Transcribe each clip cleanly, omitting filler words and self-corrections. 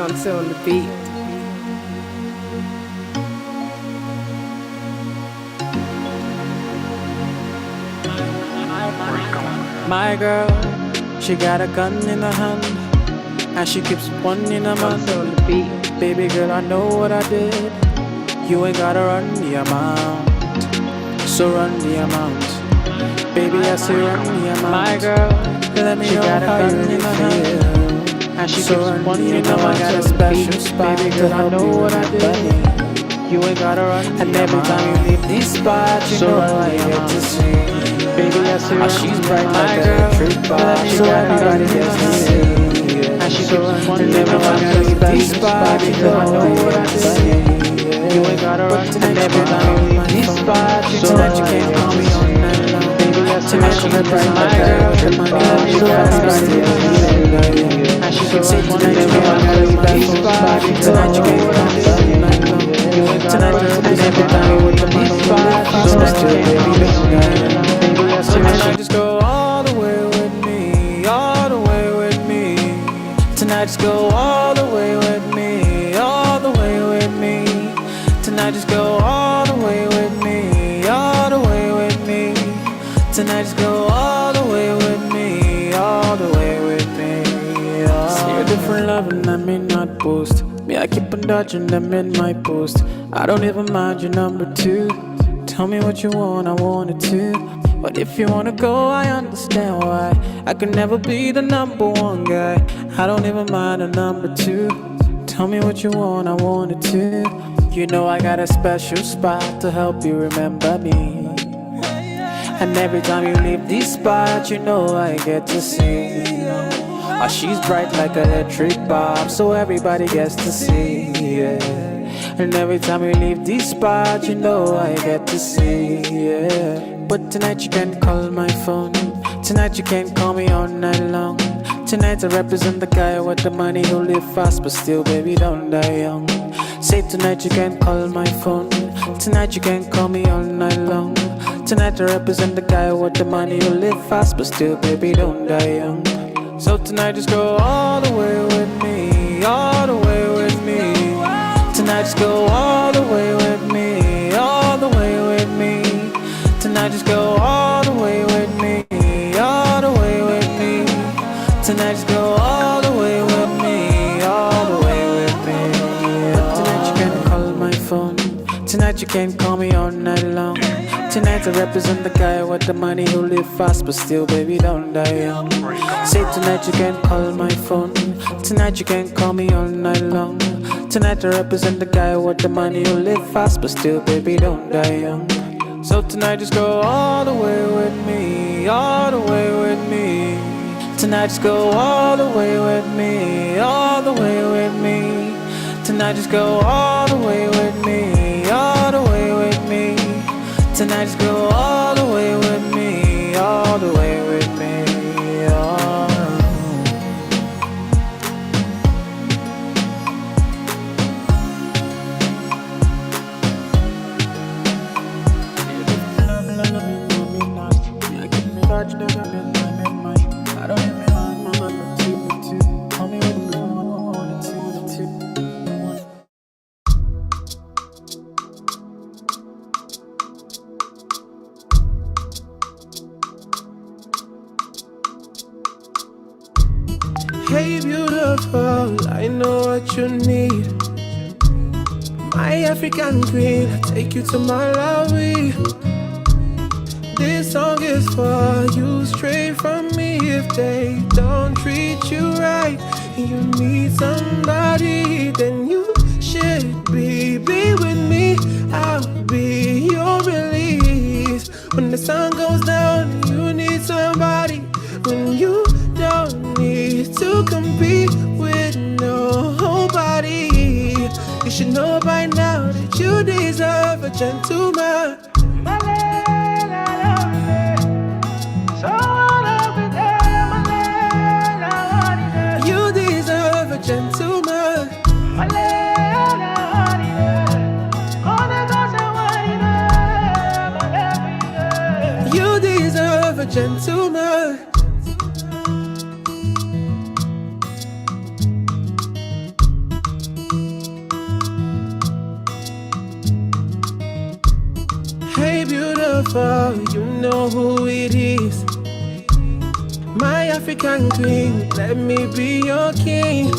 Until on the beat. My girl, she got a gun in her hand, and she keeps one in her mouth. Until on the beat. Baby girl, I know what I did. You ain't gotta run the amount, so run the amount. Baby, I say run the amount. My girl, let me know how you really feel. And she keeps one in her mouth. I got a special spot. Baby girl, I know what I did. You ain't gotta run the amount. And every time you leave this spot, you know I get to see. Baby, I see her. She's bright like a electric bar. So everybody gets to see. And she's so and everyone got a special spot. You know I know what I did. You ain't gotta run and every time you leave this spot. Tonight you can't call me on night long. Baby, tonight she's bright like a electric bar. So everybody gets to see. And she's so and everyone got a special spot. Tonight you can't call me on night long. Tonight and every time you with the money spot. Tonight you can't call me on night long. Tonight just go all the way with me, all the way with me. Tonight just go all the way with me, all the way with me. Tonight just go all the way with me, all the way with me. Tonight just go all the way with me, all the way with me. See a different love and I may not boast. Me, I keep on dodging them in my post. I don't even mind your number two. Tell me what you want, I want it too. But if you wanna go, I understand why. I could never be the number one guy. I don't even mind a number two. Tell me what you want, I want it too. You know I got a special spot to help you remember me. And every time you leave this spot, you know I get to see. Oh, she's bright like an electric bulb, so everybody gets to see, yeah. And every time you leave this spot, you know I get to see, yeah. But tonight you can't call my phone. Tonight you can't call me all night long. Tonight I represent the guy with the money who live fast, but still, baby, don't die young. Say tonight you can't call my phone. Tonight you can't call me all night long. Tonight I represent the guy with the money who live fast, but still, baby, don't die young. So tonight just go all the way with me, all the way with me. Tonight just go all the way with me, all the way with me. Tonight just go all the way with me, all the way with me. Tonight just go all the way with me, all the way with me. But tonight you can't call my phone. Tonight you can't call me all night long. Tonight I represent the guy with the money who live fast, but still, baby, don't die young. Say tonight you can't call my phone. Tonight you can't call me all night long. Tonight I represent the guy with the money who live fast, but still, baby, don't die young. So tonight just go all the way with me, all the way with me. Tonight just go all the way with me, all the way with me. Tonight just go all the way with me, all the way with me. Tonight just go all the way with me, all the way with me. Oh. Hey beautiful, I know what you need. My African queen, I take you to Malawi. This song is for you, straight from me. If they don't treat you right and you need somebody, then you should be with me. I'll be your release. When the sun goes down, you need somebody. When you don't need to compete with nobody, you should know by now that you deserve a gentleman. You deserve a gentleman. You deserve a gentleman. know who it is. My African queen, let me be your king.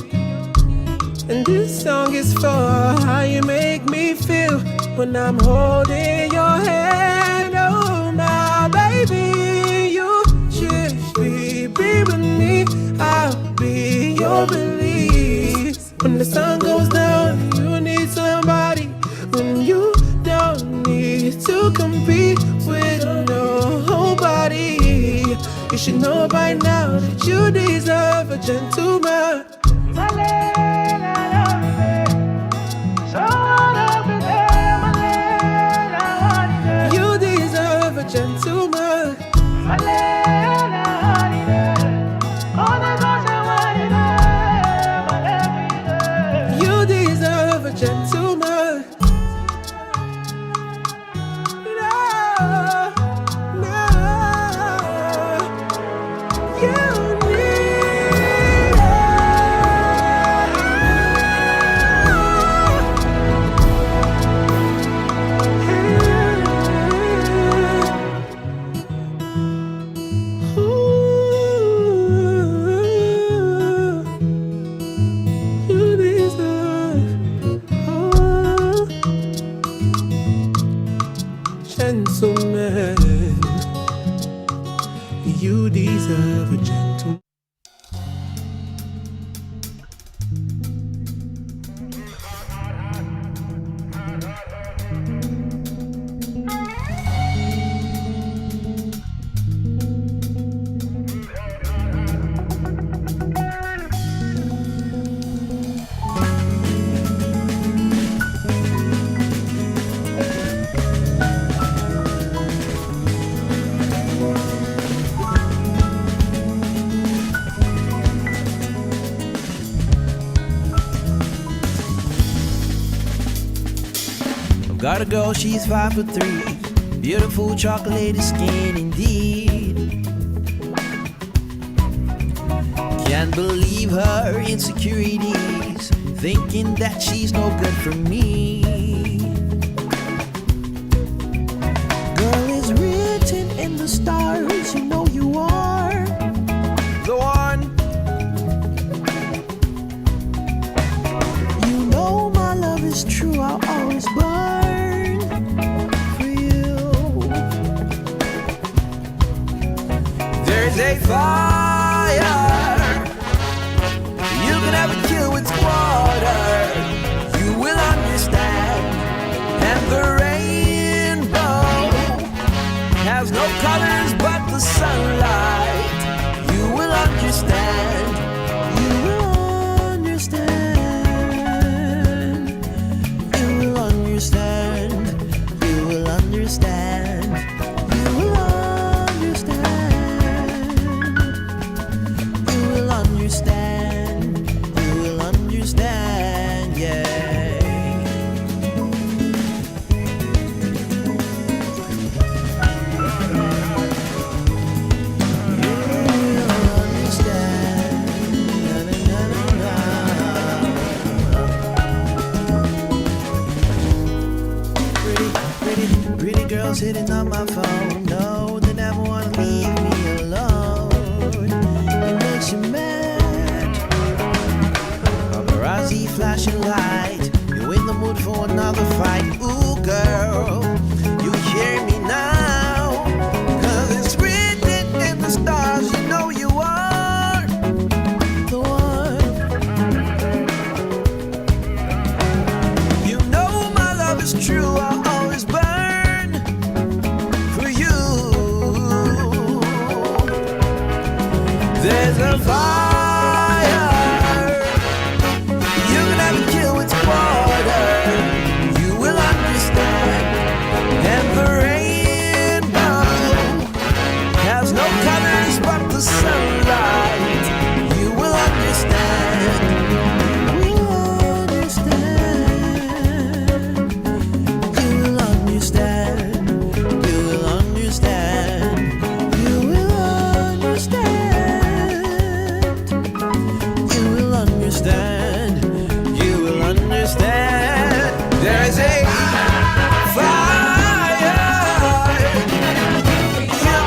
And this song is for how you make me feel when I'm holding your hand. Oh, my baby, you should be with me. I'll be your release. When the sun goes down, you need somebody. When you don't need to compete with nobody. You should know by now that you deserve a gentleman. You deserve a gentleman. You deserve a gentleman. Gentleman, you deserve a gentleman. Got a girl, she's 5'3", beautiful chocolate skin indeed. Can't believe her insecurities, thinking that she's no good for me. Girl is written in the stars, you know you are the one. You know my love is true, I'll always burn. There's a fire you can never kill with water. You will understand. And the rainbow has no colors but the sunlight. You will understand. You will understand. You will understand. You will understand. You will understand. You will understand, yeah. You will understand. Na, na, na, na, na. Pretty girls hitting on my phone. No, they never wanna leave me alone. It makes you mad. Paparazzi flashing light. You in the mood for another fight. Ooh, girl, you hear me now. 'Cause it's written in the stars. You know you are the one. You know my love is true. I'll always burn for you. There's a fire you can never kill with water. You will understand. And the rainbow has no colors but the sunlight. You will understand. You will understand. You will understand. You will understand. You will understand. You will understand. You will understand. There's a fire you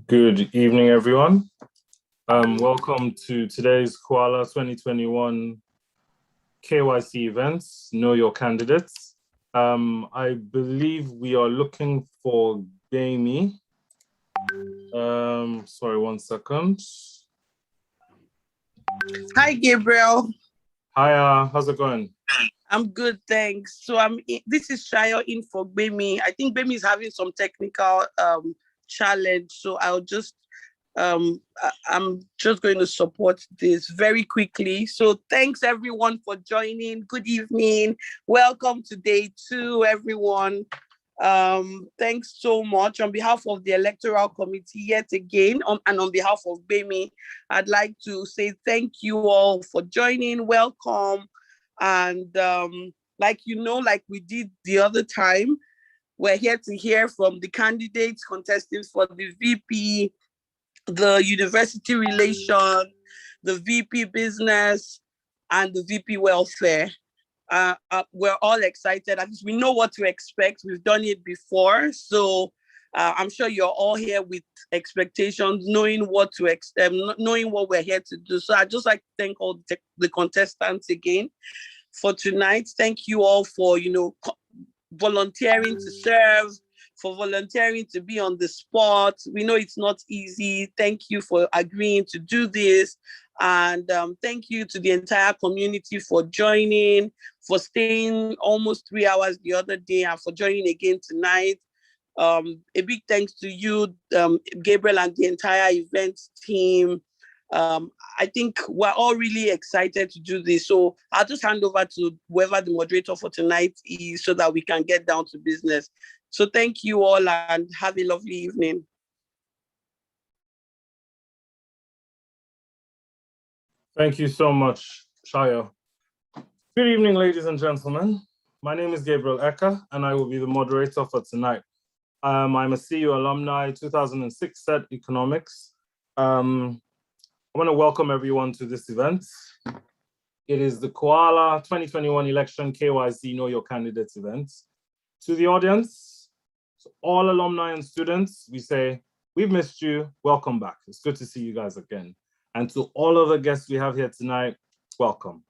Good evening, everyone. Welcome to today's CUALA 2021 KYC events, Know Your Candidates. I believe we are looking for Gamey. Sorry, 1 second. Hi, Gabriel. Hi, how's it going? I'm good, thanks. So this is Shayo in for Bemi. I think Bemi is having some technical challenge, so I'm just going to support this very quickly. So thanks everyone for joining. Good evening. Welcome to day 2, everyone. Thanks so much. On behalf of the Electoral Committee, yet again, and on behalf of Bemi, I'd like to say thank you all for joining. Welcome. And like we did the other time, we're here to hear from the candidates contesting for the VP, the university relation, the VP business, and the VP welfare. We're all excited. At least we know what to expect. We've done it before. So I'm sure you're all here with expectations, knowing what knowing what we're here to do. So I'd just like to thank all the contestants again for tonight. Thank you all for, volunteering to serve, for volunteering to be on the spot. We know it's not easy. Thank you for agreeing to do this. And thank you to the entire community for joining, for staying almost 3 hours the other day, and for joining again tonight. A big thanks to you, Gabriel, and the entire events team. I think we're all really excited to do this. So I'll just hand over to whoever the moderator for tonight is so that we can get down to business. So thank you all and have a lovely evening. Thank you so much, Shayo. Good evening, ladies and gentlemen. My name is Gabriel Eka, and I will be the moderator for tonight. I'm a CU alumni, 2006 set economics. I want to welcome everyone to this event. It is the CUALA 2021 election KYC Know Your Candidates event. To the audience, so all alumni and students, we say, we've missed you, welcome back. It's good to see you guys again. And to all of the guests we have here tonight, welcome.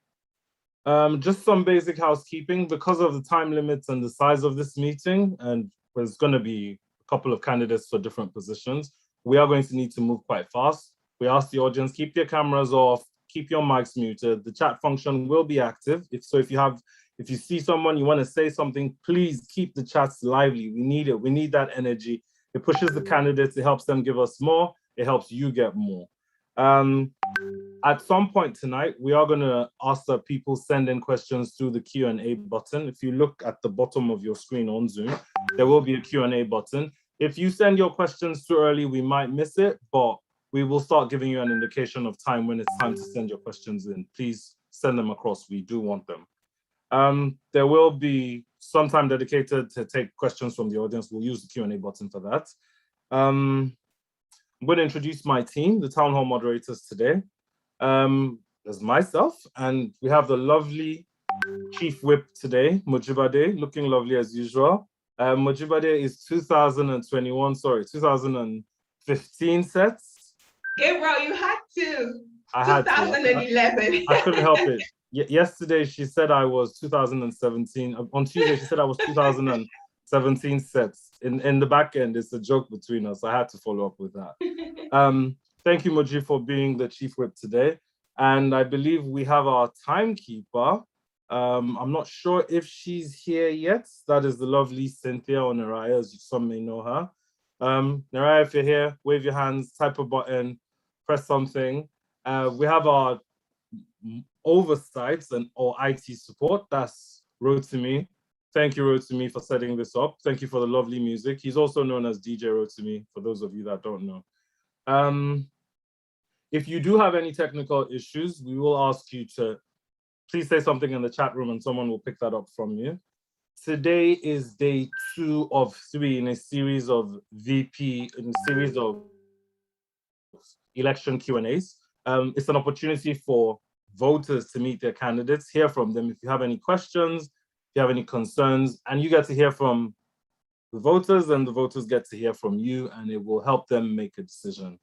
Just some basic housekeeping. Because of the time limits and the size of this meeting, and there's going to be a couple of candidates for different positions, we are going to need to move quite fast. We ask the audience, keep your cameras off, keep your mics muted. The chat function will be active. If you see someone, you want to say something, please keep the chats lively. We need it. We need that energy. It pushes the candidates. It helps them give us more. It helps you get more. At some point tonight, we are going to ask that people send in questions through the Q&A button. If you look at the bottom of your screen on Zoom, there will be a Q&A button. If you send your questions too early, we might miss it, but we will start giving you an indication of time when it's time to send your questions in. Please send them across. We do want them. There will be some time dedicated to take questions from the audience. We'll use the Q&A button for that. I'm going to introduce my team, the town hall moderators today. There's myself, and we have the lovely Chief Whip today, Mojibade, looking lovely as usual. Mojibade is 2015 sets. Gabriel, you had to. I had 2011. I couldn't help it. Yesterday, she said I was 2017. On Tuesday, she said I was 2017 sets. In the back end, it's a joke between us. I had to follow up with that. Thank you, Moji, for being the Chief Whip today. And I believe we have our timekeeper. I'm not sure if she's here yet. That is the lovely Cynthia or Naraya, as some may know her. Naraya, if you're here, wave your hands, type a button, press something. We have our oversights or IT support. That's Rotimi. Thank you, Rotimi, for setting this up. Thank you for the lovely music. He's also known as DJ Rotimi, for those of you that don't know. If you do have any technical issues, we will ask you to please say something in the chat room and someone will pick that up from you. Today is day 2 of 3 in a series of election Q&As. It's an opportunity for voters to meet their candidates, hear from them if you have any questions, if you have any concerns, and you get to hear from the voters, and the voters get to hear from you, and it will help them make a decision.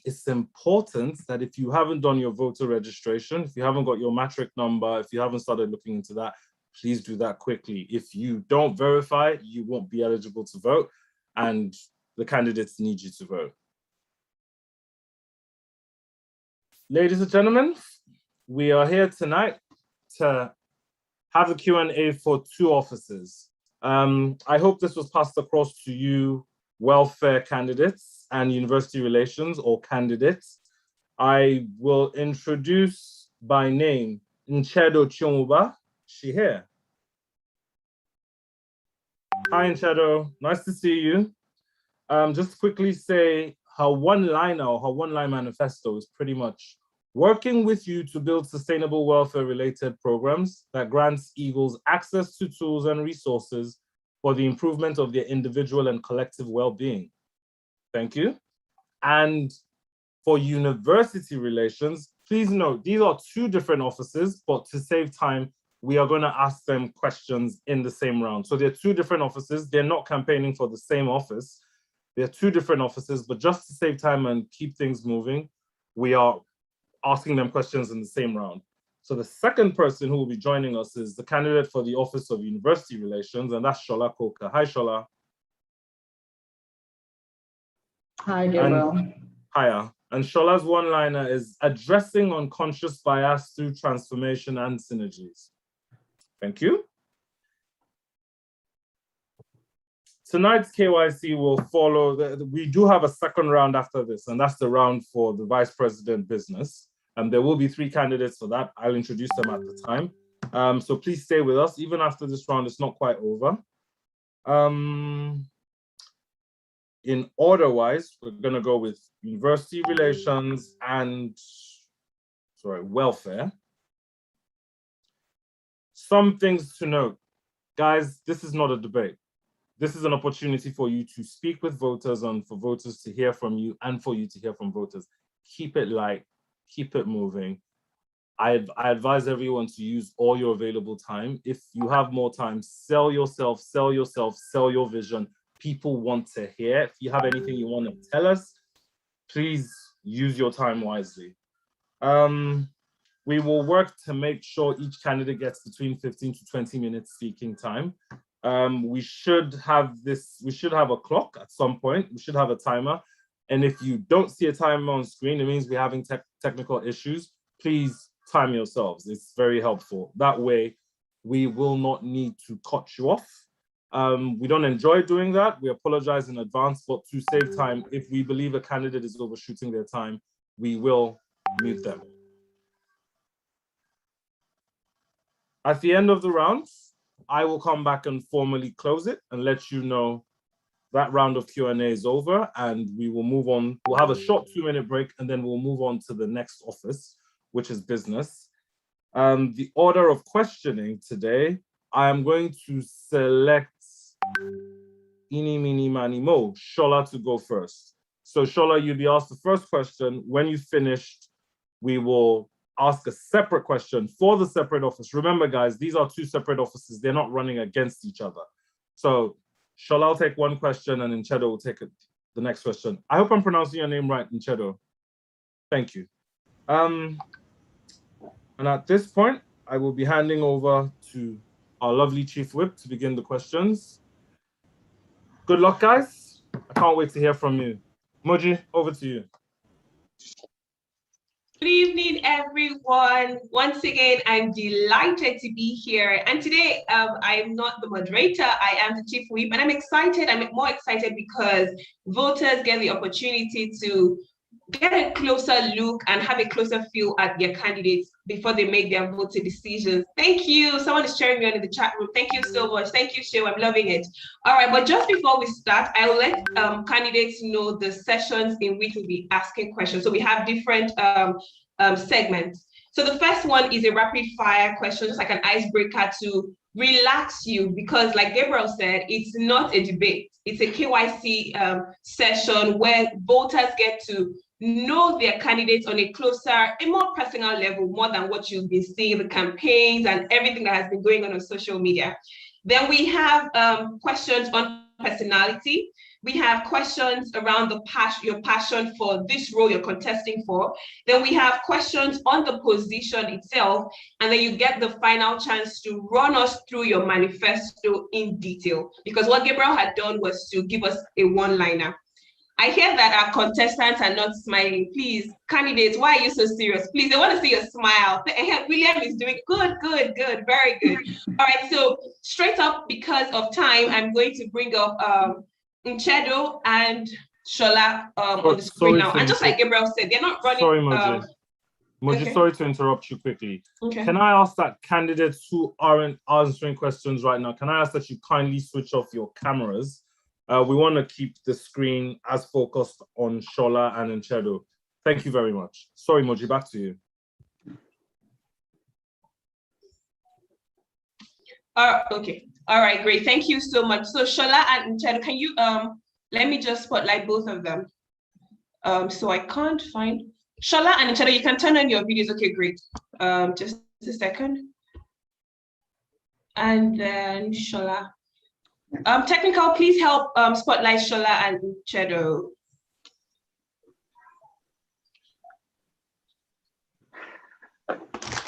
It's important that if you haven't done your voter registration, if you haven't got your matric number, if you haven't started looking into that, please do that quickly. If you don't verify, you won't be eligible to vote, and the candidates need you to vote. Ladies and gentlemen, we are here tonight to have a Q&A for two offices. I hope this was passed across to you, welfare candidates and university relations or candidates. I will introduce by name Nchedo Chumuba. She here. Hi, Nchedo. Nice to see you. Just quickly say her one-liner or her one-line manifesto is pretty much working with you to build sustainable welfare-related programs that grants Eagles access to tools and resources for the improvement of their individual and collective well-being. Thank you. And for university relations, please note, these are two different offices, but to save time, we are gonna ask them questions in the same round. So they're two different offices. They're not campaigning for the same office. They're two different offices, but just to save time and keep things moving, we are asking them questions in the same round. So the second person who will be joining us is the candidate for the Office of University Relations, and that's Shola Koka. Hi, Shola. Hi, Gabriel. Hiya. And Shola's one-liner is addressing unconscious bias through transformation and synergies. Thank you. Tonight's KYC will follow. We do have a second round after this, and that's the round for the vice president business. And there will be 3 candidates for that. I'll introduce them at the time. So please stay with us. Even after this round, it's not quite over. In order-wise, we're gonna go with university relations and, welfare. Some things to note. Guys, this is not a debate. This is an opportunity for you to speak with voters and for voters to hear from you and for you to hear from voters. Keep it light, keep it moving. I advise everyone to use all your available time. If you have more time, sell yourself, sell your vision. People want to hear. If you have anything you want to tell us, please use your time wisely. We will work to make sure each candidate gets between 15 to 20 minutes speaking time. We should have a clock at some point. We should have a timer. And if you don't see a timer on screen, it means we're having technical issues. Please time yourselves. It's very helpful. That way, we will not need to cut you off. We don't enjoy doing that. We apologize in advance, but to save time, if we believe a candidate is overshooting their time, we will mute them. At the end of the round, I will come back and formally close it and let you know that round of Q&A is over, and we will move on. We'll have a short 2-minute break, and then we'll move on to the next office, which is business. The order of questioning today, I am going to select Eeny, Meeny, Miny, Mo, Shola to go first. So Shola, you'll be asked the first question. When you finished, we will ask a separate question for the separate office. Remember, guys, these are 2 separate offices. They're not running against each other. So Shola will take one question, and Nchedo will take the next question. I hope I'm pronouncing your name right, Nchedo. Thank you. And at this point, I will be handing over to our lovely Chief Whip to begin the questions. Good luck, guys. I can't wait to hear from you. Moji, over to you. Good evening, everyone. Once again, I'm delighted to be here. And today, I am not the moderator, I am the Chief Whip, and I'm excited. I'm more excited because voters get the opportunity to get a closer look and have a closer feel at their candidates before they make their voting decisions. Thank you. Someone is sharing me on in the chat room. Thank you so much. Thank you, Shew. I'm loving it. All right, but just before we start, I will let candidates know the sessions in which we'll be asking questions. So we have different segments. So the first one is a rapid fire question, just like an icebreaker to relax you, because like Gabriel said, it's not a debate. It's a KYC session where voters get to know their candidates on a closer, a more personal level, more than what you've been seeing, the campaigns and everything that has been going on social media. Then we have questions on personality. We have questions around your passion for this role you're contesting for. Then we have questions on the position itself. And then you get the final chance to run us through your manifesto in detail. Because what Gabriel had done was to give us a one-liner. I hear that our contestants are not smiling. Please, candidates, why are you so serious? Please, they want to see a smile. William is doing good, very good. All right, so straight up, because of time, I'm going to bring up Nchedo and Shola on the screen now. And just like Gabriel said, they're not running. Sorry, Moji. Moji, okay. Sorry to interrupt you quickly. Okay. Can I ask that candidates who aren't answering questions right now, can I ask that you kindly switch off your cameras? We want to keep the screen as focused on Shola and Nchedo. Thank you very much. Sorry, Moji, back to you. Okay. All right, great. Thank you so much. So Shola and Nchedo, can you let me just spotlight both of them. So I can't find Shola and Nchedo, you can turn on your videos. Okay, great. Just a second. And then Shola. Technical, please help spotlight Shola and Nchedo.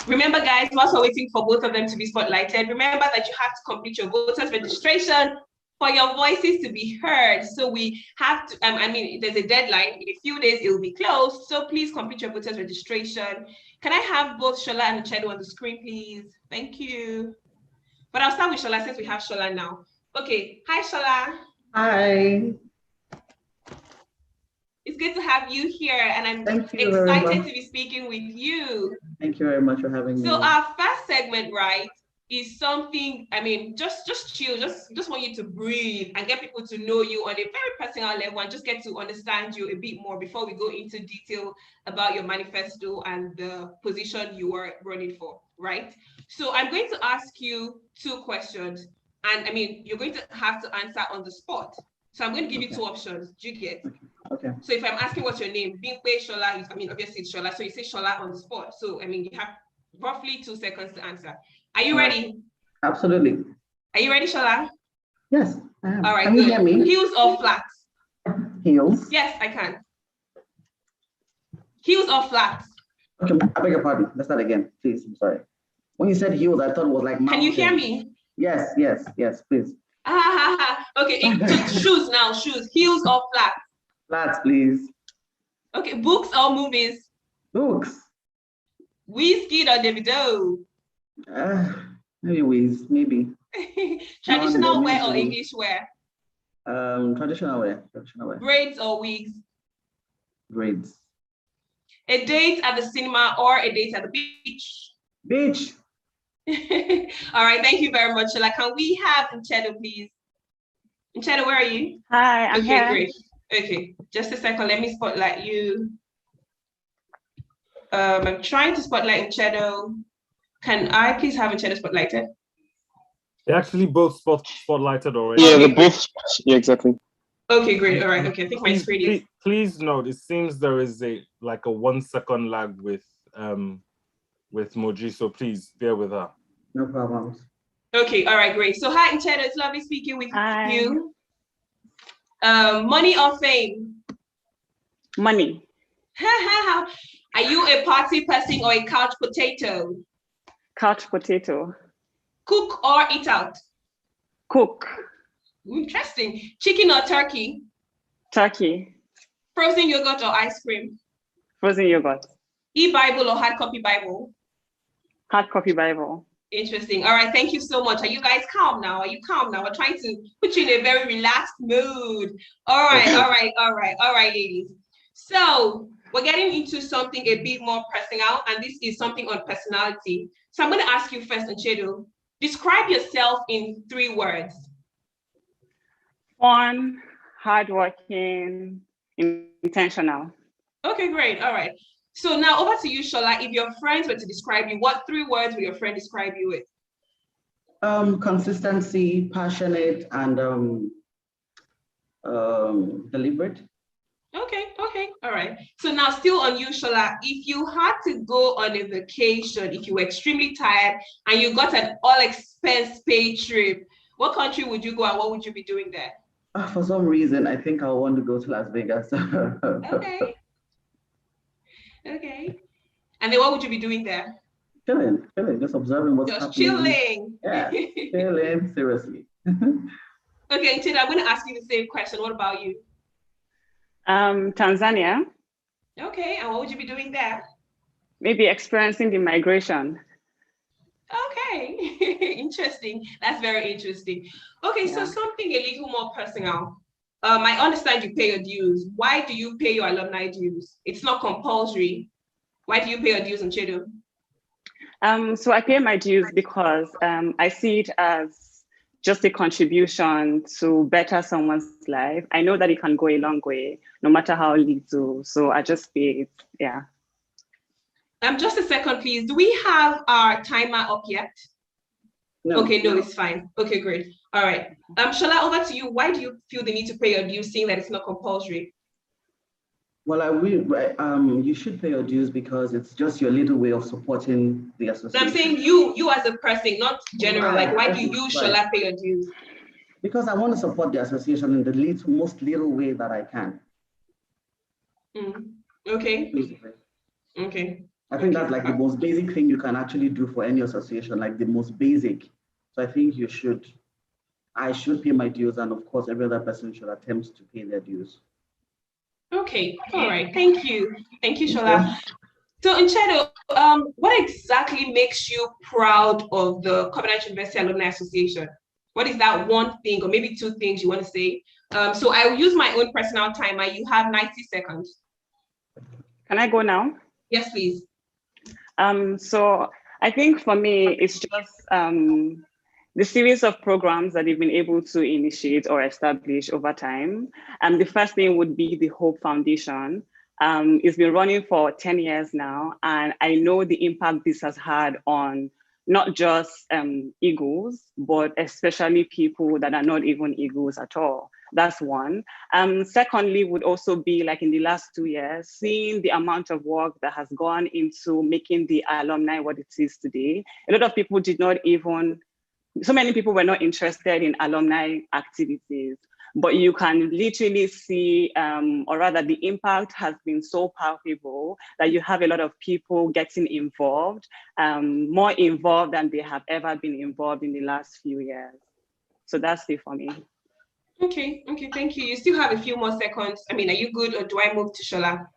Remember, guys, whilst we're waiting for both of them to be spotlighted, remember that you have to complete your voters registration for your voices to be heard. So we have to, there's a deadline. In a few days, it will be closed. So please complete your voters registration. Can I have both Shola and Nchedo on the screen, please? Thank you. But I'll start with Shola since we have Shola now. Okay, hi Shola. Hi. It's good to have you here, and I'm excited to be speaking with you. Thank you very much for having me. So our first segment, right, is something, just chill, just want you to breathe and get people to know you on a very personal level and just get to understand you a bit more before we go into detail about your manifesto and the position you are running for, right? So I'm going to ask you 2 questions. And you're going to have to answer on the spot. So I'm going to give you 2 options. Do you get? Okay. So if I'm asking what's your name, Bimpe, Shola, obviously it's Shola. So you say Shola on the spot. So you have roughly 2 seconds to answer. Are you ready? Absolutely. Are you ready, Shola? Yes, I am. All right. Can you hear me? Heels or flats? Heels. Yes, I can. Heels or flats? Okay, I beg your pardon. Let's start again, please. I'm sorry. When you said heels, I thought it was like mountain. Can you hear me? Yes, please. Okay, shoes now, shoes. Heels or flats? Flats, please. Okay, books or movies? Books. Wizkid or Davido? Anyways, maybe. Traditional wear or English wear? Traditional wear. Braids or wigs? Braids. A date at the cinema or a date at the beach? Beach. All right, thank you very much. Shola, can we have Nchedo, please? Nchedo, where are you? Hi, I'm here. Great. Okay, just a second. Let me spotlight you. I'm trying to spotlight Nchedo. Can I please have Nchedo spotlighted? They actually both spotlighted already. Yeah, they're both. Yeah, exactly. Okay, great. All right. Okay, I think my screen is. Please note, it seems there is a 1 second lag with Moji, so please bear with her. No problems. Okay, all right, great. So hi, Nchedo, it's lovely speaking with you. Money or fame? Money. Are you a party person or a couch potato? Couch potato. Cook or eat out? Cook. Interesting. Chicken or turkey? Turkey. Frozen yogurt or ice cream? Frozen yogurt. E-Bible or hard copy Bible? Hard copy Bible. Interesting. All right, thank you so much. Are you guys calm now? Are you calm now? We're trying to put you in a very relaxed mood. All right, ladies. So we're getting into something a bit more personal, and this is something on personality. So I'm going to ask you first, Nchedo, describe yourself in 3 words. Fun, hardworking, intentional. Okay, great. All right. So now over to you, Shola. If your friends were to describe you, what 3 words would your friend describe you with? Consistency, passionate, and deliberate. Okay. All right. So now still on you, Shola. If you had to go on a vacation, if you were extremely tired and you got an all expense paid trip, What country would you go and what would you be doing there? For some reason, I think I want to go to Las Vegas. Okay. Okay. And then what would you be doing there? Chilling, just observing what's Just happening. chilling. Yeah, chilling, seriously. Okay, Tina, I'm going to ask you the same question. What about you? Tanzania, Okay, and what would you be doing there? maybe experiencing the migration. Okay, interesting. That's very interesting. Okay, so Yeah. something a little more personal. I understand you pay your dues. Why do you pay your alumni dues? It's not compulsory. Why do you pay your dues in Chedo? So I pay my dues because I see it as just a contribution to better someone's life. I know that it can go a long way, no matter how little. So I just pay it, yeah. Just a second, please. Do we have our timer up yet? No. Okay, no, it's fine. Okay, great. All right. Shola, over to you. Why do you feel the need to pay your dues, seeing that it's not compulsory? Well, you should pay your dues because it's just your little way of supporting the So association. I'm saying you as a person, not general. Right. Like, why do you, Shola, pay your dues? Because I want to support the association in the most little way that I can. Okay. Basically. Okay. I think that's like the most basic thing you can actually do for any association, like the most basic. So I think I should pay my dues, and of course, every other person should attempt to pay their dues. Okay. All right. Thank you. Thank you, Shola. So, Nchedo, what exactly makes you proud of the Covenant University Alumni Association? What is that one thing, or maybe two things you want to say? So I will use my own personal timer. You have 90 seconds. Can I go now? Yes, please. So I think for me, it's just the series of programs that they've been able to initiate or establish over time. The first thing would be the Hope Foundation. It's been running for 10 years now, and I know the impact this has had on not just Eagles, but especially people that are not even Eagles at all. That's one. Secondly, would also be like in the last 2 years, seeing the amount of work that has gone into making the alumni what it is today. A lot of people did not even, so many people were not interested in alumni activities, but you can literally see, or rather the impact has been so palpable that you have a lot of people getting involved, more involved than they have ever been involved in the last few years. So that's it for me. Okay, thank you. You still have a few more seconds. I mean, are you good, or do I move to Shola?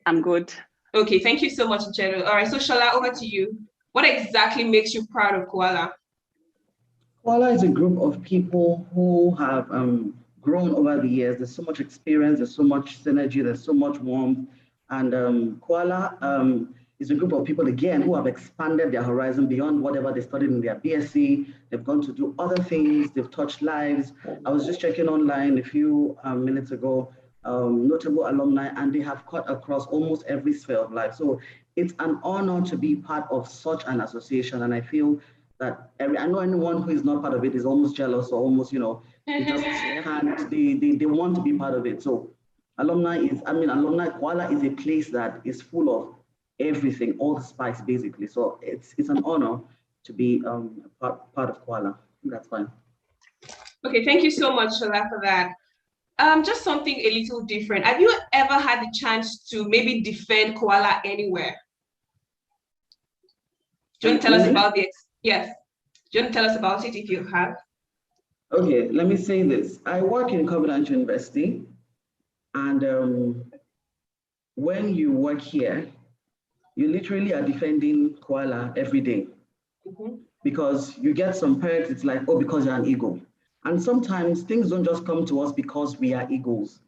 I'm good. Okay, thank you so much, Nchedo. All right, so Shola, over to you. What exactly makes you proud of CUALA? CUALA is a group of people who have grown over the years. There's so much experience, there's so much synergy, there's so much warmth. And CUALA is a group of people, again, who have expanded their horizon beyond whatever they studied in their BSc. They've gone to do other things, they've touched lives. I was just checking online a few minutes ago, notable alumni, and they have cut across almost every sphere of life. So it's an honor to be part of such an association. And I feel that I know anyone who is not part of it is almost jealous, or almost, they just can't, they want to be part of it. So CUALA is a place that is full of everything, all the spice, basically. So it's an honor to be part of CUALA. That's fine. Okay, thank you so much, Shola, for that. Just something a little different. Have you ever had the chance to maybe defend CUALA anywhere? Do you want to tell us about it? Yes. Do you want to tell us about it if you have? Okay, let me say this. I work in Covenant University, and when you work here, you literally are defending CUALA every day. Because you get some parents, it's like, oh, because you're an Eagle. And sometimes things don't just come to us because we are Eagles.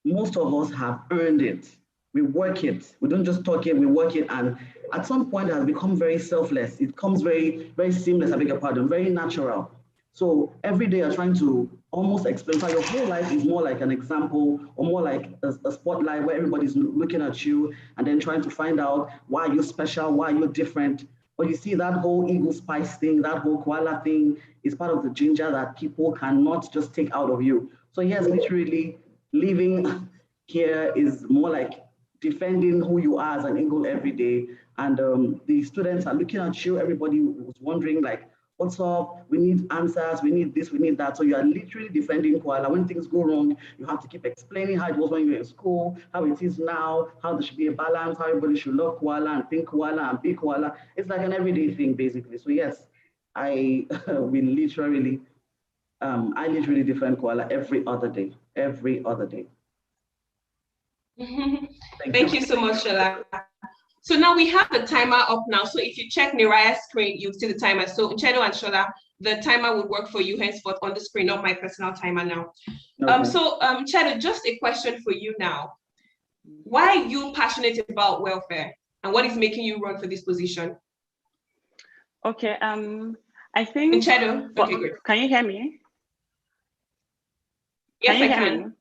Most of us have earned it. We work it. We don't just talk it, we work it. And at some point it has become very selfless. It comes very, very seamless, I beg your pardon, very natural. So every day you're trying to almost explain how your whole life is more like an example, or more like a spotlight where everybody's looking at you and then trying to find out why you're special, why you're different. But you see, that whole Eagle Spice thing, that whole CUALA thing is part of the ginger that people cannot just take out of you. So yes, literally living here is more like defending who you are as an Eagle every day. And the students are looking at you. Everybody was wondering, like, what's up, we need answers, we need this, we need that. So you are literally defending CUALA. When things go wrong, you have to keep explaining how it was when you were in school, how it is now, how there should be a balance, how everybody should love CUALA and think CUALA and be CUALA. It's like an everyday thing, basically. So yes, I I literally defend CUALA every other day. Thank you so much, Shola. So now we have the timer up now. So if you check Niraya's screen, you'll see the timer. So Nchedo and Shola, the timer would work for you henceforth on the screen, not my personal timer now. Okay. Nchedo, just a question for you now. Why are you passionate about welfare? And what is making you run for this position? Okay, I think... Nchedo, okay, great. Can you hear me? Yes, I can.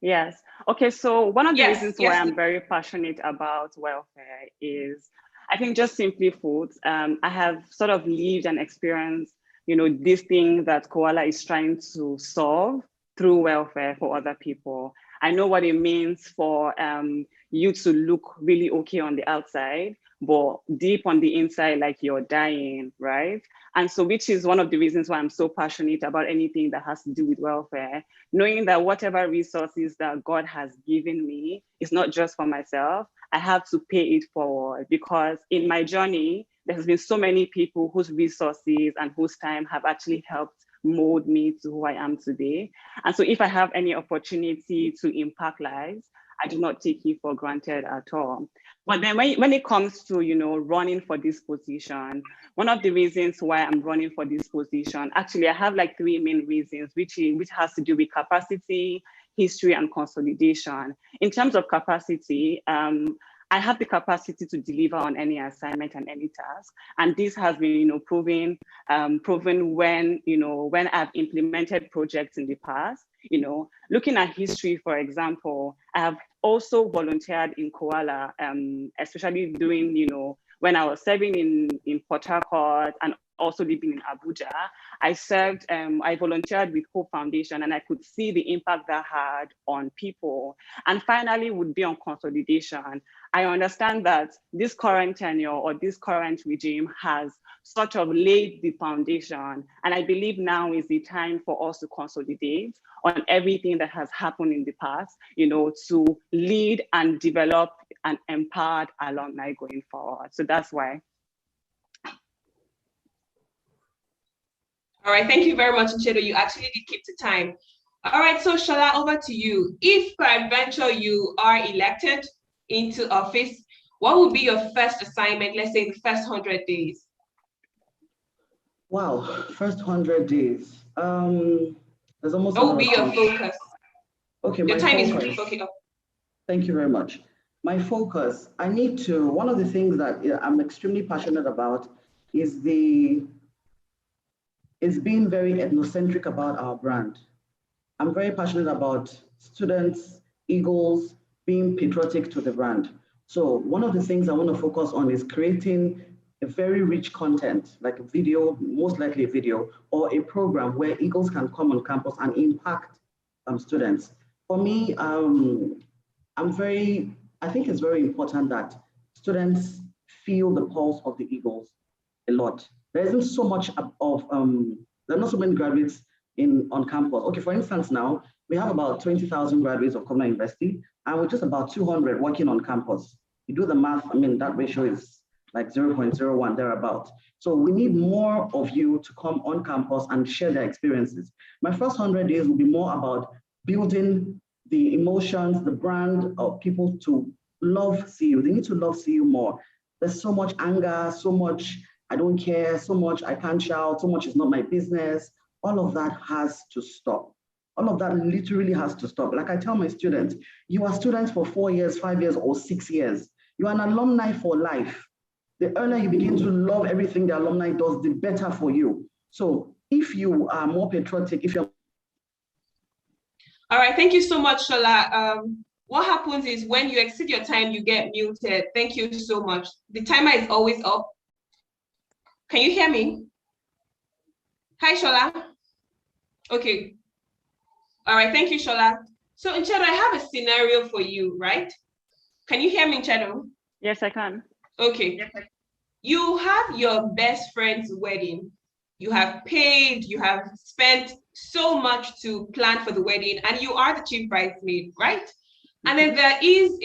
Yes. Okay, so one of the reasons why yes. I'm very passionate about welfare is, I think, just simply put, I have sort of lived and experienced, this thing that CUALA is trying to solve through welfare for other people. I know what it means for you to look really okay on the outside, but deep on the inside, like you're dying, right? And so, which is one of the reasons why I'm so passionate about anything that has to do with welfare, knowing that whatever resources that God has given me is not just for myself. I have to pay it forward, because in my journey, there has been so many people whose resources and whose time have actually helped mold me to who I am today. And so if I have any opportunity to impact lives, I do not take it for granted at all. But then when it comes to, running for this position, one of the reasons why I'm running for this position, actually, I have like 3 main reasons, which has to do with capacity, history, and consolidation. In terms of capacity, I have the capacity to deliver on any assignment and any task. And this has been, proven when I've implemented projects in the past. Looking at history, for example, I have also volunteered in CUALA, especially during, when I was serving in Port Harcourt and also living in Abuja. I volunteered with Hope Foundation, and I could see the impact that had on people. And finally would be on consolidation. I understand that this current tenure or this current regime has sort of laid the foundation. And I believe now is the time for us to consolidate on everything that has happened in the past, to lead and develop and empower alumni going forward. So that's why. All right, thank you very much, Nchedo. You actually did keep to time. All right, so Shola, over to you. If peradventure you are elected into office, what would be your first assignment, let's say the first 100 days? Wow, first 100 days. There's almost... What would be your focus? Okay, your time focus is okay. Thank you very much. My focus, one of the things that I'm extremely passionate about is being very ethnocentric about our brand. I'm very passionate about students, Eagles, being patriotic to the brand. So one of the things I want to focus on is creating a very rich content, like a video, most likely a video, or a program where Eagles can come on campus and impact students. For me, I think it's very important that students feel the pulse of the Eagles a lot. There isn't so much there are not so many graduates on campus. Okay, for instance, now we have about 20,000 graduates of Commonwealth University, and we're just about 200 working on campus. You do the math, that ratio is like 0.01 thereabout. So we need more of you to come on campus and share their experiences. My first 100 days will be more about building the emotions, the brand of people to love CU. They need to love CU more. There's so much anger, so much I don't care, so much I can't shout, so much is not my business. All of that has to stop. All of that literally has to stop. Like I tell my students, you are students for 4 years, 5 years, or 6 years. You are an alumni for life. The earlier you begin to love everything the alumni does, the better for you. So if you are more patriotic, if you're... All right, thank you so much, Shola. What happens is when you exceed your time, you get muted. Thank you so much. The timer is always up. Can you hear me? Hi, Shola. Okay. All right, thank you, Shola. So, Nchedo, I have a scenario for you, right? Can you hear me, Nchedo? Yes, I can. Okay. You have your best friend's wedding, you have paid, you have spent so much to plan for the wedding, and you are the chief bridesmaid, right? And then there is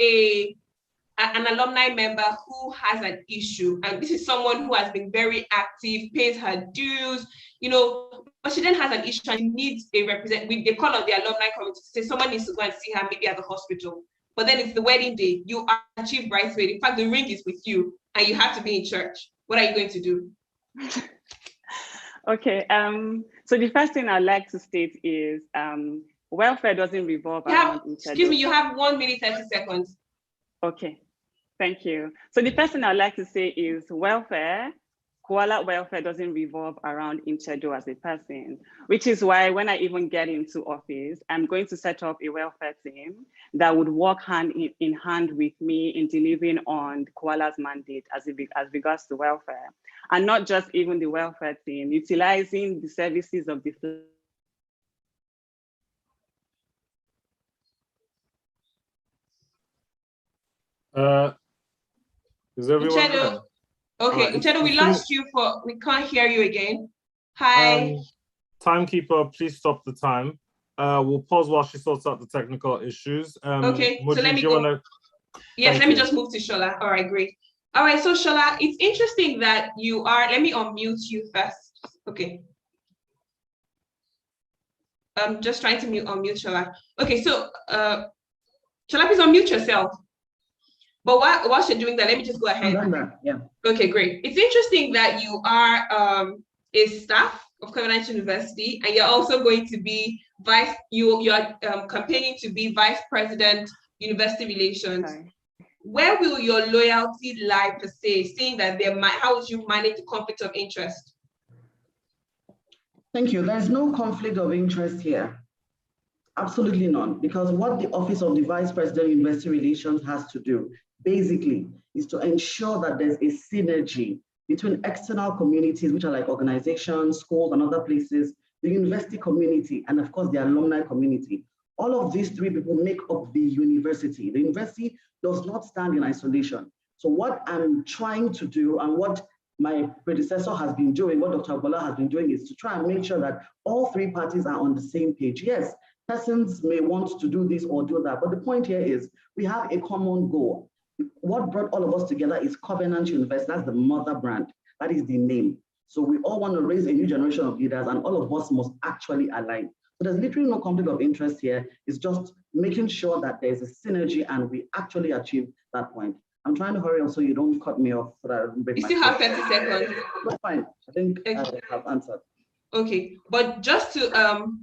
an alumni member who has an issue, and this is someone who has been very active, pays her dues, but she then has an issue and needs a representative. They call on the alumni committee to say someone needs to go and see her, maybe at the hospital. But then it's the wedding day. You are chief bridesmaid. In fact, the ring is with you, and you have to be in church. What are you going to do? Okay. So the first thing I'd like to state is welfare doesn't revolve around each other. Excuse me, you have 1 minute, 30 seconds. Okay. Thank you. So the first thing I'd like to say is CUALA welfare doesn't revolve around Inchedo as a person, which is why when I even get into office, I'm going to set up a welfare team that would work hand in hand with me in delivering on CUALA's mandate as regards to welfare. And not just even the welfare team, utilizing the services of the is everyone Inchedo, there? okay, Inchedo, we lost you we can't hear you again. Hi. Timekeeper, please stop the time. We'll pause while she sorts out the technical issues. Okay, Moji, so let me go. Yes, let me just move to Shola. All right, great. All right, so Shola, it's interesting that you are, let me unmute you first. Okay. I'm just trying to unmute Shola. Okay, so Shola, please unmute yourself. But while you're doing that, let me just go ahead. Yeah. Okay, great. It's interesting that you are a staff of Covenant University, and you're also going to be you're campaigning to be Vice President, University Relations. Sorry. Where will your loyalty lie per se, seeing that how would you manage the conflict of interest? Thank you. There's no conflict of interest here. Absolutely none, because what the Office of the Vice President University Relations has to do, basically, is to ensure that there's a synergy between external communities, which are like organizations, schools, and other places, the university community, and of course, the alumni community. All of these three people make up the university. The university does not stand in isolation. So what I'm trying to do, and what my predecessor has been doing, what Dr. Bola has been doing, is to try and make sure that all three parties are on the same page. Yes, persons may want to do this or do that, but the point here is we have a common goal. What brought all of us together is Covenant University. That's the mother brand. That is the name. So we all want to raise a new generation of leaders, and all of us must actually align. So there's literally no conflict of interest here. It's just making sure that there's a synergy and we actually achieve that point. I'm trying to hurry up so you don't cut me off. So that I don't break you still have 30 seconds. That's fine. I think okay. I have answered. Okay, but just to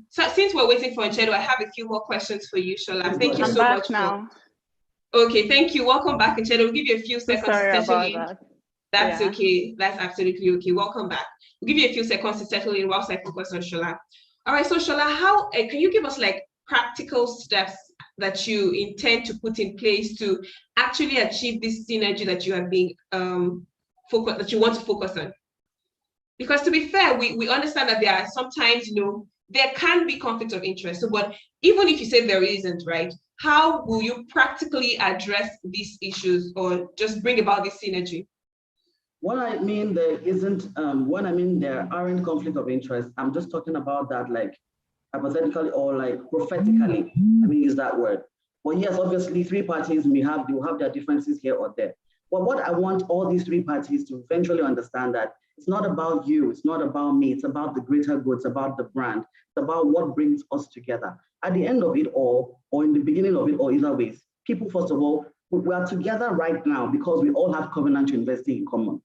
so since we're waiting for Inchedo, I have a few more questions for you, Shola. Thank you so much. Now. Okay, thank you. Welcome back, Inchedo. We'll give you a few seconds to settle in. That's okay. That's absolutely okay. Welcome back. We'll give you a few seconds to settle in whilst I focus on Shola. All right, so Shola, how can you give us like practical steps that you intend to put in place to actually achieve this synergy that you are being that you want to focus on? Because to be fair, we understand that there are sometimes, there can be conflict of interest. So, but even if you say there isn't, right, how will you practically address these issues or just bring about this synergy? When I mean there isn't, when I mean there aren't conflict of interest, I'm just talking about that like hypothetically or like prophetically, I mean, use that word. But yes, obviously three parties will have their differences here or there. But what I want all these three parties to eventually understand that it's not about you, it's not about me, it's about the greater good, it's about the brand, it's about what brings us together. At the end of it all, or in the beginning of it all, either ways, people, first of all, we are together right now because we all have Covenant University in common.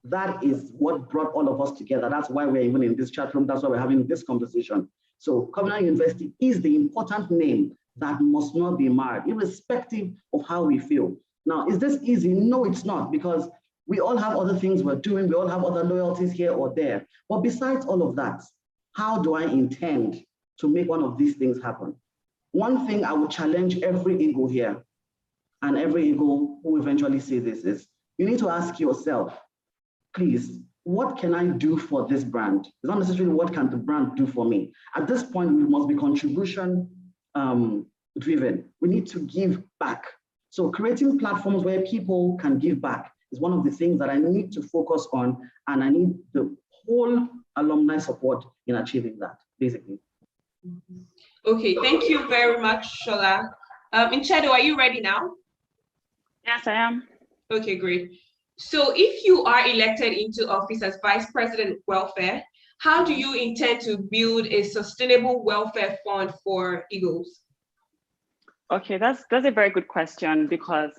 That is what brought all of us together. That's why we're even in this chat room. That's why we're having this conversation. So Covenant University is the important name that must not be marred, irrespective of how we feel. Now, is this easy? No, it's not, because we all have other things we're doing. We all have other loyalties here or there. But besides all of that, how do I intend to make one of these things happen? One thing I would challenge every ego here, and every ego who eventually say this, is you need to ask yourself, please, what can I do for this brand? It's not necessarily what can the brand do for me. At this point, we must be contribution driven. We need to give back. So creating platforms where people can give back is one of the things that I need to focus on, and I need the whole alumni support in achieving that, basically. Okay, thank you very much, Shola. Nchedo, are you ready now? Yes, I am. Okay, great. So if you are elected into office as Vice President Welfare, how do you intend to build a sustainable welfare fund for Eagles? Okay, that's a very good question, because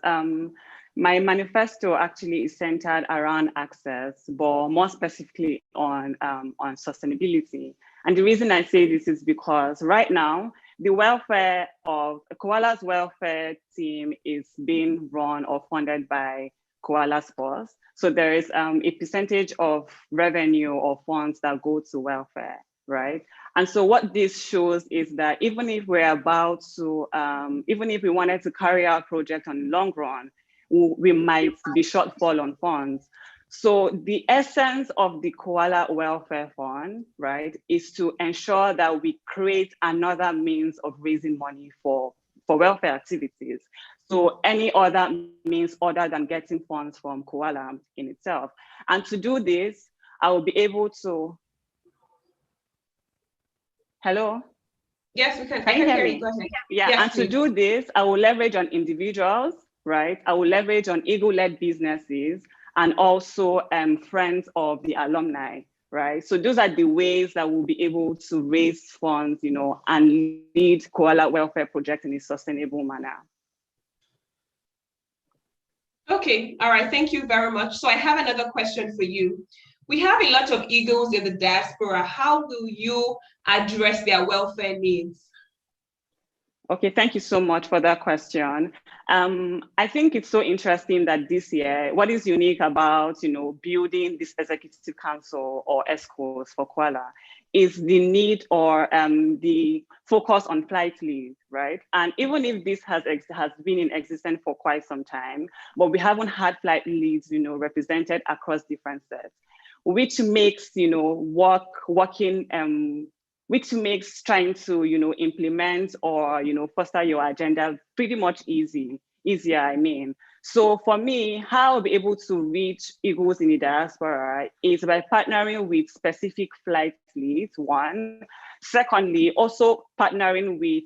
my manifesto actually is centered around access, but more specifically on sustainability. And the reason I say this is because right now, the welfare of CUALA's welfare team is being run or funded by CUALA Sports. So there is a percentage of revenue or funds that go to welfare, right? And so what this shows is that even if we're about to, even if we wanted to carry out project on the long run, we might be shortfall on funds. So the essence of the CUALA Welfare Fund, right, is to ensure that we create another means of raising money for welfare activities. So any other means other than getting funds from CUALA in itself. And to do this, I will be able to, hello? Yes, we can. Can you hear me? Go ahead. Yeah, yes, and please. to do this, I will leverage on individuals, right? I will leverage on Eagle-led businesses and also friends of the alumni, right? So those are the ways that we'll be able to raise funds, you know, and lead CUALA welfare project in a sustainable manner. Okay, all right, thank you very much. So I have another question for you. We have a lot of Eagles in the diaspora. How will you address their welfare needs? Okay, thank you so much for that question. I think it's so interesting that this year, what is unique about, you know, building this executive council or ESCOs for CUALA is the need or the focus on flight leave, right? And even if this has been in existence for quite some time, but we haven't had flight leads, you know, represented across different sets, which makes, you know, which makes trying to, you know, implement or, you know, foster your agenda pretty much easier, I mean. So for me, how I'll be able to reach Eagles in the diaspora is by partnering with specific flight leads, one. Secondly, also partnering with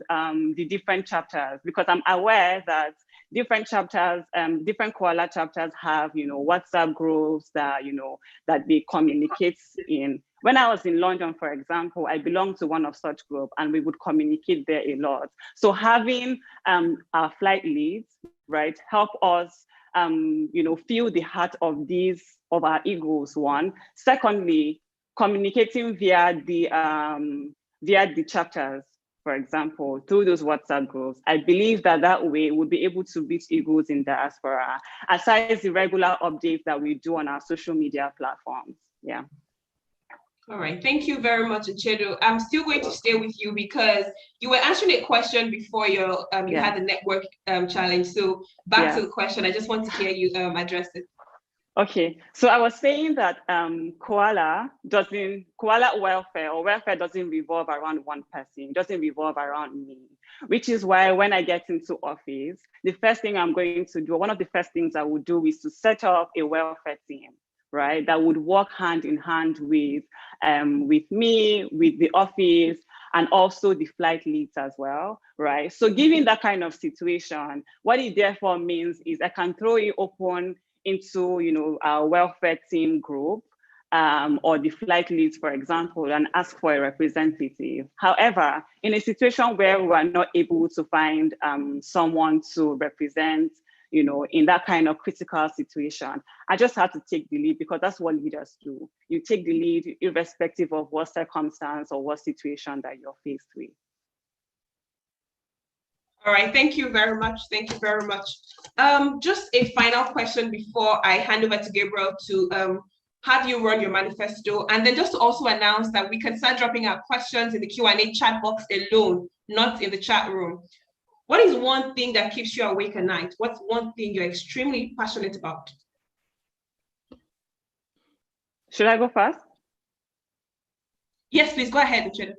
the different chapters, because I'm aware that different chapters, different CUALA chapters have, you know, WhatsApp groups that, you know, that they communicate in. When I was in London, for example, I belonged to one of such group and we would communicate there a lot. So having our flight leads, right, help us, you know, feel the heart of our Eagles, one. Secondly, communicating via the chapters, for example, through those WhatsApp groups. I believe that way we'll be able to reach Eagles in diaspora, aside the regular updates that we do on our social media platforms. Yeah. All right, thank you very much, Nchedo. I'm still going to stay with you because you were answering a question before you had the network challenge. So back to the question, I just want to hear you address it. Okay, so I was saying that CUALA welfare or welfare doesn't revolve around one person, it doesn't revolve around me, which is why when I get into office, the first thing I'm going to do, one of the first things I would do is to set up a welfare team, right? That would work hand in hand with me, with the office, and also the flight leads as well, right? So given that kind of situation, what it therefore means is I can throw it open into, you know, our welfare team group or the flight leads, for example, and ask for a representative. However, in a situation where we are not able to find someone to represent, you know, in that kind of critical situation, I just have to take the lead because that's what leaders do. You take the lead irrespective of what circumstance or what situation that you're faced with. All right, thank you very much. Thank you very much. Just a final question before I hand over to Gabriel to have you run your manifesto, and then just to also announce that we can start dropping our questions in the Q&A chat box alone, not in the chat room. What is one thing that keeps you awake at night? What's one thing you're extremely passionate about? Should I go first? Yes, please go ahead, Uchenna.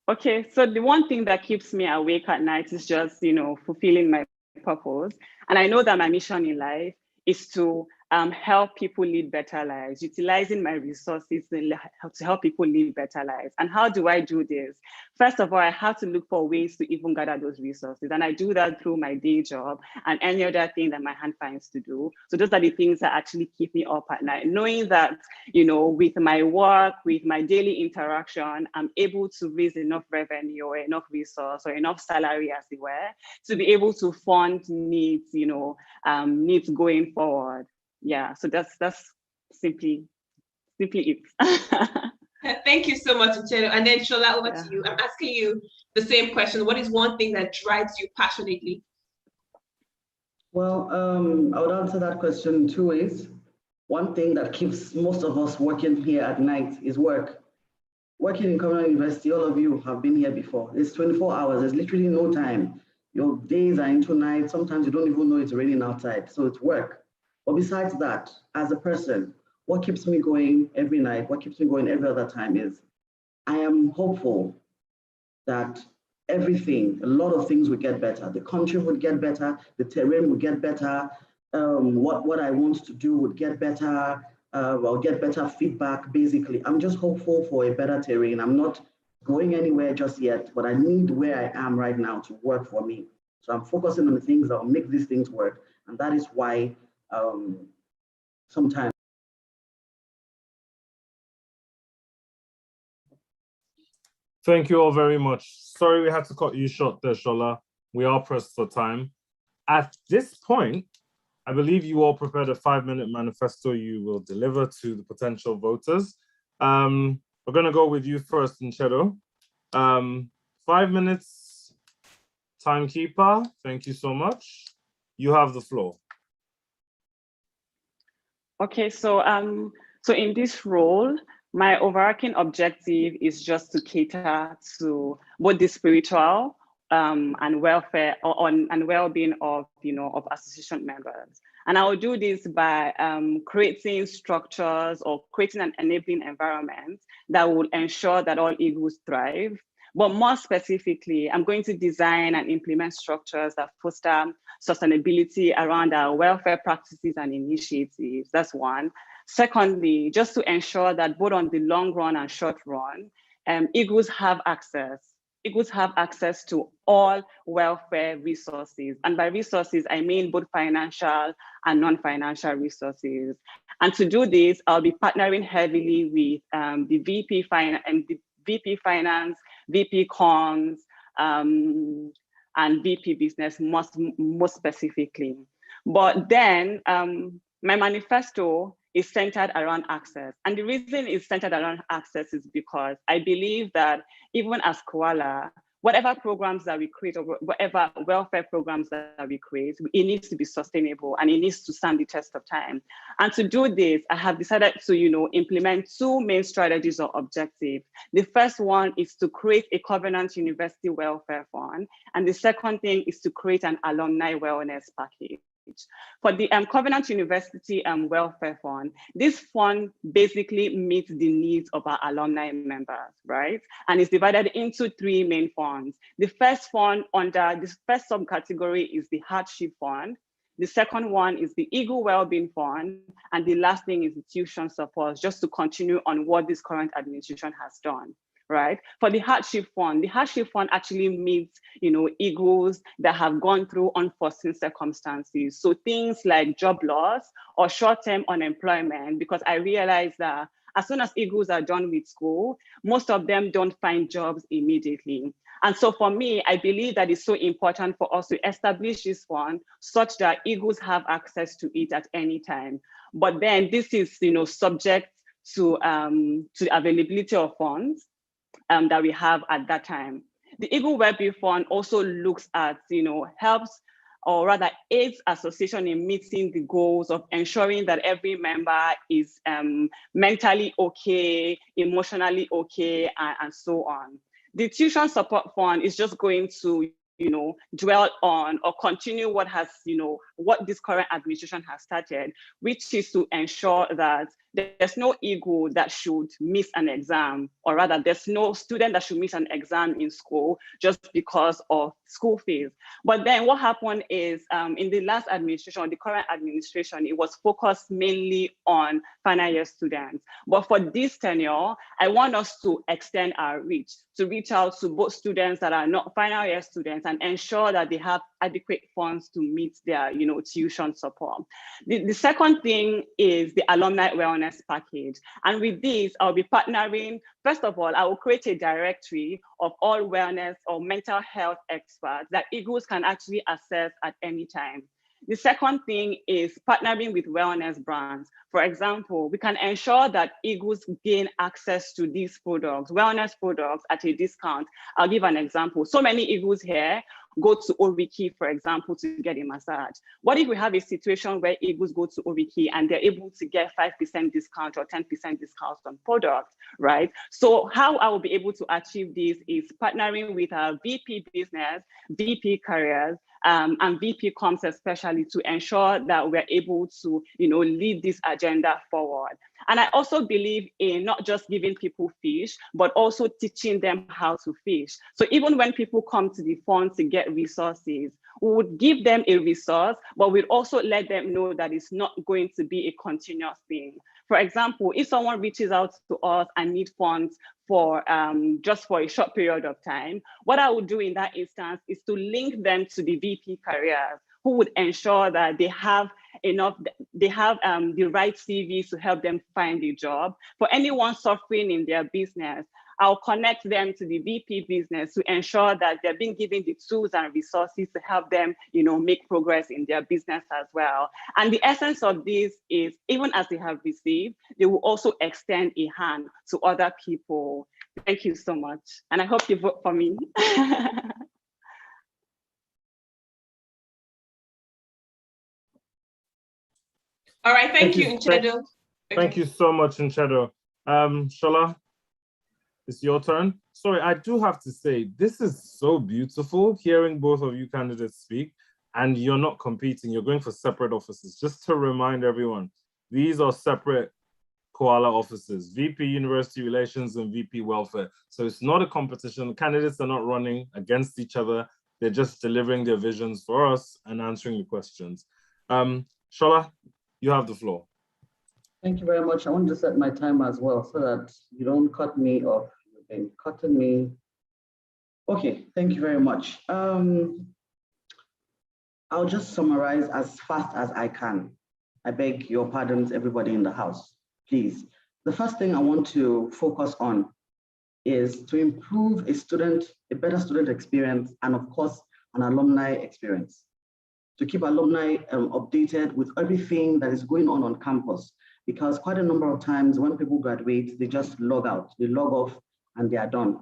Okay, so the one thing that keeps me awake at night is just, you know, fulfilling my purpose. And I know that my mission in life is to help people lead better lives, utilizing my resources to help people live better lives. And how do I do this? First of all, I have to look for ways to even gather those resources. And I do that through my day job and any other thing that my hand finds to do. So those are the things that actually keep me up at night, knowing that, with my work, with my daily interaction, I'm able to raise enough revenue or enough resource or enough salary, as it were, to be able to fund needs, needs going forward. Yeah, so that's simply it. Thank you so much, Uchenna. And then Shola, over to you. I'm asking you the same question. What is one thing that drives you passionately? Well, I would answer that question in two ways. One thing that keeps most of us working here at night is work. Working in Covenant University, all of you have been here before. It's 24 hours, there's literally no time. Your days are into night, sometimes you don't even know it's raining outside, so it's work. But besides that, as a person, what keeps me going every night, what keeps me going every other time is I am hopeful that a lot of things will get better. The country would get better, the terrain would get better, what I want to do would get better, I'll get better feedback, basically. I'm just hopeful for a better terrain. I'm not going anywhere just yet, but I need where I am right now to work for me. So I'm focusing on the things that will make these things work. And that is why sometimes. Thank you all very much. Sorry we had to cut you short there, Shola. We are pressed for time. At this point, I believe you all prepared a 5-minute manifesto you will deliver to the potential voters. We're going to go with you first, Nchedo. 5 minutes, timekeeper. Thank you so much. You have the floor. Okay, so in this role, my overarching objective is just to cater to both the spiritual and welfare and well-being of association members. And I will do this by creating structures or creating an enabling environment that will ensure that all Eagles thrive. But more specifically, I'm going to design and implement structures that foster sustainability around our welfare practices and initiatives. That's one. Secondly, just to ensure that both on the long run and short run, Eagles have access. Eagles have access to all welfare resources. And by resources, I mean both financial and non-financial resources. And to do this, I'll be partnering heavily with the VP Finance, VP Comms, and VP Business most specifically. But then my manifesto is centered around access. And the reason it's centered around access is because I believe that even as CUALA, whatever programs that we create or whatever welfare programs that we create, it needs to be sustainable and it needs to stand the test of time. And to do this, I have decided to implement two main strategies or objectives. The first one is to create a Covenant University Welfare Fund. And the second thing is to create an alumni wellness package. For the Covenant University Welfare Fund, this fund basically meets the needs of our alumni members, right? And it's divided into three main funds. The first fund under this first subcategory is the Hardship Fund. The second one is the Eagle Wellbeing Fund. And the last thing is the tuition support, just to continue on what this current administration has done. Right? For the Hardship Fund actually meets, Eagles that have gone through unforeseen circumstances. So things like job loss or short-term unemployment, because I realize that as soon as Eagles are done with school, most of them don't find jobs immediately. And so for me, I believe that it's so important for us to establish this fund such that Eagles have access to it at any time. But then this is, subject to the availability of funds that we have at that time. The Eagle Wellbeing Fund also looks at, helps or rather aids association in meeting the goals of ensuring that every member is mentally okay, emotionally okay, and so on. The Tuition Support Fund is just going to dwell on or continue what has, what this current administration has started, which is to ensure that there's no ego that should miss an exam, or rather there's no student that should miss an exam in school just because of school fees. But then what happened is in the last administration, or the current administration, it was focused mainly on final year students. But for this tenure, I want us to extend our reach, to reach out to both students that are not final year students and ensure that they have adequate funds to meet their tuition support. The second thing is the alumni wellness package. And with this, I'll be partnering. First of all, I will create a directory of all wellness or mental health experts that Eagles can actually access at any time. The second thing is partnering with wellness brands. For example, we can ensure that Eagles gain access to these products, wellness products at a discount. I'll give an example. So many Eagles here go to Oriki, for example, to get a massage. What if we have a situation where Eagles go to Oriki and they're able to get 5% discount or 10% discount on products, right? So how I will be able to achieve this is partnering with our VP business, VP careers, and VP comms especially, to ensure that we're able to, lead this agenda forward. And I also believe in not just giving people fish, but also teaching them how to fish. So even when people come to the fund to get resources, we would give them a resource, but we'd also let them know that it's not going to be a continuous thing. For example, if someone reaches out to us and need funds for just for a short period of time, what I would do in that instance is to link them to the VP careers, who would ensure that they have enough, the right CVs to help them find a job. For anyone suffering in their business, I'll connect them to the VP business to ensure that they're being given the tools and resources to help them, make progress in their business as well. And the essence of this is, even as they have received, they will also extend a hand to other people. Thank you so much. And I hope you vote for me. All right, thank you, Nchedo. Thank you so much, Nchedo. Shola, it's your turn. Sorry, I do have to say, this is so beautiful hearing both of you candidates speak, and you're not competing, you're going for separate offices. Just to remind everyone, these are separate CUALA offices, VP University Relations and VP Welfare. So it's not a competition. The candidates are not running against each other. They're just delivering their visions for us and answering the questions. Shola, you have the floor. Thank you very much. I want to set my timer as well so that you don't cut me off. You've been cutting me. Okay, thank you very much. I'll just summarize as fast as I can. I beg your pardons, everybody in the house, please. The first thing I want to focus on is to improve a better student experience, and of course, an alumni experience. To keep alumni updated with everything that is going on campus, because quite a number of times when people graduate, they just log out, they log off, and they are done.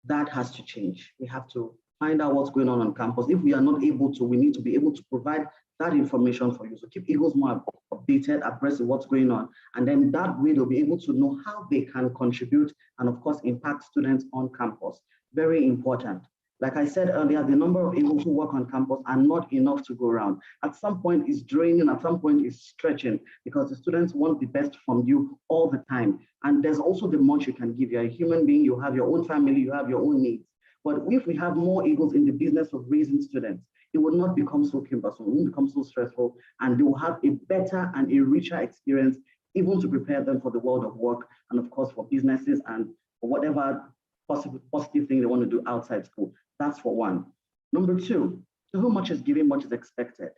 That has to change. We have to find out what's going on campus. If we are not able to, we need to be able to provide that information for you. So keep Eagles more updated, abreast of what's going on. And then that way they'll be able to know how they can contribute and of course impact students on campus. Very important. Like I said earlier, the number of Eagles who work on campus are not enough to go around. At some point it's draining, at some point it's stretching, because the students want the best from you all the time. And there's also the much you can give. You're a human being, you have your own family, you have your own needs. But if we have more Eagles in the business of raising students, it will not become so cumbersome, it won't become so stressful, and they will have a better and a richer experience, even to prepare them for the world of work, and of course for businesses and for whatever positive thing they want to do outside school. That's for one. Number two, to whom much is given, much is expected.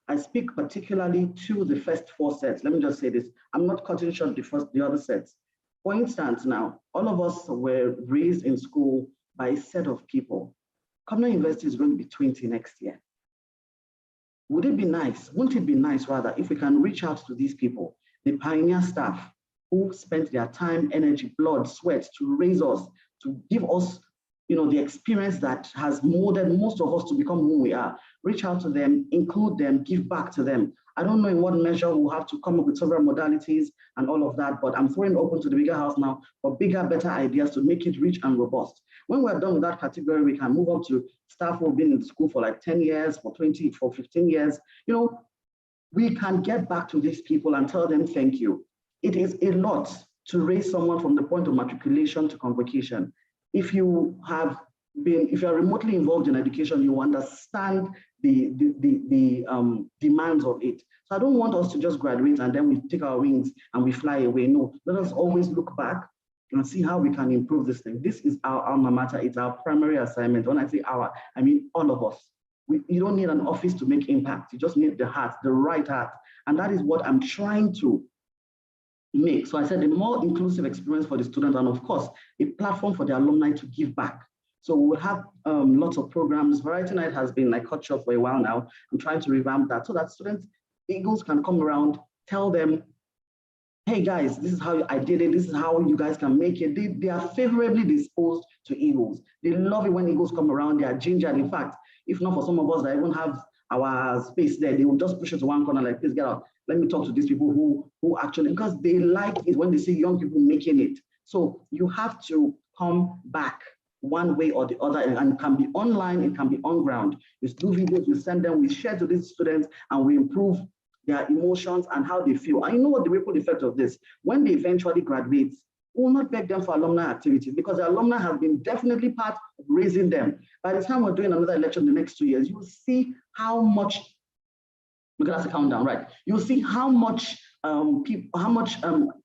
I speak particularly to the first four sets. Let me just say this. I'm not cutting short the other sets. For instance, now, all of us were raised in school by a set of people. Commonwealth University is going to be 20 next year. Would it be nice, wouldn't it be nice rather, if we can reach out to these people, the pioneer staff who spent their time, energy, blood, sweat to raise us, to give us the experience that has molded most of us to become who we are. Reach out to them, include them, give back to them. I don't know in what measure we'll have to come up with several modalities and all of that, but I'm throwing open to the bigger house now for bigger, better ideas to make it rich and robust. When we're done with that category, we can move up to staff who've been in school for like 10 years, for 20, for 15 years. We can get back to these people and tell them thank you. It is a lot to raise someone from the point of matriculation to convocation. If you are remotely involved in education, you understand the demands of it. So I don't want us to just graduate and then we take our wings and we fly away. No, let us always look back and see how we can improve this thing. This is our alma mater. It's our primary assignment. When I say our, I mean all of us. You don't need an office to make impact. You just need the heart, the right heart. And that is what I'm trying to make. So I said a more inclusive experience for the students, and of course, a platform for the alumni to give back. So we'll have lots of programs. Variety Night has been like hot shot for a while now. I'm trying to revamp that so that students, Eagles can come around, tell them, hey guys, this is how I did it. This is how you guys can make it. They are favorably disposed to Eagles. They love it when Eagles come around. They are gingered. In fact, if not for some of us that even have our space there, they will just push it to one corner like, please get out. Let me talk to these people who actually, because they like it when they see young people making it. So you have to come back one way or the other, and it can be online, it can be on ground. We do videos, we send them, we share to these students, and we improve their emotions and how they feel. And you know what the ripple effect of this? When they eventually graduate, we will not beg them for alumni activities because the alumni have been definitely part of raising them. By the time we're doing another election in the next 2 years, you will see how much, because that's a countdown, right? You'll see how much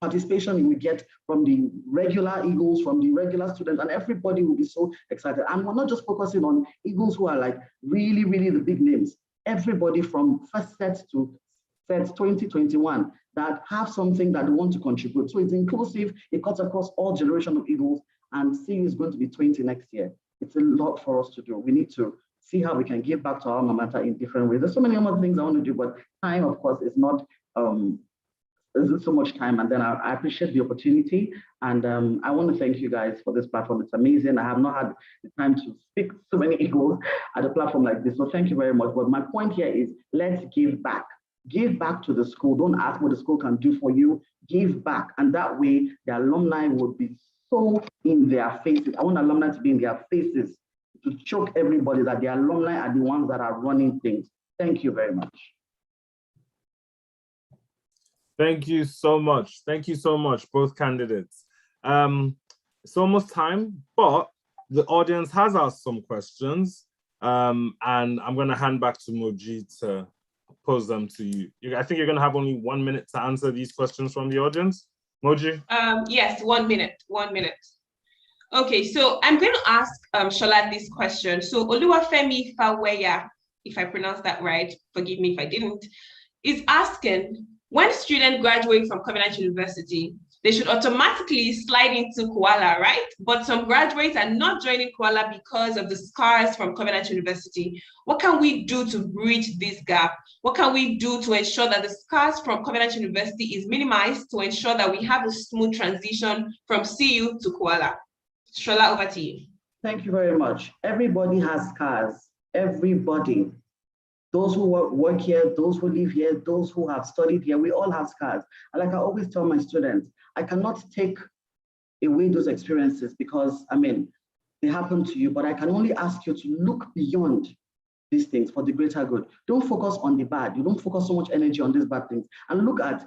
participation you will get from the regular Eagles, from the regular students, and everybody will be so excited. And we're not just focusing on Eagles who are like really, really the big names. Everybody from first set to set 2021 that have something that they want to contribute. So it's inclusive, it cuts across all generations of Eagles, and CU is going to be 20 next year. It's a lot for us to do. We need to see how we can give back to our alma mater in different ways. There's so many other things I want to do, but time, of course, is not, isn't so much time. And then I appreciate the opportunity. And I want to thank you guys for this platform. It's amazing. I have not had the time to speak to so many Eagles at a platform like this. So thank you very much. But my point here is let's give back. Give back to the school. Don't ask what the school can do for you. Give back. And that way, the alumni will be so in their faces. I want alumni to be in their faces, to choke everybody that the alumni are the ones that are running things. Thank you very much. Thank you so much. Thank you so much, both candidates. It's almost time, but the audience has asked some questions, and I'm going to hand back to Moji to pose them to you. I think you're going to have only 1 minute to answer these questions from the audience. Moji? Yes, 1 minute, 1 minute. Okay, so I'm going to ask Shola this question. So Oluwafemi Faweya, if I pronounced that right, forgive me if I didn't, is asking, when students graduate from Covenant University, they should automatically slide into CUALA, right? But some graduates are not joining CUALA because of the scars from Covenant University. What can we do to bridge this gap? What can we do to ensure that the scars from Covenant University is minimized to ensure that we have a smooth transition from CU to CUALA? Shola, over to you. Thank you very much. Everybody has scars. Everybody. Those who work here, those who live here, those who have studied here, we all have scars. And like I always tell my students, I cannot take away those experiences because, I mean, they happen to you, but I can only ask you to look beyond these things for the greater good. Don't focus on the bad. You don't focus so much energy on these bad things. And look at,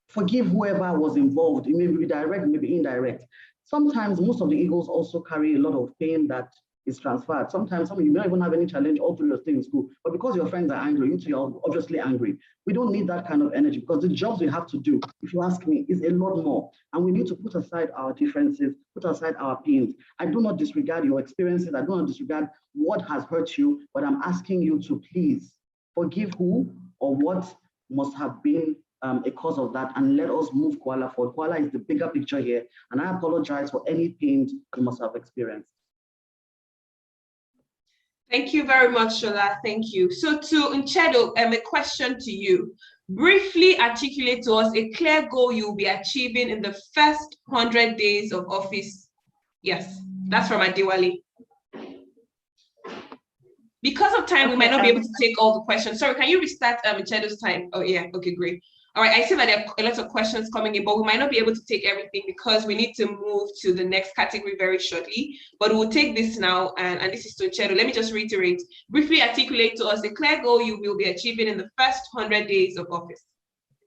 forgive whoever was involved. It may be direct, maybe indirect. Sometimes most of the Eagles also carry a lot of pain that is transferred. Sometimes some of you may not even have any challenge all through your stay in school, but because your friends are angry, you two are obviously angry. We don't need that kind of energy because the jobs we have to do, if you ask me, is a lot more. And we need to put aside our differences, put aside our pains. I do not disregard your experiences. I do not disregard what has hurt you, but I'm asking you to please forgive who or what must have been a cause of that, and let us move CUALA forward. CUALA is the bigger picture here, and I apologize for any pains you must have experienced. Thank you very much, Shola. Thank you. So to Nchedo, a question to you. Briefly articulate to us a clear goal you'll be achieving in the first 100 days of office. Yes. That's from Adewale. Because of time, we might not be able to take all the questions. Sorry, can you restart Ichedo's time? Oh yeah, okay, great. All right, I see that there are a lot of questions coming in, but we might not be able to take everything because we need to move to the next category very shortly. But we'll take this now, and this is to Ichedo. Let me just reiterate. Briefly articulate to us a clear goal you will be achieving in the first 100 days of office.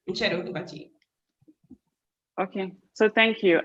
Ichedo, over to you. Okay, so thank you.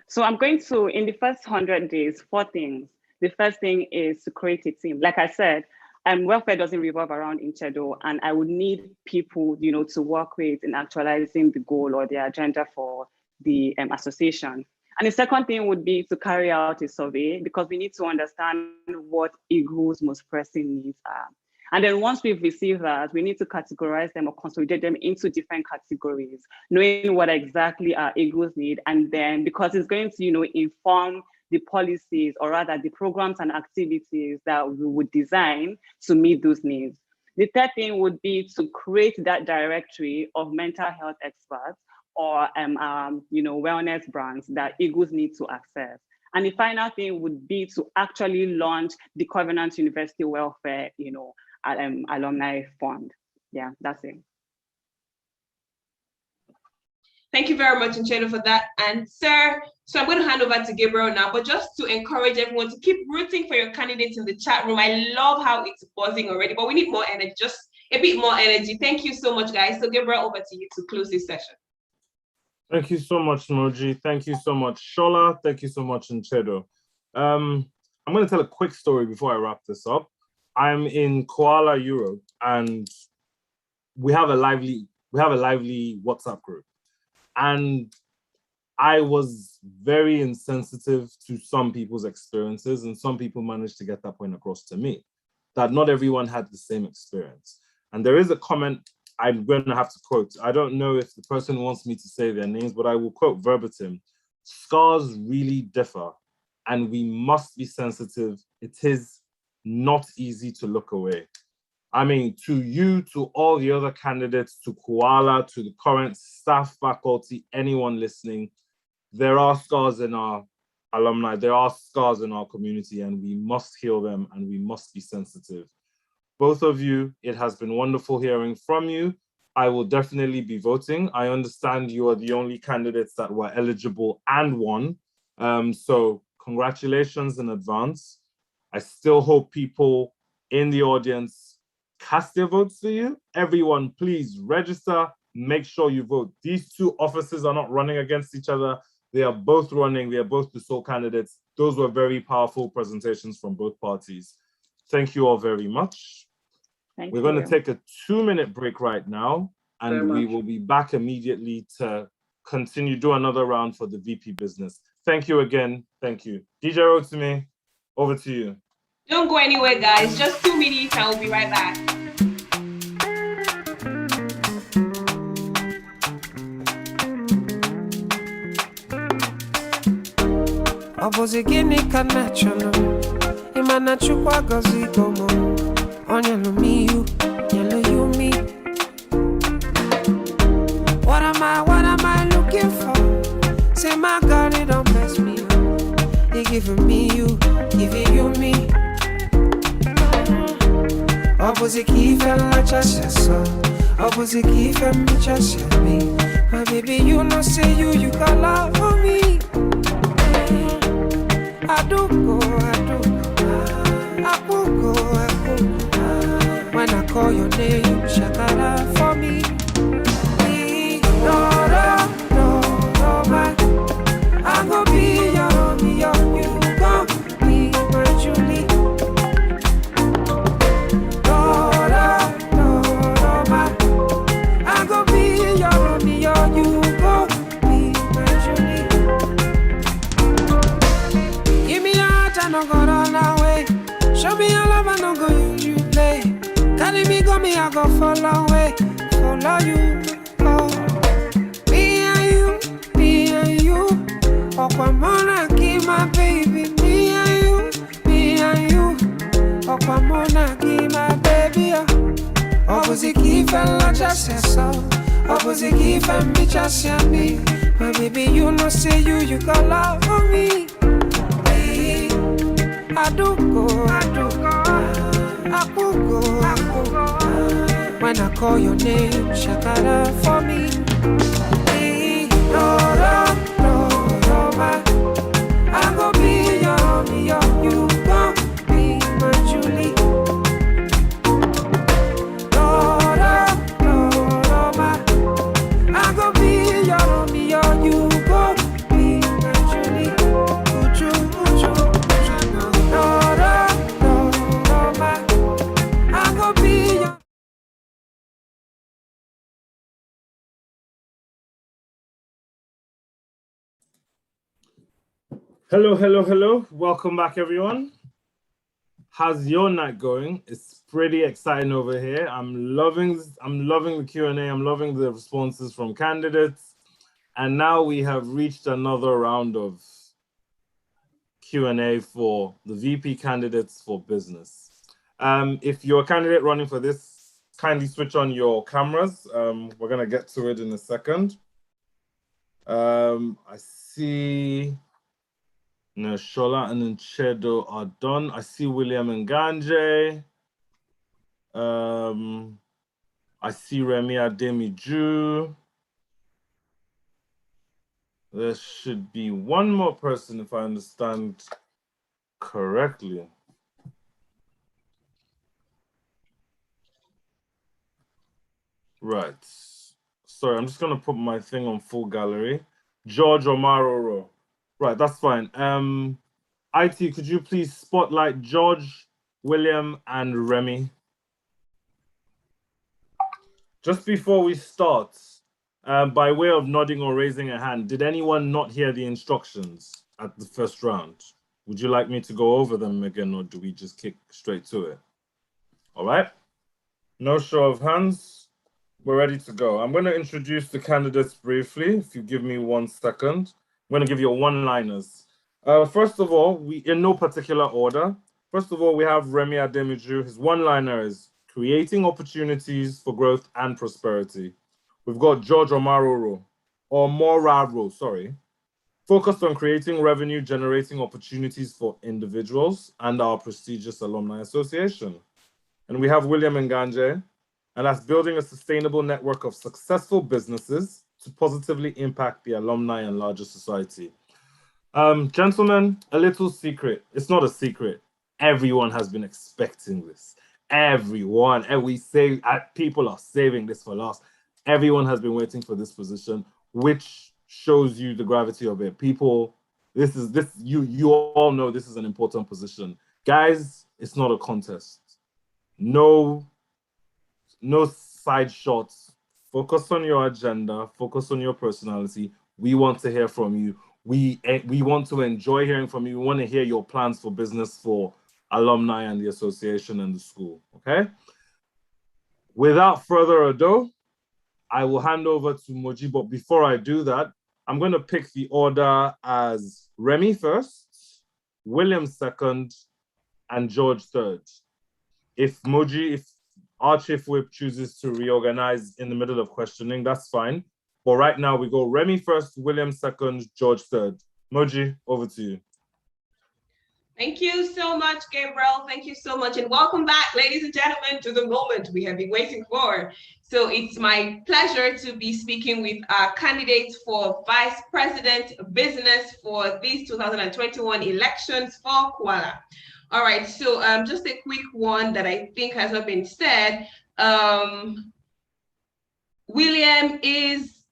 So I'm going to, in the first 100 days, 4 things. The first thing is to create a team. Like I said, welfare doesn't revolve around Ichedo, and I would need people, to work with in actualizing the goal or the agenda for the association. And the second thing would be to carry out a survey, because we need to understand what Eagle's most pressing needs are. And then once we've received that, we need to categorize them or consolidate them into different categories, knowing what exactly our Eagles need. And then, because it's going to, inform the policies, or rather the programs and activities that we would design to meet those needs. The third thing would be to create that directory of mental health experts or wellness brands that Eagles need to access. And the final thing would be to actually launch the Covenant University Welfare, Alumni Fund. Yeah, that's it. Thank you very much, Ichedo, for that answer. So I'm going to hand over to Gabriel now, but just to encourage everyone to keep rooting for your candidates in the chat room. I love how it's buzzing already, but we need more energy, just a bit more energy. Thank you so much, guys. So Gabriel, over to you to close this session. Thank you so much, Moji. Thank you so much, Shola. Thank you so much, Ichedo. I'm going to tell a quick story before I wrap this up. I'm in CUALA, Europe, and we have a lively WhatsApp group. And I was very insensitive to some people's experiences, and some people managed to get that point across to me, that not everyone had the same experience. And there is a comment I'm going to have to quote. I don't know if the person wants me to say their names, but I will quote verbatim. Scars really differ, and we must be sensitive. It is not easy to look away. I mean, to you, to all the other candidates, to CUALA, to the current staff, faculty, anyone listening, there are scars in our alumni, there are scars in our community, and we must heal them, and we must be sensitive. Both of you, it has been wonderful hearing from you. I will definitely be voting. I understand you are the only candidates that were eligible and won. So congratulations in advance. I still hope people in the audience cast their votes for you. Everyone, please register, make sure you vote. These two offices are not running against each other. They are both running, they are both the sole candidates. Those were very powerful presentations from both parties. Thank you all very much. We're going to take a 2-minute break right now, and we will be back immediately to continue, do another round for the VP business. Thank you again. Thank you. DJ Rotimi, over to you. Don't go anywhere, guys. Just 2 minutes and we'll be right back. What am I looking for? Say my God, it don't mess me up. They giving me you, giving you me. Opposite key fell like just so. Opposite key fell me just me. My baby, you know say you got love for me. I do go. When I call your name, shakara for me. No, man. I'm gonna be your you gon' be my Julie. No, man. I'm gonna be your you gon' be my Julie. Give me your heart, I no go run away. Show me your love, I no go use you play. Carry me, go me, I go follow away. Follow you, oh. Me and you. Okwamona, give my baby. Me and you. Okwamona, give my baby. Opposite key fell just so. Opposite key fell me just me. My baby, you know say you got love for me. I do go, I will go. When I call your name, shakara for me. Hey, Dora, Dora, I go be your, you gon' be my Julie. Dora, Dora, I go be your, you gon' be my Julie. Uju, Uju, Dora, Dora, I go be your. Hello, hello, hello. Welcome back, everyone. How's your night going? It's pretty exciting over here. I'm loving the Q&A. I'm loving the responses from candidates. And now we have reached another round of Q&A for the VP candidates for business. If you're a candidate running for this, kindly switch on your cameras. We're gonna get to it in a second. I see Shola and Nchedo are done. I see William and Ganje. I see Remi Ademiju. There should be one more person if I understand correctly. Right. Sorry, I'm just gonna put my thing on full gallery. George Omaroro. Right, that's fine. IT, could you please spotlight George, William, and Remy? Just before we start, by way of nodding or raising a hand, did anyone not hear the instructions at the first round? Would you like me to go over them again, or do we just kick straight to it? All right. No show of hands. We're ready to go. I'm going to introduce the candidates briefly. If you give me 1 second, I'm going to give you one-liners. First of all, in no particular order. First of all, we have Remi Ademiju. His one-liner is creating opportunities for growth and prosperity. We've got George Omaroro, focused on creating revenue-generating opportunities for individuals and our prestigious alumni association. And we have William Nganje, and that's building a sustainable network of successful businesses to positively impact the alumni and larger society. Gentlemen, a little secret. It's not a secret. Everyone has been expecting this. Everyone, and people are saving this for last. Everyone has been waiting for this position, which shows you the gravity of it. People, you all know this is an important position. Guys, it's not a contest. No side shots. Focus on your agenda. Focus on your personality. We want to hear from you. We want to enjoy hearing from you. We want to hear your plans for business for alumni and the association and the school, okay? Without further ado, I will hand over to Moji, but before I do that, I'm going to pick the order as Remy first, William second, and George third. If our chief whip chooses to reorganize in the middle of questioning, that's fine. But right now we go Remy first, William second, George third. Moji, over to you. Thank you so much, Gabriel. Thank you so much. And welcome back, ladies and gentlemen, to the moment we have been waiting for. So it's my pleasure to be speaking with our candidates for Vice President Business for these 2021 elections for CUALA. All right, so just a quick one that I think has not been said. William is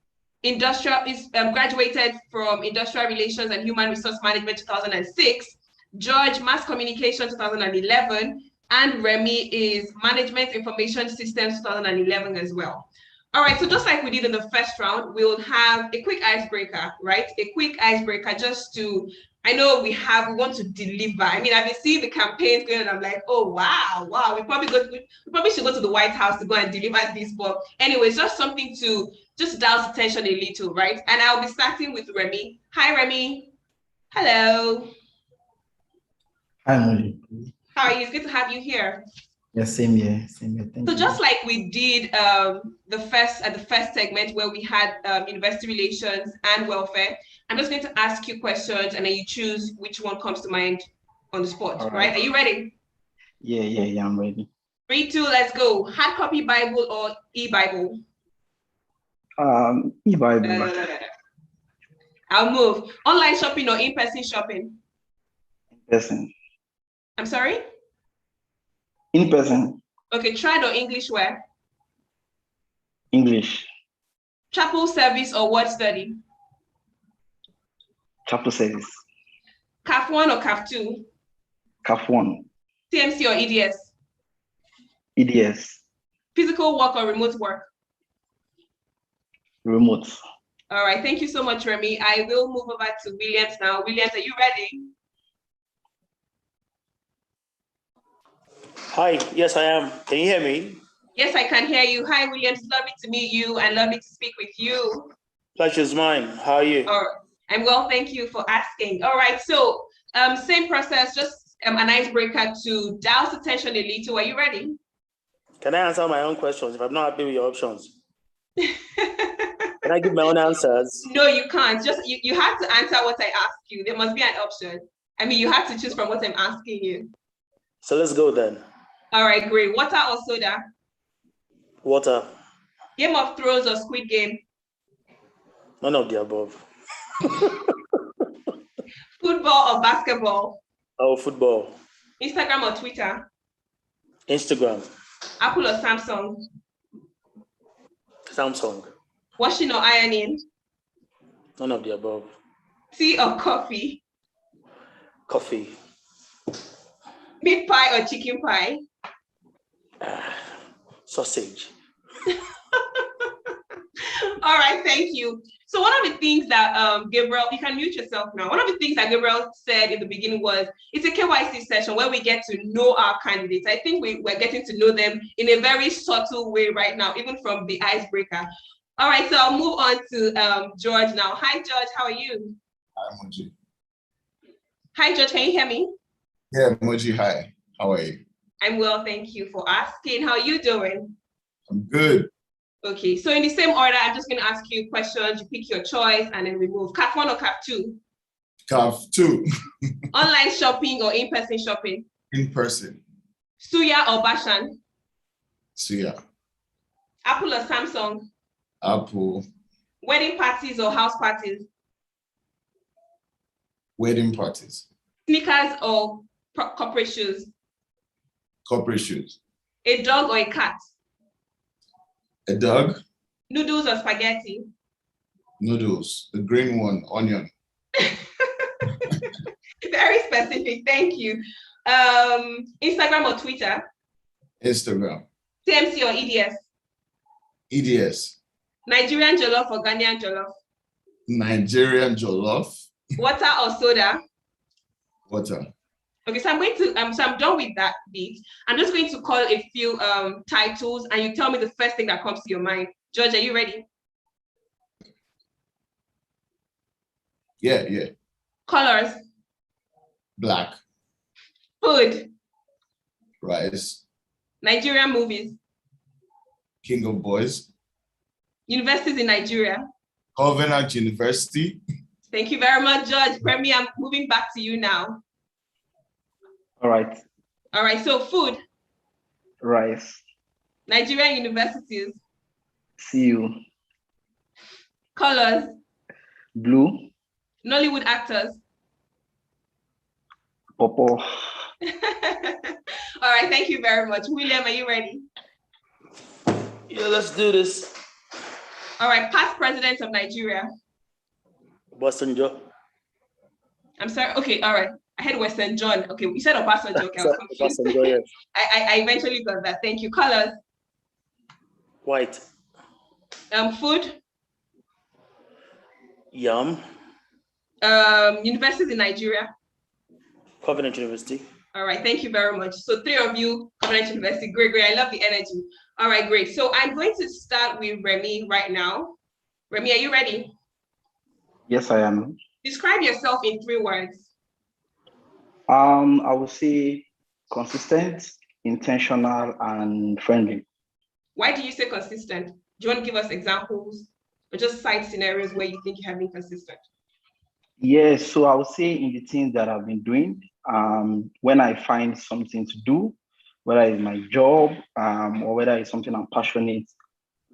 graduated from Industrial Relations and Human Resource Management 2006. George, Mass Communication 2011, and Remy is Management Information Systems 2011 as well. All right, so just like we did in the first round, we'll have a quick icebreaker, right? A quick icebreaker just to, I know we want to deliver. I mean, I've been seeing the campaigns going and I'm like, oh, wow. We probably should go to the White House to go and deliver this, but anyways, just something to just douse the tension a little, right? And I'll be starting with Remy. Hi, Remy. Hello. Hi, Molly. How are you? It's good to have you here. Yeah, same here. Thank So you. just like we did the first segment where we had investor relations and welfare, I'm just going to ask you questions and then you choose which one comes to mind on the spot, All right? right. Are you ready? Yeah, I'm ready. 3, 2, let's go. Hard copy Bible or e-Bible? E-Bible. I'll move. Online shopping or in-person shopping? In person. I'm sorry? In person. Okay, trad or English wear? English. Chapel service or word study? Chapel service. CAF 1 or CAF 2? CAF 1. TMC or EDS? EDS. Physical work or remote work? Remote. All right, thank you so much, Remy. I will move over to Williams now. Williams, are you ready? Hi, yes, I am. Can you hear me? Yes, I can hear you. Hi, Williams. Lovely to meet you and lovely to speak with you. Pleasure's mine. How are you? All right. I'm well, thank you for asking. All right, so same process, just an icebreaker to douse the tension a little. Are you ready? Can I answer my own questions if I'm not happy with your options? Can I give my own answers? No, you can't. Just you have to answer what I ask you. There must be an option. I mean, you have to choose from what I'm asking you. So let's go then. All right, great. Water or soda? Water. Game of Thrones or Squid Game? None of the above. Football or basketball? Oh, football. Instagram or Twitter? Instagram. Apple or Samsung? Samsung. Washing or ironing? None of the above. Tea or coffee? Coffee. Meat pie or chicken pie? Sausage. All right, thank you. So one of the things that Gabriel, you can mute yourself now. One of the things that Gabriel said in the beginning was, it's a KYC session where we get to know our candidates. I think we're getting to know them in a very subtle way right now, even from the icebreaker. All right, so I'll move on to George now. Hi, George, how are you? Hi, Moji. Hi, George, can you hear me? Yeah, Moji, hi. How are you? I'm well, thank you for asking. How are you doing? I'm good. Okay, so in the same order, I'm just going to ask you questions. You pick your choice and then we move. CAF 1 or CAF 2? CAF 2. Online shopping or in-person shopping? In person. Suya or Bashan? Suya. Apple or Samsung? Apple. Wedding parties or house parties? Wedding parties. Sneakers or corporate shoes? Corporate shoes. A dog or a cat? A dog. Noodles or spaghetti? Noodles. The green one, onion. Very specific, thank you. Instagram or Twitter? Instagram. TMC or EDS? EDS. Nigerian jollof or Ghanaian jollof? Nigerian jollof. Water or soda? Water. Okay, so I'm going to so I'm done with that bit. I'm just going to call a few titles and you tell me the first thing that comes to your mind. George, are you ready? Yeah. Colors. Black. Food. Rice. Nigerian movies. King of Boys. Universities in Nigeria. Covenant University. Thank you very much, George. Premier, I'm moving back to you now. All right. All right, so food. Rice. Nigerian universities. CU. Colors. Blue. Nollywood actors. Purple. All right, thank you very much. William, are you ready? Yeah, let's do this. All right, past presidents of Nigeria. Boston Joe. I'm sorry. Okay, all right. I had Western John. Okay, we said Obasanjo. Okay, I was confused. Obasanjo, yes. I eventually got that. Thank you. Colors. White. Food. Yum. Universities in Nigeria. Covenant University. All right, thank you very much. So 3 of you, Covenant University. Great. I love the energy. All right, great. So I'm going to start with Remy right now. Remy, are you ready? Yes, I am. Describe yourself in 3 words. I would say consistent, intentional, and friendly. Why do you say consistent? Do you want to give us examples or just side scenarios where you think you have been consistent? Yes, so I would say in the things that I've been doing, When I find something to do, whether it's my job or whether it's something I'm passionate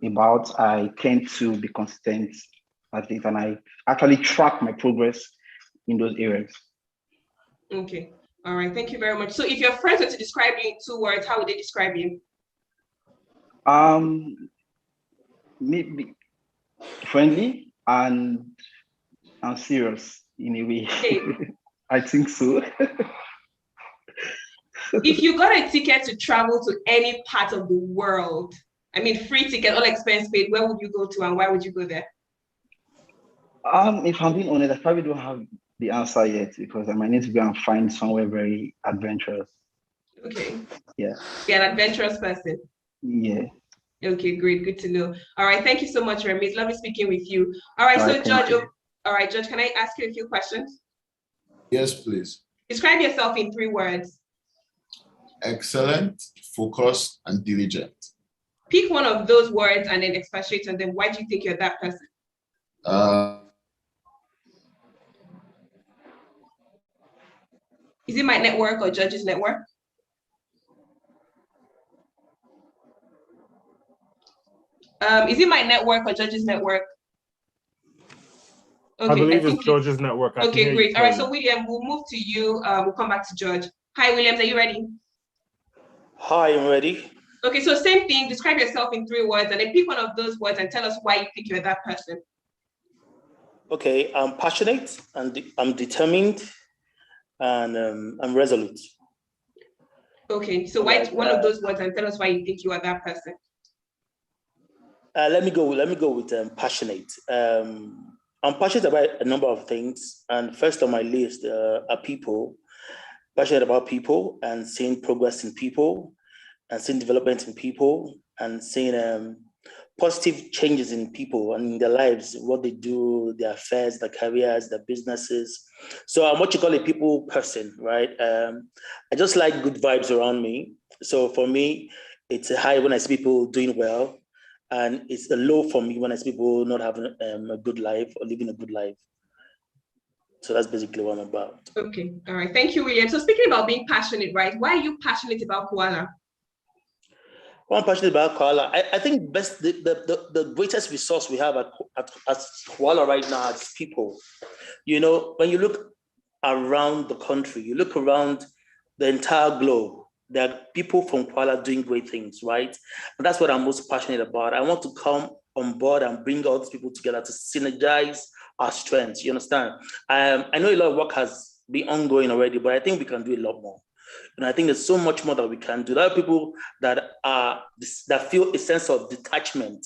about, I tend to be consistent at it, and I actually track my progress in those areas. Okay. All right. Thank you very much. So if your friends were to describe you in 2 words, how would they describe you? Maybe friendly and serious in a way. Okay. I think so. If you got a ticket to travel to any part of the world, I mean, free ticket, all expense paid, where would you go to and why would you go there? If I'm being honest, I probably don't have the answer yet because I might need to go and find somewhere very adventurous. Okay. Yeah. Be an adventurous person. Yeah. Okay, great. Good to know. All right. Thank you so much, Remy. It's lovely speaking with you. All right. So, Judge, all right, Judge, can I ask you a few questions? Yes, please. Describe yourself in 3 words. Excellent, focused, and diligent. Pick one of those words and then expatiate on them. Why do you think you're that person? Is it my network or Judge's network? Is it my network or Judge's network? Okay, I believe it's George's network. Okay, great. All right, so William, we'll move to you. We'll come back to George. Hi, Williams, are you ready? Hi, I'm ready. Okay, so same thing. Describe yourself in 3 words and then pick one of those words and tell us why you think you're that person. Okay, I'm passionate and I'm determined and I'm resolute. Okay, so why one of those words and tell us why you think you are that person. Let me go with passionate. I'm passionate about a number of things, and first on my list are people. Passionate about people and seeing progress in people, and seeing development in people, and seeing positive changes in people and in their lives, what they do, their affairs, their careers, their businesses. So I'm what you call a people person, right? I just like good vibes around me. So for me, it's a high when I see people doing well, and it's a low for me when I see people not having a good life or living a good life. So that's basically what I'm about. Okay, all right. Thank you, William. So speaking about being passionate, right? Why are you passionate about CUALA? Well, I'm passionate about CUALA. I think the greatest resource we have at CUALA right now is people. You know, when you look around the country, you look around the entire globe, there are people from CUALA doing great things, right? And that's what I'm most passionate about. I want to come on board and bring all these people together to synergize our strengths. You understand? I know a lot of work has been ongoing already, but I think we can do a lot more. And I think there's so much more that we can do. There are people that feel a sense of detachment.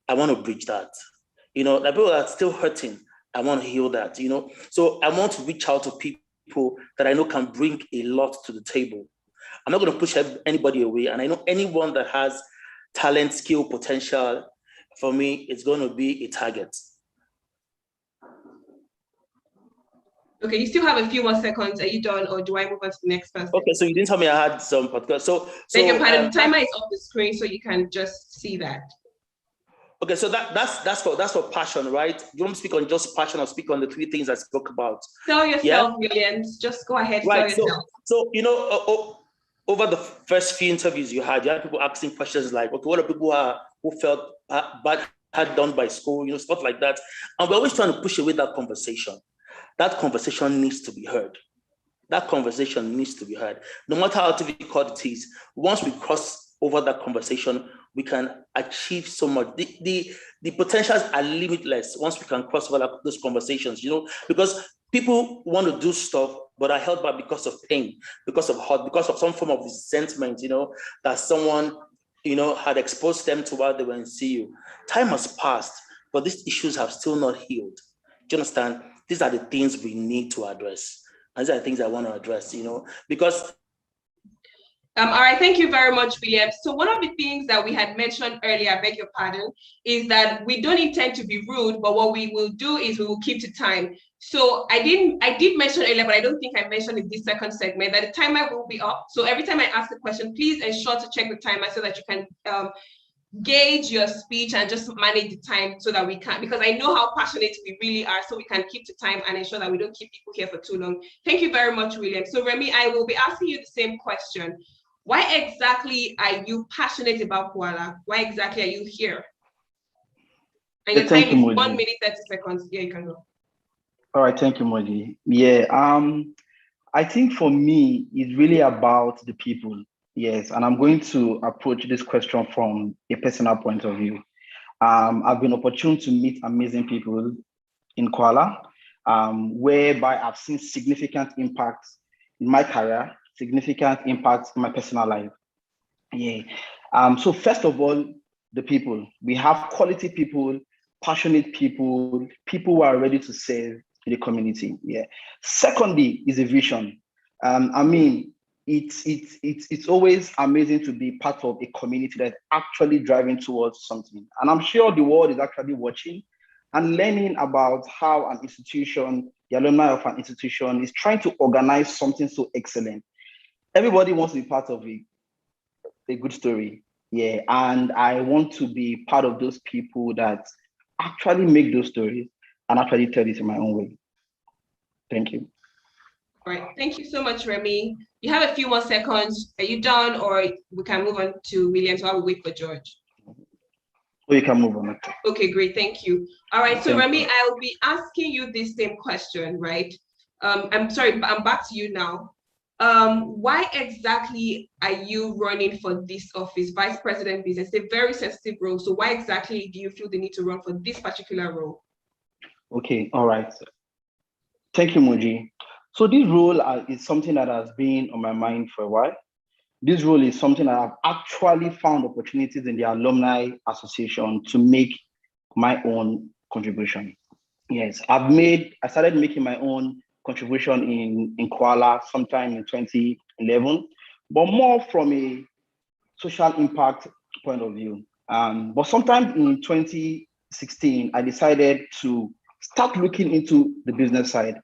I want to bridge that. You know, the people that are still hurting, I want to heal that, you know. So I want to reach out to people that I know can bring a lot to the table. I'm not going to push anybody away. And I know anyone that has talent, skill, potential, for me, it's going to be a target. Okay, you still have a few more seconds. Are you done, or do I move on to the next person? Okay, so you didn't tell me I had some particular. So your timer is off the screen, so you can just see that. Okay, so that's for passion, right? You don't speak on just passion, or speak on the 3 things I spoke about. Tell yourself, Williams. Just go ahead. Right. Tell yourself. So you know, over the first few interviews you had people asking questions like, okay, what are people who felt bad had done by school, you know, stuff like that, and we're always trying to push away that conversation. That conversation needs to be heard. That conversation needs to be heard. No matter how difficult it is, once we cross over that conversation, we can achieve so much. The potentials are limitless once we can cross over those conversations, you know, because people want to do stuff, but are held back because of pain, because of hurt, because of some form of resentment, you know, that someone, you know, had exposed them to while they were in CU. Time has passed, but these issues have still not healed. Do you understand? These are the things we need to address. And these are the things I want to address, you know, because. All right, thank you very much, William. So one of the things that we had mentioned earlier, I beg your pardon, is that we don't intend to be rude, but what we will do is we will keep to time. So I did mention earlier, but I don't think I mentioned in this second segment that the timer will be up. So every time I ask a question, please ensure to check the timer so that you can gauge your speech and just manage the time so that we can, because I know how passionate we really are, so we can keep the time and ensure that we don't keep people here for too long. Thank you very much, William. So Remy, I will be asking you the same question. Why exactly are you passionate about CUALA? Why exactly are you here? And your time is 1 minute, 30 seconds. Yeah, you can go. All right, thank you, Moji. Yeah, I think for me, it's really about the people. Yes, and I'm going to approach this question from a personal point of view. I've been opportune to meet amazing people in CUALA, whereby I've seen significant impacts in my career, significant impacts in my personal life. Yeah. So first of all, the people. We have quality people, passionate people, people who are ready to serve the community. Yeah. Secondly, is a vision. I mean, it's always amazing to be part of a community that's actually driving towards something. And I'm sure the world is actually watching and learning about how an institution, the alumni of an institution, is trying to organize something so excellent. Everybody wants to be part of it. A good story. Yeah. And I want to be part of those people that actually make those stories and actually tell it in my own way. Thank you. All right. Thank you so much, Remy. You have a few more seconds. Are you done, or we can move on to William while we wait for George? So you can move on. Okay, great. Thank you. All right. So Remy, I'll be asking you this same question, right? I'm sorry, but I'm back to you now. Why exactly are you running for this office, Vice President Business? It's a very sensitive role. So why exactly do you feel the need to run for this particular role? Okay, all right. Thank you, Moji. So this role is something that has been on my mind for a while. This role is something that I've actually found opportunities in the Alumni Association to make my own contribution. Yes, I started making my own contribution in CUALA sometime in 2011, but more from a social impact point of view. But sometime in 2016, I decided to start looking into the business side.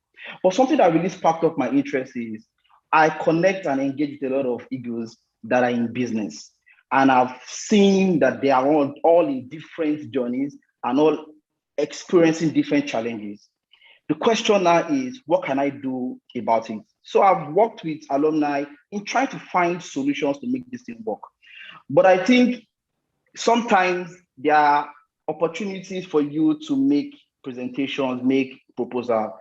But something that really sparked up my interest is I connect and engage with a lot of egos that are in business. And I've seen that they are all in different journeys and all experiencing different challenges. The question now is, what can I do about it? So I've worked with alumni in trying to find solutions to make this thing work. But I think sometimes there are opportunities for you to make presentations, make proposals.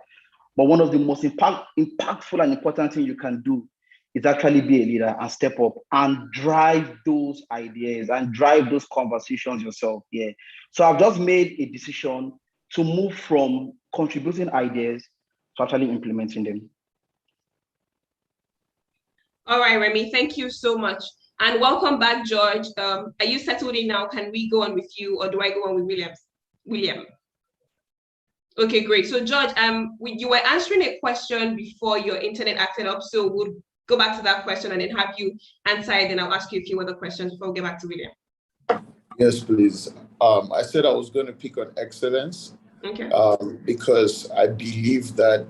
But one of the most impactful and important things you can do is actually be a leader and step up and drive those ideas and drive those conversations yourself. Yeah. So I've just made a decision to move from contributing ideas to actually implementing them. All right, Remy, thank you so much. And welcome back, George. Are you settled in now? Can we go on with you, or do I go on with William? Okay, great. So George, you were answering a question before your internet acted up, so we'll go back to that question and then have you answer it, and I'll ask you a few other questions before we get back to William. Yes, please. I said I was going to pick on excellence. Okay. Because I believe that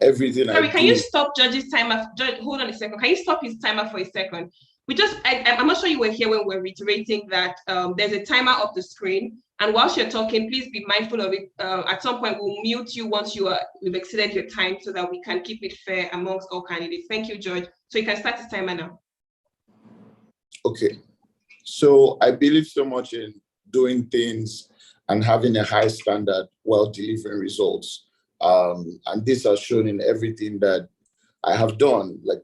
everything Sorry, can you stop George's timer? George, hold on a second. Can you stop his timer for a second? I'm not sure you were here when we were reiterating that there's a timer up the screen, and whilst you're talking, please be mindful of it. At some point, we'll mute you once you've exceeded your time so that we can keep it fair amongst all candidates. Thank you, George. So you can start his timer now. Okay. So I believe so much in doing things and having a high standard while delivering results. And this has shown in everything that I have done, like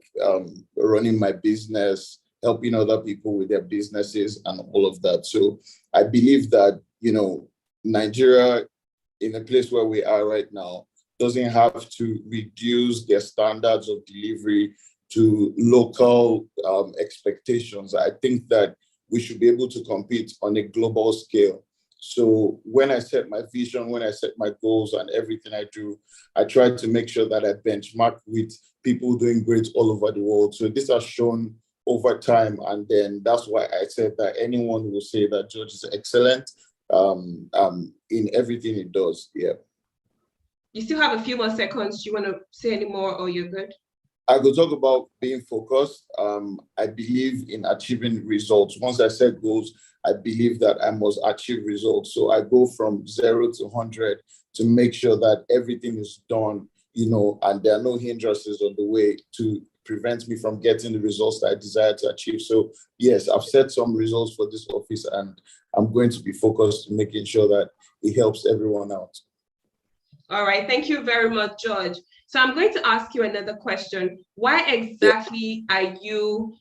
running my business, helping other people with their businesses and all of that. So I believe that, Nigeria, in a place where we are right now, doesn't have to reduce their standards of delivery to local expectations. I think that we should be able to compete on a global scale. So when I set my vision, when I set my goals and everything I do, I try to make sure that I benchmark with people doing great all over the world. So this has shown over time. And then that's why I said that anyone who will say that George is excellent in everything he does. Yeah. You still have a few more seconds. Do you want to say any more, or you're good? I could talk about being focused. I believe in achieving results. Once I set goals, I believe that I must achieve results. So I go from 0 to 100 to make sure that everything is done, and there are no hindrances on the way to prevent me from getting the results that I desire to achieve. So yes, I've set some results for this office, and I'm going to be focused on making sure that it helps everyone out. All right, thank you very much, George. So I'm going to ask you another question. Why exactly are you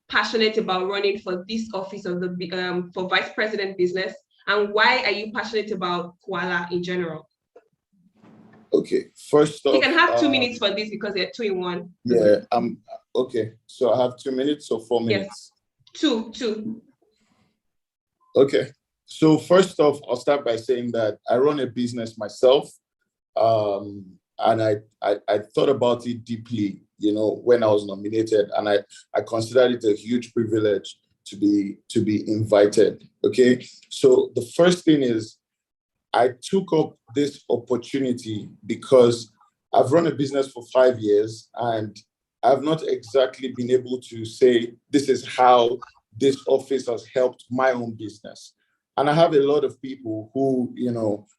passionate about running for this office of the for Vice President Business, and why are you passionate about CUALA in general? Okay, first off, you can have 2 minutes for this because they're 2 in 1. Yeah, okay. So I have 2 minutes or 4 minutes? Yes. Two. Okay. So first off, I'll start by saying that I run a business myself. And I thought about it deeply, when I was nominated, and I considered it a huge privilege to be invited. Okay. So the first thing is I took up this opportunity because I've run a business for 5 years, and I've not exactly been able to say, this is how this office has helped my own business. And I have a lot of people who,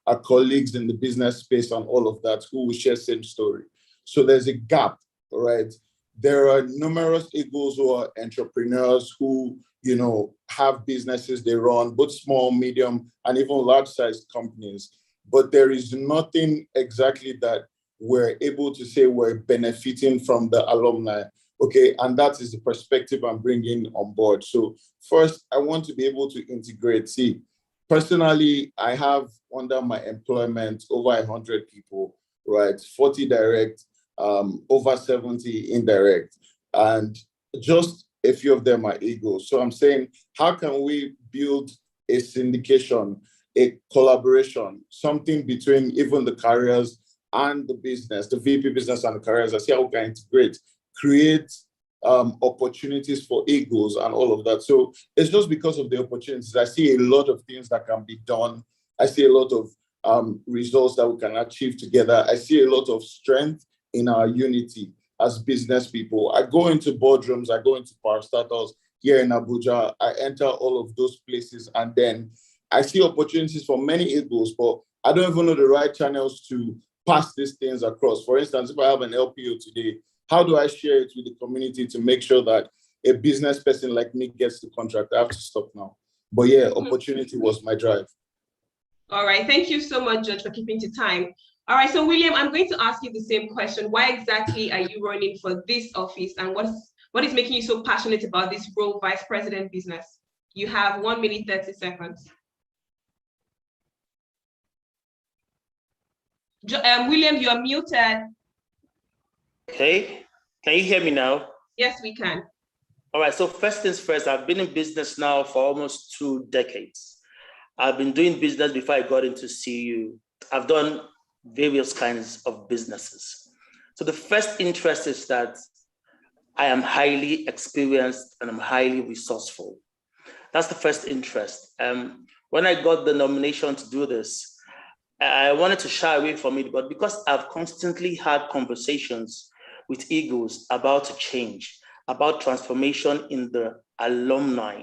are colleagues in the business space and all of that, who will share same story. So there's a gap, right? There are numerous Eagles who are entrepreneurs who, have businesses they run, both small, medium, and even large-sized companies. But there is nothing exactly that we're able to say we're benefiting from the alumni. Okay, and that is the perspective I'm bringing on board. So first, I want to be able to integrate. See, personally, I have under my employment over 100 people, right? 40 direct, over 70 indirect, and just a few of them are Eagles. So I'm saying, how can we build a syndication, a collaboration, something between even the carriers and the business, the VP business and the carriers? I see how we can integrate, create opportunities for Eagles and all of that. So it's just because of the opportunities. I see a lot of things that can be done. I see a lot of results that we can achieve together. I see a lot of strength in our unity as business people. I go into boardrooms, I go into parastatals here in Abuja, I enter all of those places, and then I see opportunities for many Eagles, but I don't even know the right channels to pass these things across. For instance, if I have an LPO today, how do I share it with the community to make sure that a business person like me gets the contract? I have to stop now. But yeah, opportunity was my drive. All right, thank you so much, George, for keeping to time. All right, so William, I'm going to ask you the same question. Why exactly are you running for this office, and what is making you so passionate about this role, Vice President Business? You have 1 minute, 30 seconds. William, you are muted. Okay, can you hear me now? Yes, we can. All right, so first things first, I've been in business now for almost 2 decades. I've been doing business before I got into CU. I've done various kinds of businesses. So the first interest is that I am highly experienced and I'm highly resourceful. That's the first interest. When I got the nomination to do this, I wanted to shy away from it, but because I've constantly had conversations with Eagles about change, about transformation in the alumni,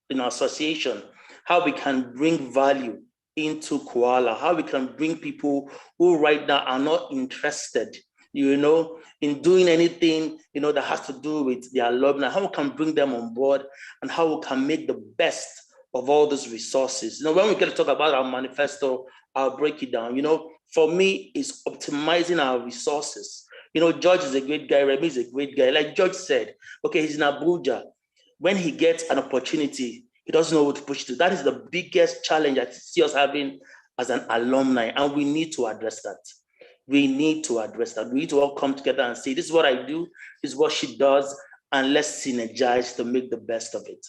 in our association, how we can bring value into CUALA, how we can bring people who right now are not interested, in doing anything, that has to do with the alumni, how we can bring them on board and how we can make the best of all those resources. When we get to talk about our manifesto, I'll break it down. For me, it's optimizing our resources. George is a great guy, Remy is a great guy. Like George said, okay, he's in Abuja. When he gets an opportunity, he doesn't know what to push to. That is the biggest challenge I see us having as an alumni, and we need to address that. We need to address that. We need to all come together and say, this is what I do, this is what she does, and let's synergize to make the best of it.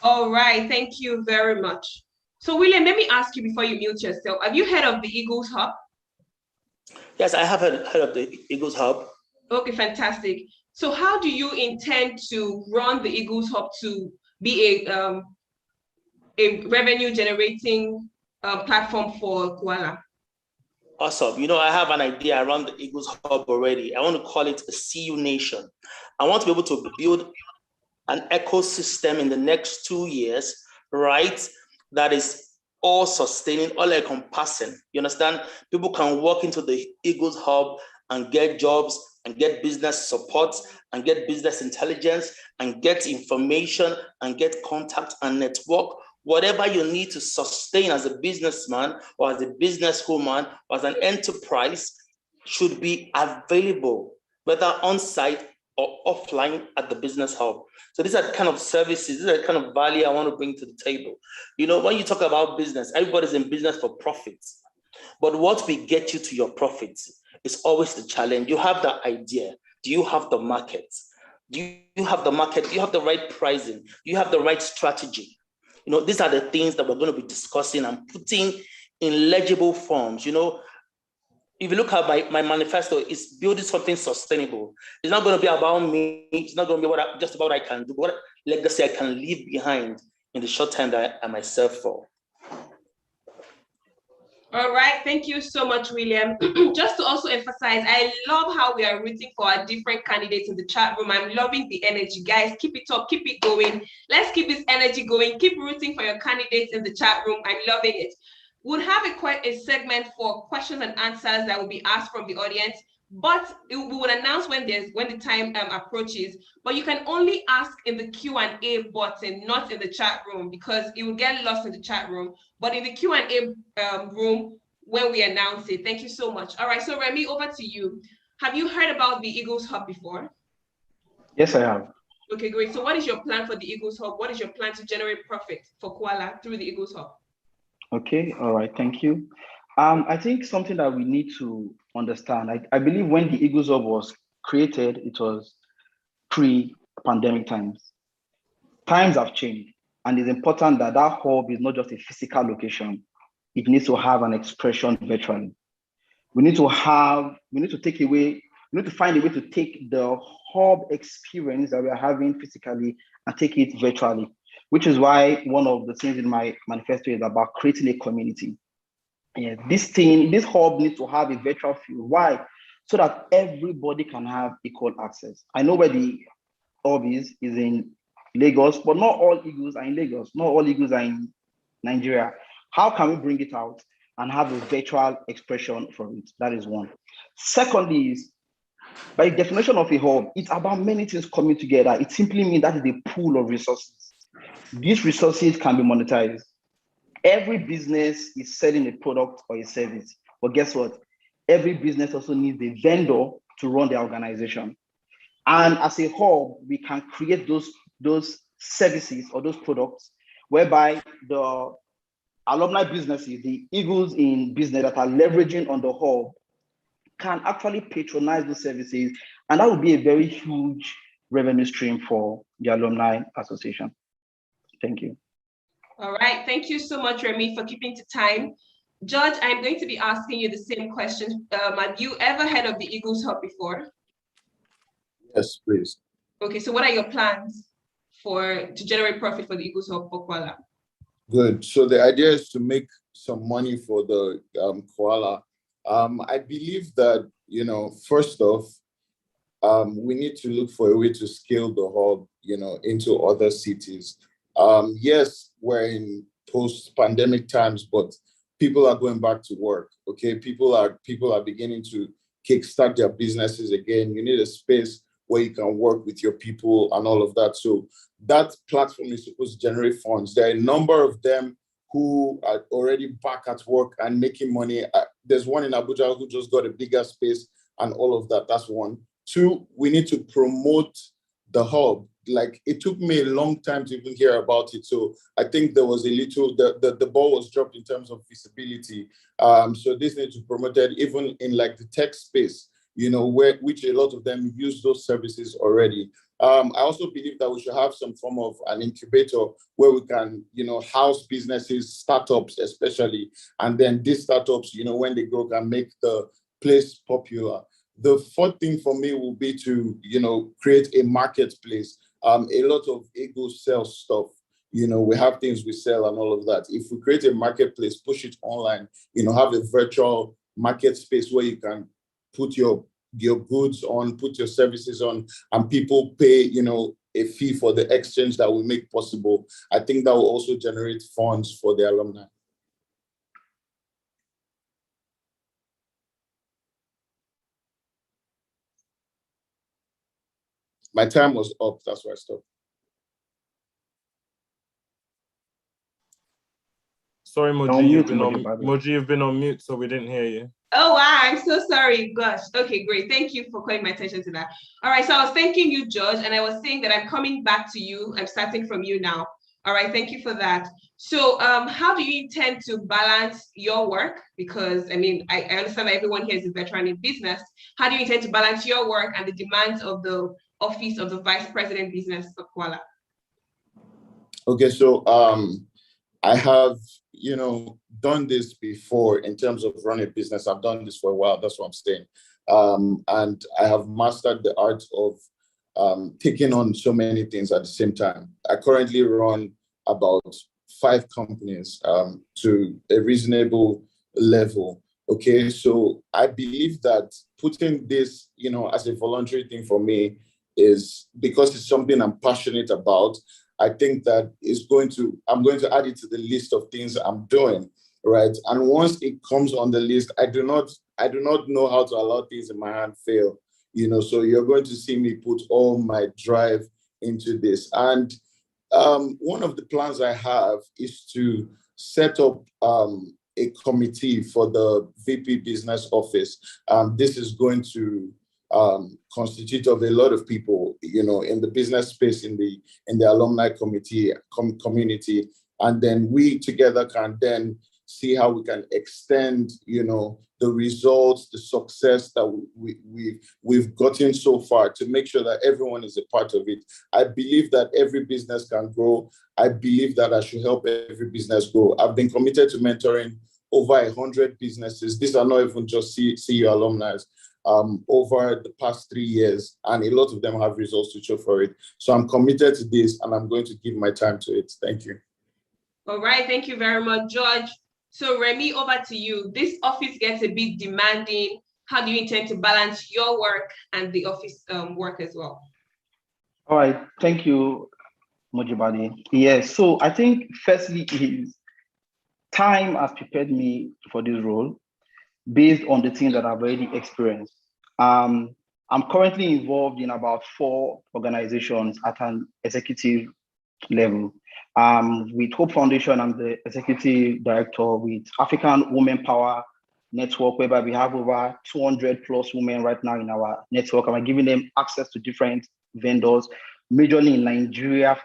All right, thank you very much. So William, let me ask you before you mute yourself, have you heard of the Eagles Hub? Yes, I have heard of the Eagles Hub. Okay, fantastic. So how do you intend to run the Eagles Hub to be a revenue generating platform for CUALA? Awesome. You know, I have an idea around the Eagles Hub already. I want to call it a CU Nation. I want to be able to build an ecosystem in the next 2 years, right? That is all sustaining, all encompassing. You understand? People can walk into the Eagles Hub and get jobs and get business support and get business intelligence and get information and get contact and network. Whatever you need to sustain as a businessman or as a businesswoman or as an enterprise should be available, whether on site or offline at the business hub. So these are the kind of services, these are the kind of value I want to bring to the table. You know, when you talk about business, everybody's in business for profits. But what will get you to your profits is always the challenge. You have the idea. Do you have the market? Do you have the market? Do you have the right pricing? Do you have the right strategy? You know, these are the things that we're going to be discussing and putting in legible forms. You know, if you look at my manifesto, it's building something sustainable. It's not going to be about me. It's not going to be just about what I can do, what legacy I can leave behind in the short time that I myself for. All right, thank you so much, William. Just to also emphasize, I love how we are rooting for our different candidates in the chat room. I'm loving the energy. Guys, keep it up, keep it going. Let's keep this energy going. Keep rooting for your candidates in the chat room. I'm loving it. We'll have a segment for questions and answers that will be asked from the audience, but we will announce when the time approaches. But you can only ask in the Q&A button, not in the chat room, because it will get lost in the chat room. But in the Q&A room when we announce it. Thank you so much. All right, so Remy, over to you. Have you heard about the Eagles Hub before? Yes, I have. Okay, great. So what is your plan for the Eagles Hub? What is your plan to generate profit for CUALA through the Eagles Hub? Okay, all right, thank you. I think something that we need to understand, I believe when the Eagles Hub was created, it was pre-pandemic times. Times have changed, and it's important that that hub is not just a physical location. It needs to have an expression virtually. We need to find a way to take the hub experience that we are having physically and take it virtually, which is why one of the things in my manifesto is about creating a community. Yeah, this hub needs to have a virtual field. Why? So that everybody can have equal access. I know where the hub is in Lagos, but not all Eagles are in Lagos. Not all Eagles are in Nigeria. How can we bring it out and have a virtual expression for it? That is one. Secondly is, by definition of a hub, it's about many things coming together. It simply means that is a pool of resources. These resources can be monetized. Every business is selling a product or a service, but guess what? Every business also needs a vendor to run their organization. And as a hub, we can create those services or those products whereby the alumni businesses, the Eagles in business that are leveraging on the hub, can actually patronize the services, and that would be a very huge revenue stream for the Alumni Association. Thank you. All right, thank you so much, Remy, for keeping to time. George, I'm going to be asking you the same question. Have you ever heard of the Eagles Hub before? Yes, please. Okay, so what are your plans to generate profit for the Eagles Hub for CUALA? Good. So the idea is to make some money for the CUALA. I believe that, first off, we need to look for a way to scale the hub, into other cities. Yes, we're in post-pandemic times, but people are going back to work. Okay, people are beginning to kickstart their businesses again. You need a space where you can work with your people and all of that. So that platform is supposed to generate funds. There are a number of them who are already back at work and making money. There's one in Abuja who just got a bigger space and all of that. That's one. Two, we need to promote the hub. Like, it took me a long time to even hear about it. So I think there was a little, the ball was dropped in terms of visibility. So this needs to promote it even in like the tech space, which a lot of them use those services already. I also believe that we should have some form of an incubator where we can, house businesses, startups especially, and then these startups, when they grow, can make the place popular. The fourth thing for me will be to, create a marketplace. A lot of Eagles sell stuff. We have things we sell and all of that. If we create a marketplace, push it online, have a virtual market space where you can put your goods on, put your services on, and people pay, you know, a fee for the exchange that we make possible. I think that will also generate funds for the alumni. My time was up, that's why I stopped. Sorry, Moji, you've been on mute, so we didn't hear you. Oh, wow, I'm so sorry. Gosh. Okay, great. Thank you for calling my attention to that. All right, so I was thanking you, George, and I was saying that I'm coming back to you. I'm starting from you now. All right, thank you for that. So how do you intend to balance your work? Because, I mean, I understand that everyone here is a veteran in business. How do you intend to balance your work and the demands of the Office of the Vice President Business of CUALA? Okay, so I have, you know, done this before in terms of running a business. I've done this for a while, that's what I'm saying. And I have mastered the art of taking on so many things at the same time. I currently run about 5 companies to a reasonable level. Okay, so I believe that putting this, you know, as a voluntary thing for me is because it's something I'm passionate about. I think that I'm going to add it to the list of things I'm doing, right? And once it comes on the list, I do not know how to allow things in my hand fail, you know, so you're going to see me put all my drive into this. And one of the plans I have is to set up a committee for the VP Business Office. This is going to constitute of a lot of people, you know, in the business space, in the alumni committee community, and then we together can then see how we can extend, you know, the results, the success that we've gotten so far, to make sure that everyone is a part of it. I believe that every business can grow. I believe that I should help every business grow. I've been committed to mentoring over 100 businesses. These are not even just CU alumni. Over the past 3 years, and a lot of them have results to show for it. So I'm committed to this, and I'm going to give my time to it. Thank you. All right, thank you very much, George. So Remy, over to you. This office gets a bit demanding. How do you intend to balance your work and the office work as well? All right, thank you, Mojibadi. Yes, so I think firstly is time has prepared me for this role based on the things that I've already experienced. I'm currently involved in about 4 organizations at an executive level. With Hope Foundation, I'm the executive director. With African Women Power Network, whereby we have over 200 plus women right now in our network, and we're giving them access to different vendors, majorly in Nigeria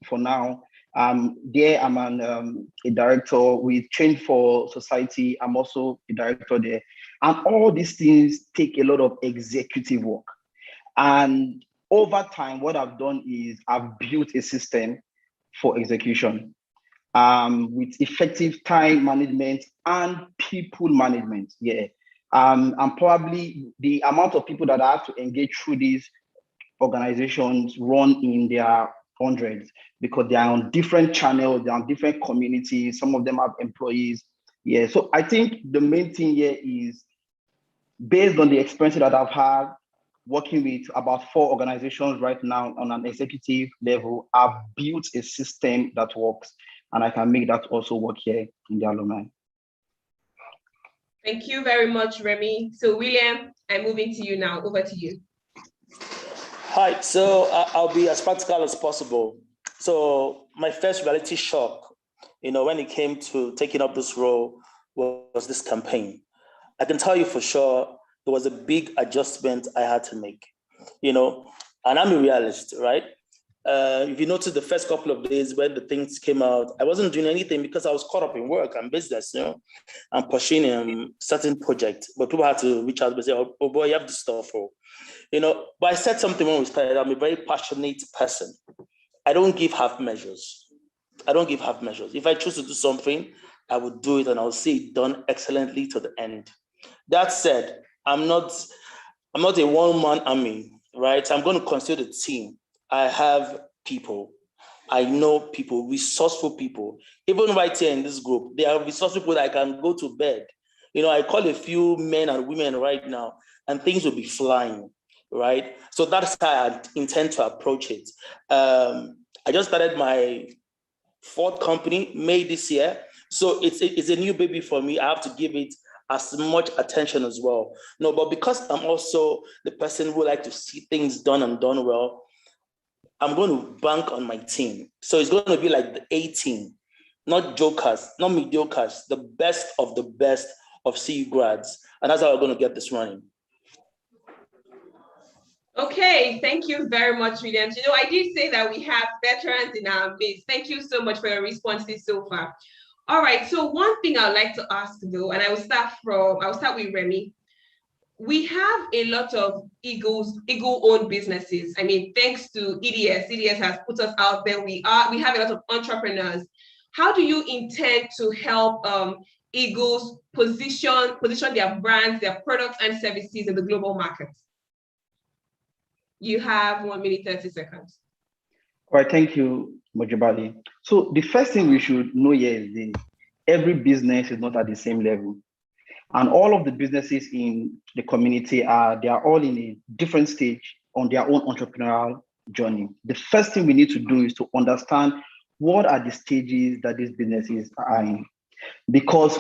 for now. There I'm a director with Change for Society. I'm also a director there. And all these things take a lot of executive work. And over time, what I've done is I've built a system for execution with effective time management and people management. Yeah. And probably the amount of people that I have to engage through these organizations run in their hundreds, because they are on different channels, they're on different communities. Some of them have employees. Yeah, so I think the main thing here is, based on the experience that I've had working with about 4 organizations right now on an executive level, I've built a system that works, and I can make that also work here in the alumni. Thank you very much, Remy. So William, I'm moving to you now. Over to you. Hi, so I'll be as practical as possible. So my first reality shock, you know, when it came to taking up this role was this campaign. I can tell you for sure, there was a big adjustment I had to make, you know, and I'm a realist, right? If you notice the first couple of days when the things came out, I wasn't doing anything because I was caught up in work and business, you know, and pushing certain projects. But people had to reach out and say, oh boy, you have this stuff. Oh. You know, but I said something when we started. I'm a very passionate person. I don't give half measures. I don't give half measures. If I choose to do something, I will do it, and I'll see it done excellently to the end. That said, I'm not a one-man army, right? I'm going to consider the team. I have people. I know people, resourceful people. Even right here in this group, there are resourceful people that I can go to bed. I call a few men and women right now, and things will be flying, right? So that's how I intend to approach it. I just started my 4th company, May this year. So it's a new baby for me. I have to give it as much attention as well. No, but because I'm also the person who like to see things done and done well, I'm going to bank on my team. So it's going to be like the A team, not jokers, not mediocres, the best of CU grads. And that's how we're going to get this running. Okay, thank you very much, Williams. I did say that we have veterans in our midst. Thank you so much for your responses so far. All right, so one thing I'd like to ask though, and I'll start with Remy. We have a lot of Eagle-owned businesses. I mean, thanks to EDS. EDS has put us out there. We have a lot of entrepreneurs. How do you intend to help Eagles position their brands, their products and services in the global markets? You have 1 minute, 30 seconds. All right, thank you, Mojibali. So the first thing we should know here is this: every business is not at the same level. And all of the businesses in the community they are all in a different stage on their own entrepreneurial journey. The first thing we need to do is to understand what are the stages that these businesses are in, because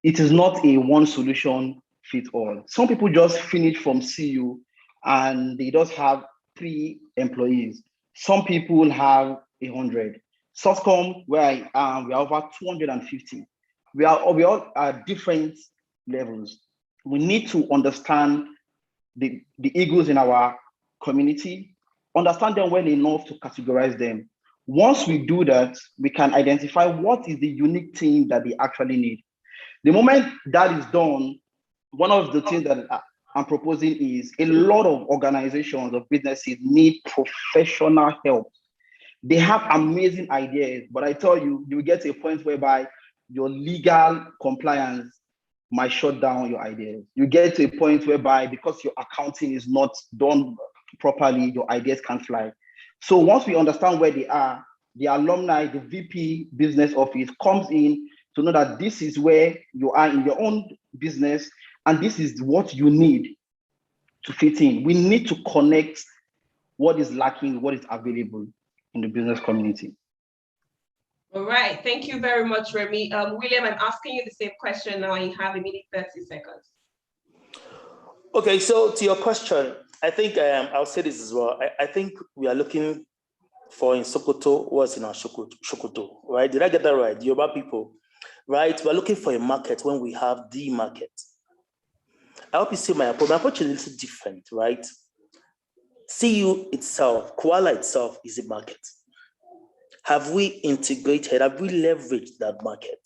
it is not a one solution fit all. Some people just finish from CU and they just have 3 employees. Some people have 100. Soscom, where I am, we are over 250. We all are different levels. We need to understand the Eagles in our community, understand them well enough to categorize them. Once we do that, we can identify what is the unique thing that they actually need. The moment that is done, one of the things that I'm proposing is a lot of organizations or businesses need professional help. They have amazing ideas, but I tell you, you will get to a point whereby your legal compliance might shut down your ideas. You get to a point whereby, because your accounting is not done properly, your ideas can't fly. So once we understand where they are, the alumni, the VP business office comes in to know that this is where you are in your own business, and this is what you need to fit in. We need to connect what is lacking, what is available in the business community. All right, thank you very much, Remy. William, I'm asking you the same question now. You have 1 minute, 30 seconds. Okay, so to your question, I think I'll say this as well. I think we are looking for in Sokoto what's in our Sokoto, right? Did I get that right? The Yoruba people, right? We're looking for a market when we have the market. I hope you see my approach. My approach is a little different, right? CU itself, CUALA itself is a market. Have we integrated, have we leveraged that market?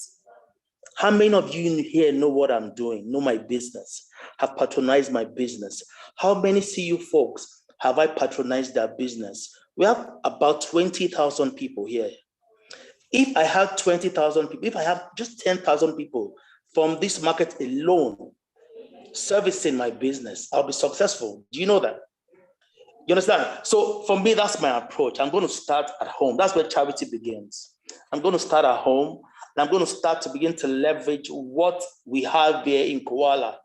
How many of you here know what I'm doing, know my business, have patronized my business? How many CU folks have I patronized their business? We have about 20,000 people here. If I have 20,000 people, if I have just 10,000 people from this market alone servicing my business, I'll be successful. Do you know that? You understand? So for me, that's my approach. I'm going to start at home. That's where charity begins. I'm going to start at home, and I'm going to start to begin to leverage what we have here in CUALA.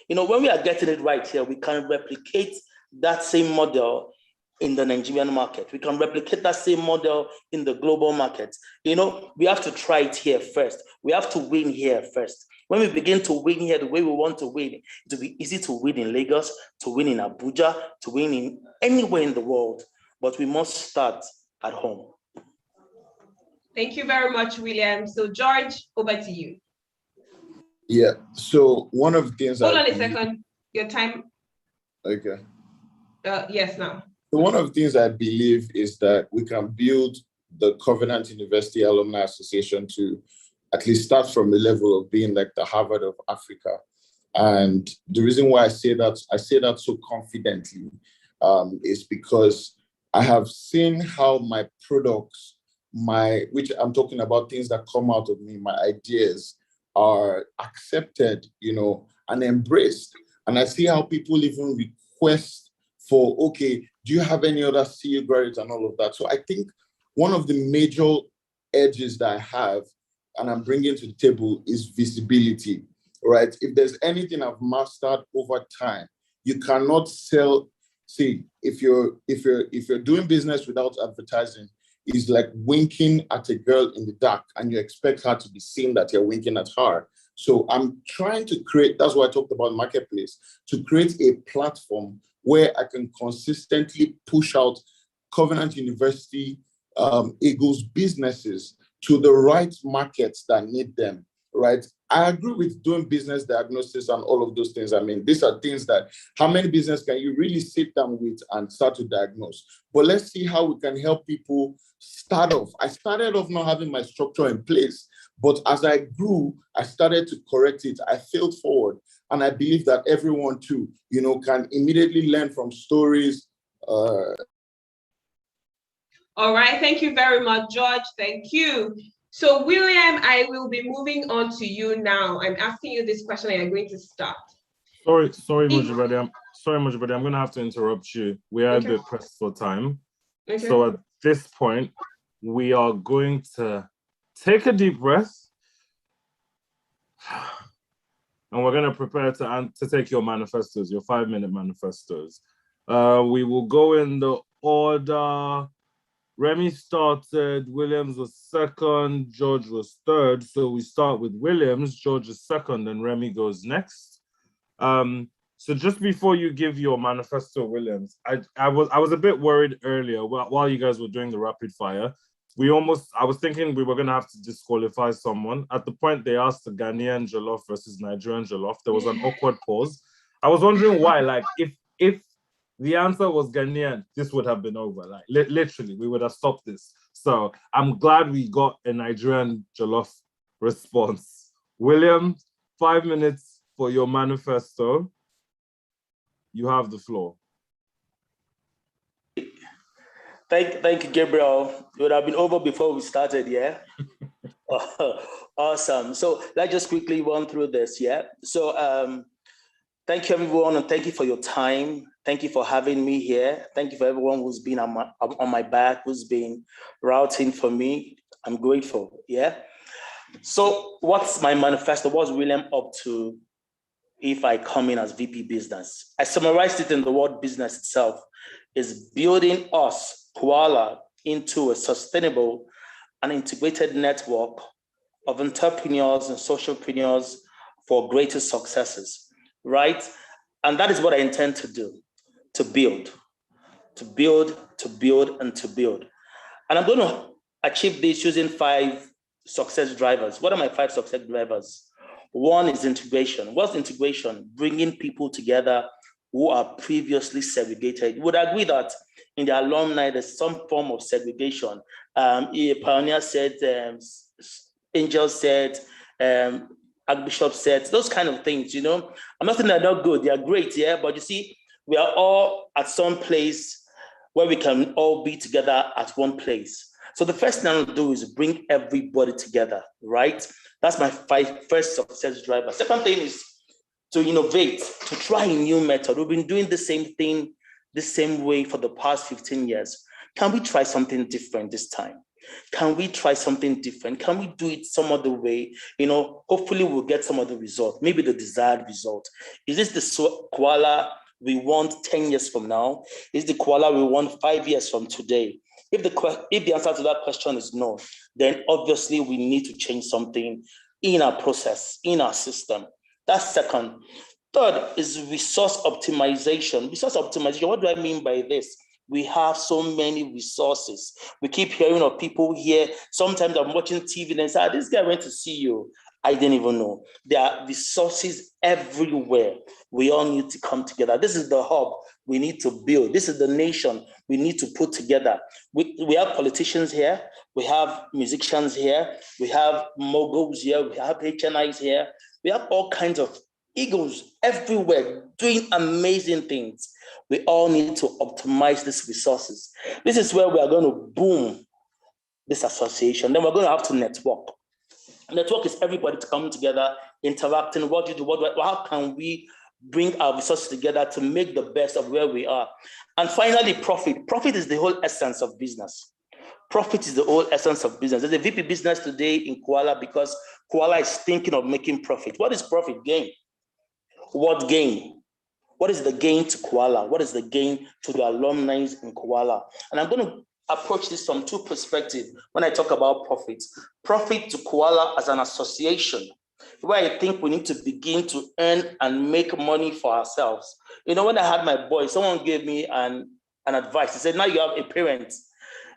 When we are getting it right here, we can replicate that same model in the Nigerian market. We can replicate that same model in the global market. We have to try it here first. We have to win here first. When we begin to win here the way we want to win, it will be easy to win in Lagos, to win in Abuja, to win in anywhere in the world. But we must start at home. Thank you very much, William. So George, over to you. Yeah, so one of the things— Hold on a second, your time. Okay. Yes, now. So one of the things I believe is that we can build the Covenant University Alumni Association to at least start from the level of being like the Harvard of Africa. And the reason why I say that so confidently is because I have seen how my products, which I'm talking about things that come out of me, my ideas are accepted, and embraced. And I see how people even request for, okay, do you have any other CU graduates and all of that? So I think one of the major edges that I have and I'm bringing to the table is visibility, right? If there's anything I've mastered over time, you cannot sell. See, if you're doing business without advertising, it's like winking at a girl in the dark and you expect her to be seen that you're winking at her. So I'm trying to create, that's why I talked about marketplace, to create a platform where I can consistently push out Covenant University Eagles businesses to the right markets that need them, right? I agree with doing business diagnosis and all of those things. I mean, these are things that, how many business can you really sit down with and start to diagnose? But let's see how we can help people start off. I started off not having my structure in place, but as I grew, I started to correct it. I failed forward. And I believe that everyone too, can immediately learn from stories. All right, thank you very much, George. Thank you. So William, I will be moving on to you now. I'm asking you this question and you're going to start. Sorry, Mujibade. I'm going to have to interrupt you. We are a bit pressed for time. Okay. So at this point, we are going to take a deep breath and we're going to prepare to take your manifestos, your 5-minute manifestos. We will go in the order. Remy started, Williams was second, George was third. So we start with Williams, George is second, and Remy goes next. So just before you give your manifesto, Williams, I was a bit worried earlier while you guys were doing the rapid fire. I was thinking we were gonna have to disqualify someone. At the point they asked the Ghanaian jollof versus Nigerian jollof, there was an awkward pause. I was wondering why, like if the answer was Ghanaian, this would have been over. Like literally, we would have stopped this. So I'm glad we got a Nigerian jollof response. William, 5 minutes for your manifesto. You have the floor. Thank you, Gabriel. It would have been over before we started, yeah? Awesome. So let's just quickly run through this, yeah? So thank you, everyone, and thank you for your time. Thank you for having me here. Thank you for everyone who's been on my back, who's been routing for me. I'm grateful, yeah? So what's my manifesto? What's William up to if I come in as VP Business? I summarized it in the word business itself, is building us, CUALA, into a sustainable and integrated network of entrepreneurs and socialpreneurs for greater successes, right? And that is what I intend to do, to build, and to build. And I'm going to achieve this using 5 success drivers. What are my 5 success drivers? One is integration. What's integration? Bringing people together who are previously segregated. You would agree that in the alumni, there's some form of segregation. Pioneer said, Angel said, Archbishop said, those kind of things, I'm not saying they're not good, they are great, yeah, but you see, we are all at some place where we can all be together at one place. So the first thing I'll do is bring everybody together, right? That's my first success driver. Second thing is to innovate, to try a new method. We've been doing the same thing, the same way for the past 15 years. Can we try something different this time? Can we try something different? Can we do it some other way? Hopefully we'll get some other result, maybe the desired result. Is this the CUALA we want 10 years from now? Is the CUALA we want 5 years from today? If the answer to that question is no, then obviously we need to change something in our process, in our system. That's second. Third is resource optimization. Resource optimization, what do I mean by this? We have so many resources. We keep hearing of people here. Sometimes I'm watching TV and they say, this guy went to see you. I didn't even know. There are resources everywhere. We all need to come together. This is the hub we need to build. This is the nation we need to put together. We have politicians here. We have musicians here. We have moguls here. We have HNIs here. We have all kinds of egos everywhere doing amazing things. We all need to optimize these resources. This is where we are going to boom this association. Then we're going to have to network. Network is everybody to come together, interacting. What do you do? How can we bring our resources together to make the best of where we are? And finally, profit. Profit is the whole essence of business. Profit is the whole essence of business. There's a VP business today in CUALA because CUALA is thinking of making profit. What is profit? Gain. What gain? What is the gain to CUALA? What is the gain to the alumni in CUALA? And I'm going to approach this from two perspectives when I talk about profit. Profit to CUALA as an association, where I think we need to begin to earn and make money for ourselves. You know, when I had my boy, someone gave me an advice. He said, now you have a parent,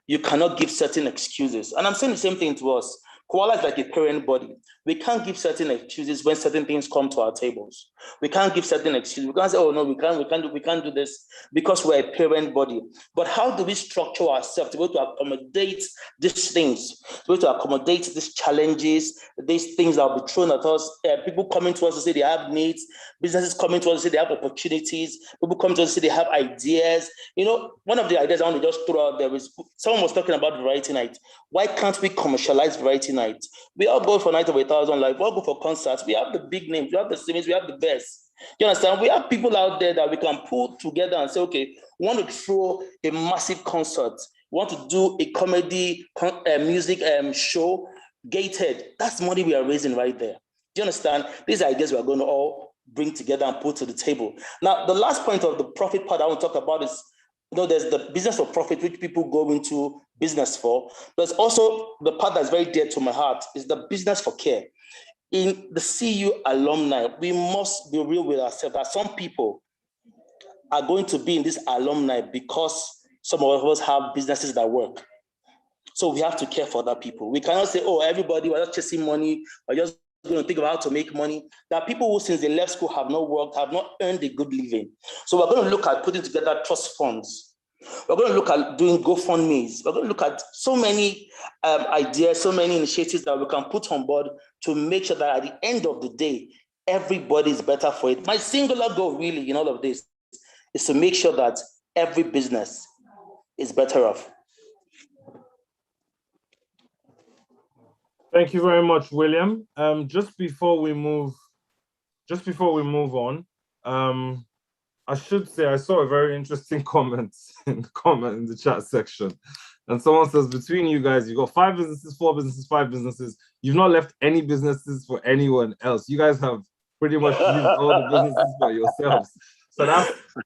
you cannot give certain excuses. And I'm saying the same thing to us. CUALA is like a parent body. We can't give certain excuses when certain things come to our tables. We can't give certain excuses. We can't say, oh no, we can't do this because we're a parent body. But how do we structure ourselves to be able to accommodate these things, to be able to accommodate these challenges, these things that will be thrown at us? People coming to us to say they have needs, businesses coming to us to say they have opportunities, people coming to us to say they have ideas. You know, one of the ideas I want to just throw out there is someone was talking about variety night. Why can't we commercialize variety night? We all go for Night of 1,000 Live, we all go for concerts. We have the big names, we have the series, we have the best. You understand? We have people out there that we can pull together and say, okay, we want to throw a massive concert. We want to do a comedy music show, gated. That's money we are raising right there. Do you understand? These ideas we are going to all bring together and put to the table. Now, the last point of the profit part I want to talk about is, you know, there's the business of profit, which people go into business for. There's also the part that's very dear to my heart is the business for care. In the CU alumni, we must be real with ourselves that some people are going to be in this alumni because some of us have businesses that work. So we have to care for other people. We cannot say, oh, everybody, we're just chasing money, we're just going to think about how to make money. There are people who, since they left school, have not worked, have not earned a good living. So we're going to look at putting together trust funds. We're going to look at doing GoFundMes. We're going to look at so many ideas, so many initiatives that we can put on board to make sure that at the end of the day, everybody is better for it. My singular goal really in all of this is to make sure that every business is better off. Thank you very much, William. Just before we move on, I should say I saw a very interesting comment in the chat section. And someone says, between you guys, you got 5 businesses, 4 businesses, 5 businesses. You've not left any businesses for anyone else. You guys have pretty much used all the businesses for yourselves. So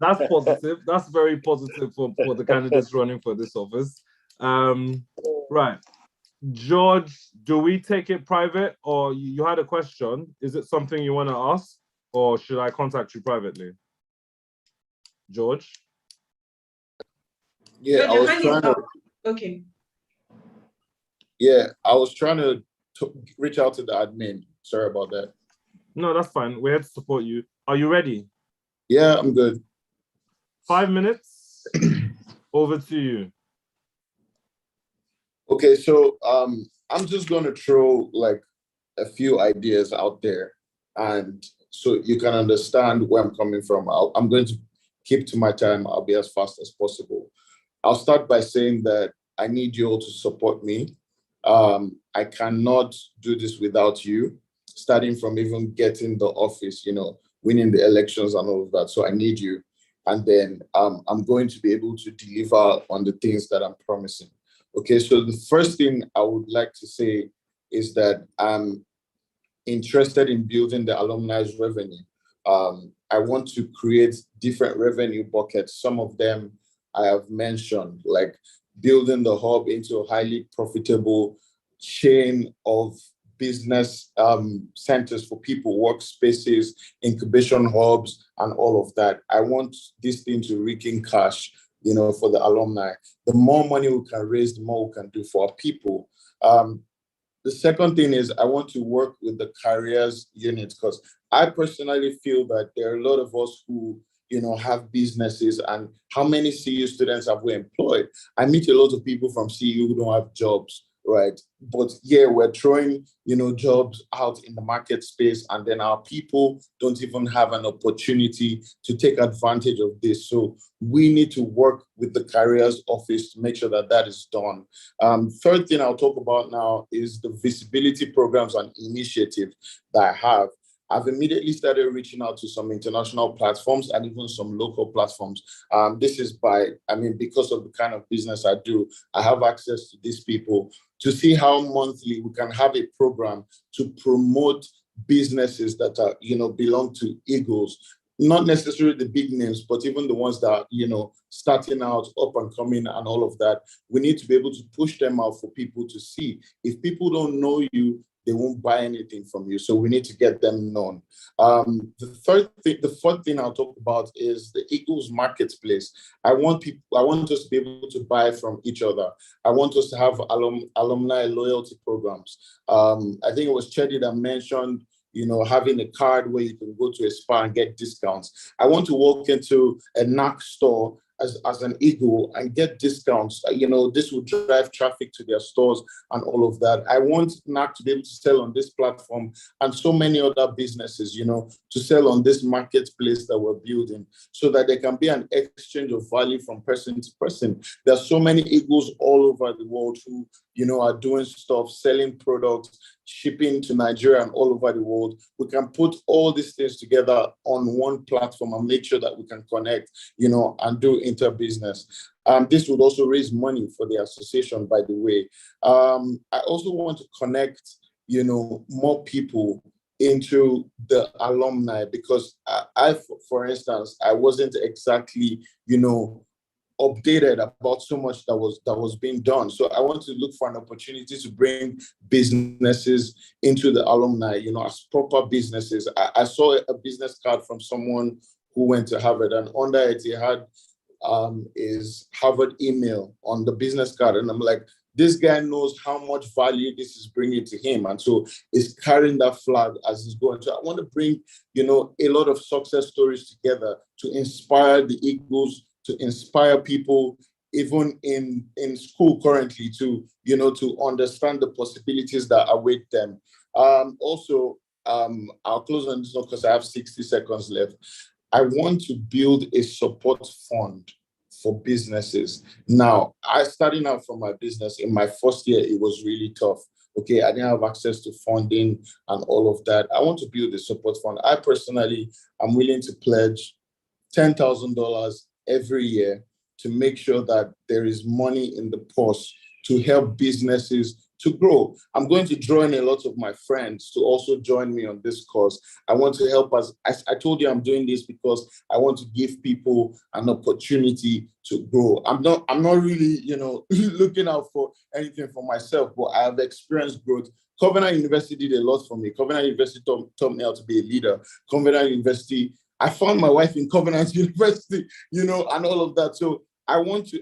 that's positive. That's very positive for the candidates running for this office. Right. George, do we take it private, or you had a question? Is it something you want to ask, or should I contact you privately? George? Yeah, I was trying to. Okay. Yeah, I was trying to reach out to the admin. Sorry about that. No, that's fine. We're here to support you. Are you ready? Yeah, I'm good. 5 minutes. Over to you. Okay, so I'm just going to throw like a few ideas out there, and so you can understand where I'm coming from. I'm going to keep to my time. I'll be as fast as possible. I'll start by saying that I need you all to support me. I cannot do this without you, starting from even getting the office, winning the elections and all of that. So I need you. And then I'm going to be able to deliver on the things that I'm promising. Okay, so the first thing I would like to say is that I'm interested in building the alumni's revenue. I want to create different revenue buckets. Some of them I have mentioned, like building the hub into a highly profitable chain of business centers for people, workspaces, incubation hubs, and all of that. I want this thing to rake in cash, for the alumni. The more money we can raise, the more we can do for our people. The second thing is I want to work with the careers unit, because I personally feel that there are a lot of us who, have businesses, and how many CU students have we employed? I meet a lot of people from CU who don't have jobs, right? But yeah, we're throwing, jobs out in the market space, and then our people don't even have an opportunity to take advantage of this. So we need to work with the careers office to make sure that that is done. Third thing I'll talk about now is the visibility programs and initiatives that I have. I've immediately started reaching out to some international platforms and even some local platforms. This is because of the kind of business I do, I have access to these people to see how monthly we can have a program to promote businesses that are, belong to Eagles. Not necessarily the big names, but even the ones that are, starting out, up and coming and all of that. We need to be able to push them out for people to see. If people don't know you, they won't buy anything from you. So we need to get them known. The fourth thing I'll talk about is the Eagles marketplace. I want us to be able to buy from each other. I want us to have alumni loyalty programs. I think it was Chedi that mentioned, having a card where you can go to a spa and get discounts. I want to walk into a NAC store as an Eagle and get discounts. This will drive traffic to their stores and all of that. I want NAC to be able to sell on this platform and so many other businesses, to sell on this marketplace that we're building so that there can be an exchange of value from person to person. There are so many Eagles all over the world who, are doing stuff, selling products, shipping to Nigeria and all over the world. We can put all these things together on one platform and make sure that we can connect, and do inter-business. This would also raise money for the association, by the way. I also want to connect, more people into the alumni because for instance, I wasn't exactly, updated about so much that was being done. So I want to look for an opportunity to bring businesses into the alumni, as proper businesses. I saw a business card from someone who went to Harvard, and under it, he had his Harvard email on the business card. And I'm like, this guy knows how much value this is bringing to him. And so he's carrying that flag as he's going. So I want to bring, a lot of success stories together to inspire the Eagles, to inspire people, even in school currently, to understand the possibilities that await them. I'll close on this note because I have 60 seconds left. I want to build a support fund for businesses. Now, starting out from my business, in my first year, it was really tough. Okay, I didn't have access to funding and all of that. I want to build a support fund. I personally am willing to pledge $10,000 every year to make sure that there is money in the purse to help businesses to grow. I'm going to draw in a lot of my friends to also join me on this cause. I want to help us. I told you I'm doing this because I want to give people an opportunity to grow. I'm not really, looking out for anything for myself, but I have experienced growth. Covenant University did a lot for me. Covenant University taught me how to be a leader. Covenant University, I found my wife in Covenant University, and all of that. So I want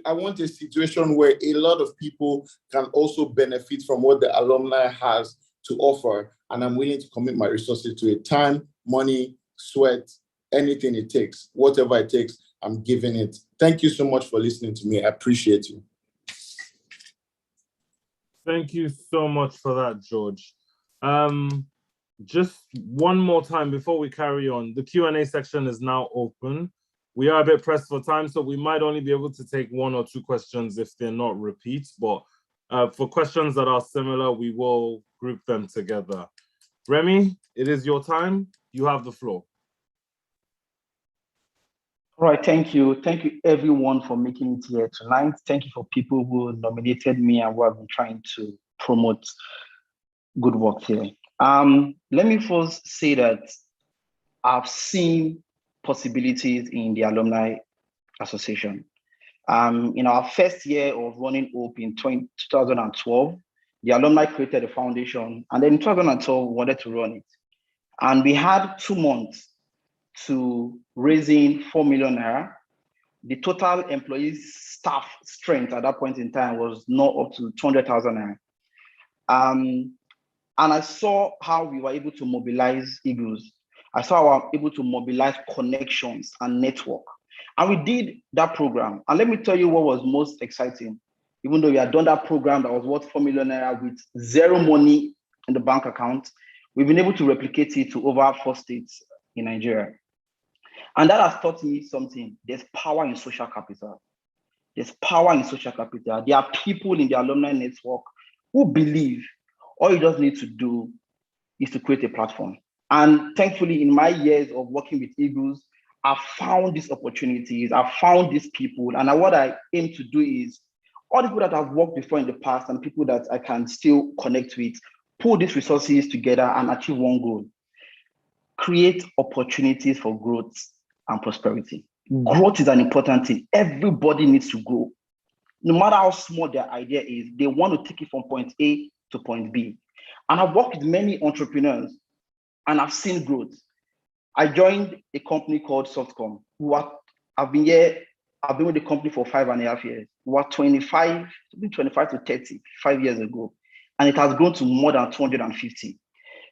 a situation where a lot of people can also benefit from what the alumni has to offer. And I'm willing to commit my resources to it. Time, money, sweat, anything it takes, whatever it takes, I'm giving it. Thank you so much for listening to me. I appreciate you. Thank you so much for that, George. Just one more time before we carry on, the Q&A section is now open. We are a bit pressed for time, so we might only be able to take 1 or 2 questions if they're not repeats, but for questions that are similar, we will group them together. Remy, it is your time. You have the floor. All right, thank you. Thank you everyone for making it here tonight. Thank you for people who nominated me and who have been trying to promote good work here. Let me first say that I've seen possibilities in the Alumni Association. In our first year of running OPE in 2012, the alumni created a foundation, and then in 2012, we wanted to run it. And we had 2 months to raising 4 million naira. The total employees staff strength at that point in time was not up to 200,000 naira. And I saw how we were able to mobilize Eagles. I saw how we were able to mobilize connections and network. And we did that program. And let me tell you what was most exciting. Even though we had done that program that was worth 4 million naira with 0 money in the bank account, we've been able to replicate it to over 4 states in Nigeria. And that has taught me something. There's power in social capital. There's power in social capital. There are people in the alumni network who believe all you just need to do is to create a platform. And thankfully, in my years of working with Eagles, I found these opportunities, I found these people, and what I aim to do is all the people that I've worked before in the past and people that I can still connect with, pull these resources together and achieve one goal: create opportunities for growth and prosperity. Growth is an important thing. Everybody needs to grow. No matter how small their idea is, they want to take it from point A to point B. And I've worked with many entrepreneurs and I've seen growth. I joined a company called Softcom. I've been with the company for 5.5 years. We were 25 to 30, 5 years ago. And it has grown to more than 250.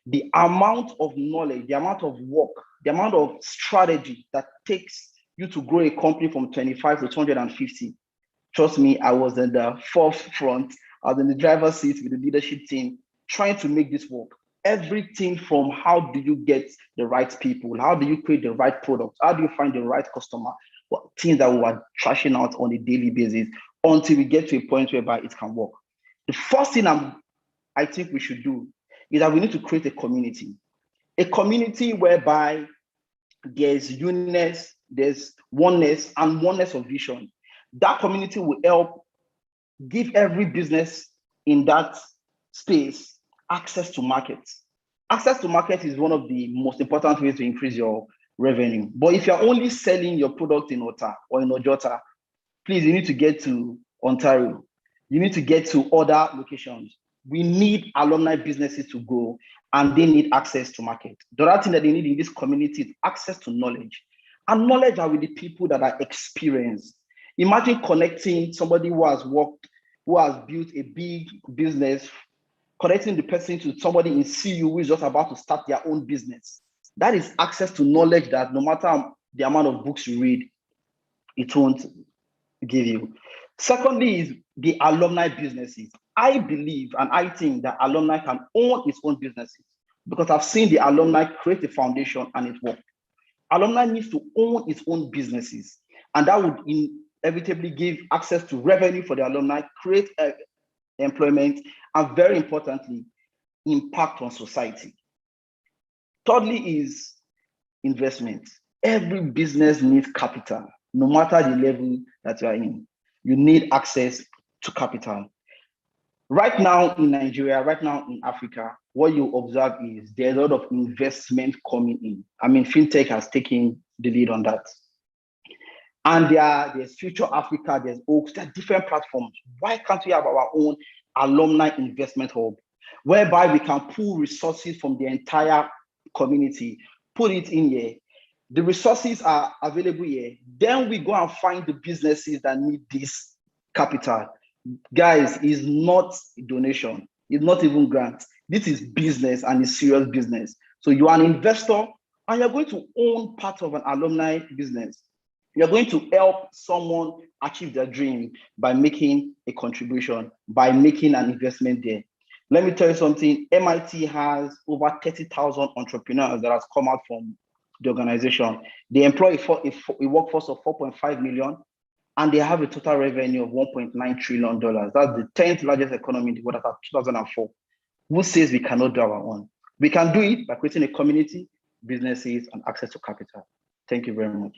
The amount of knowledge, the amount of work, the amount of strategy that takes you to grow a company from 25 to 250. Trust me, I was in the forefront. I was in the driver's seat with the leadership team trying to make this work. Everything from how do you get the right people? How do you create the right product? How do you find the right customer? Things that we are trashing out on a daily basis until we get to a point whereby it can work. The first thing I think we should do is that we need to create a community whereby there's uniqueness, there's oneness, and oneness of vision. That community will help give every business in that space access to markets. Access to market is one of the most important ways to increase your revenue. But if you're only selling your product in Ota or in Ojota, please, you need to get to Ontario. You need to get to other locations. We need alumni businesses to grow, and they need access to market. The other thing that they need in this community is access to knowledge. And knowledge are with the people that are experienced. Imagine connecting somebody who has built a big business, connecting the person to somebody in CU who is just about to start their own business. That is access to knowledge that no matter the amount of books you read, it won't give you. Secondly is the alumni businesses. I believe and I think that alumni can own its own businesses because I've seen the alumni create a foundation and it worked. Alumni needs to own its own businesses, and that would inevitably give access to revenue for the alumni, create employment, and very importantly, impact on society. Thirdly is investment. Every business needs capital, no matter the level that you are in. You need access to capital. Right now in Nigeria, right now in Africa, what you observe is there's a lot of investment coming in. I mean, fintech has taken the lead on that. And there's Future Africa, there's Oaks, there are different platforms. Why can't we have our own alumni investment hub, whereby we can pull resources from the entire community, put it in here. The resources are available here. Then we go and find the businesses that need this capital. Guys, it's not a donation. It's not even grant. This is business, and it's serious business. So you are an investor and you're going to own part of an alumni business. You're going to help someone achieve their dream by making a contribution, by making an investment there. Let me tell you something. MIT has over 30,000 entrepreneurs that has come out from the organization. They employ a workforce of 4.5 million, and they have a total revenue of $1.9 trillion. That's the 10th largest economy in the world as of 2004. Who says we cannot do our own? We can do it by creating a community, businesses, and access to capital. Thank you very much.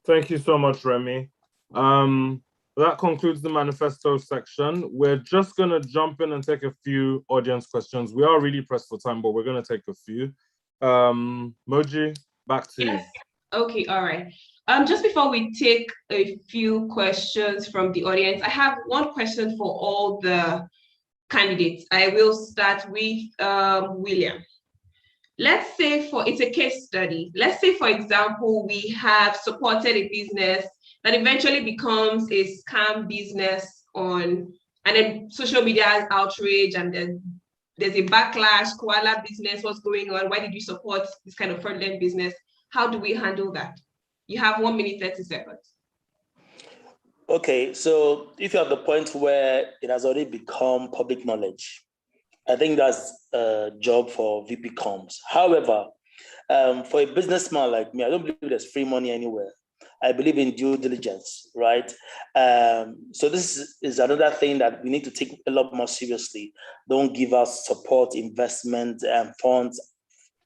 Thank you so much, Remy. That concludes the manifesto section. We're just going to jump in and take a few audience questions. We are really pressed for time, but we're going to take a few. Moji, back to you. Okay, all right. Just before we take a few questions from the audience, I have one question for all the candidates. I will start with William. Let's say it's a case study. Let's say, for example, we have supported a business that eventually becomes a scam business and then social media outrage, and then there's a backlash. CUALA business, what's going on? Why did you support this kind of fraudulent business? How do we handle that? You have 1 minute, 30 seconds. Okay, so if you're at the point where it has already become public knowledge, I think that's a job for VP Comms. However, for a businessman like me, I don't believe there's free money anywhere. I believe in due diligence, right? So this is another thing that we need to take a lot more seriously. Don't give us support, investment, and funds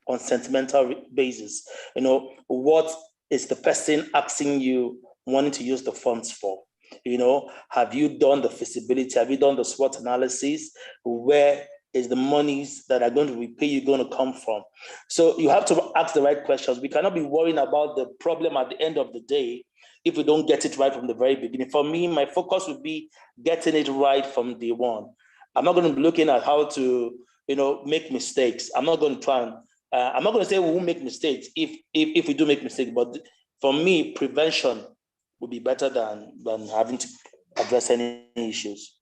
on sentimental basis. You know, what is the person asking you wanting to use the funds for? You know, have you done the feasibility? Have you done the SWOT analysis? Where is the monies that are going to repay you going to come from? So you have to ask the right questions. We cannot be worrying about the problem at the end of the day if we don't get it right from the very beginning. For me, my focus would be getting it right from day one. I'm not going to be looking at how to, you know, make mistakes. I'm not going to try and I'm not going to say we won't make mistakes if we do make mistakes, but for me, prevention would be better than having to address any issues.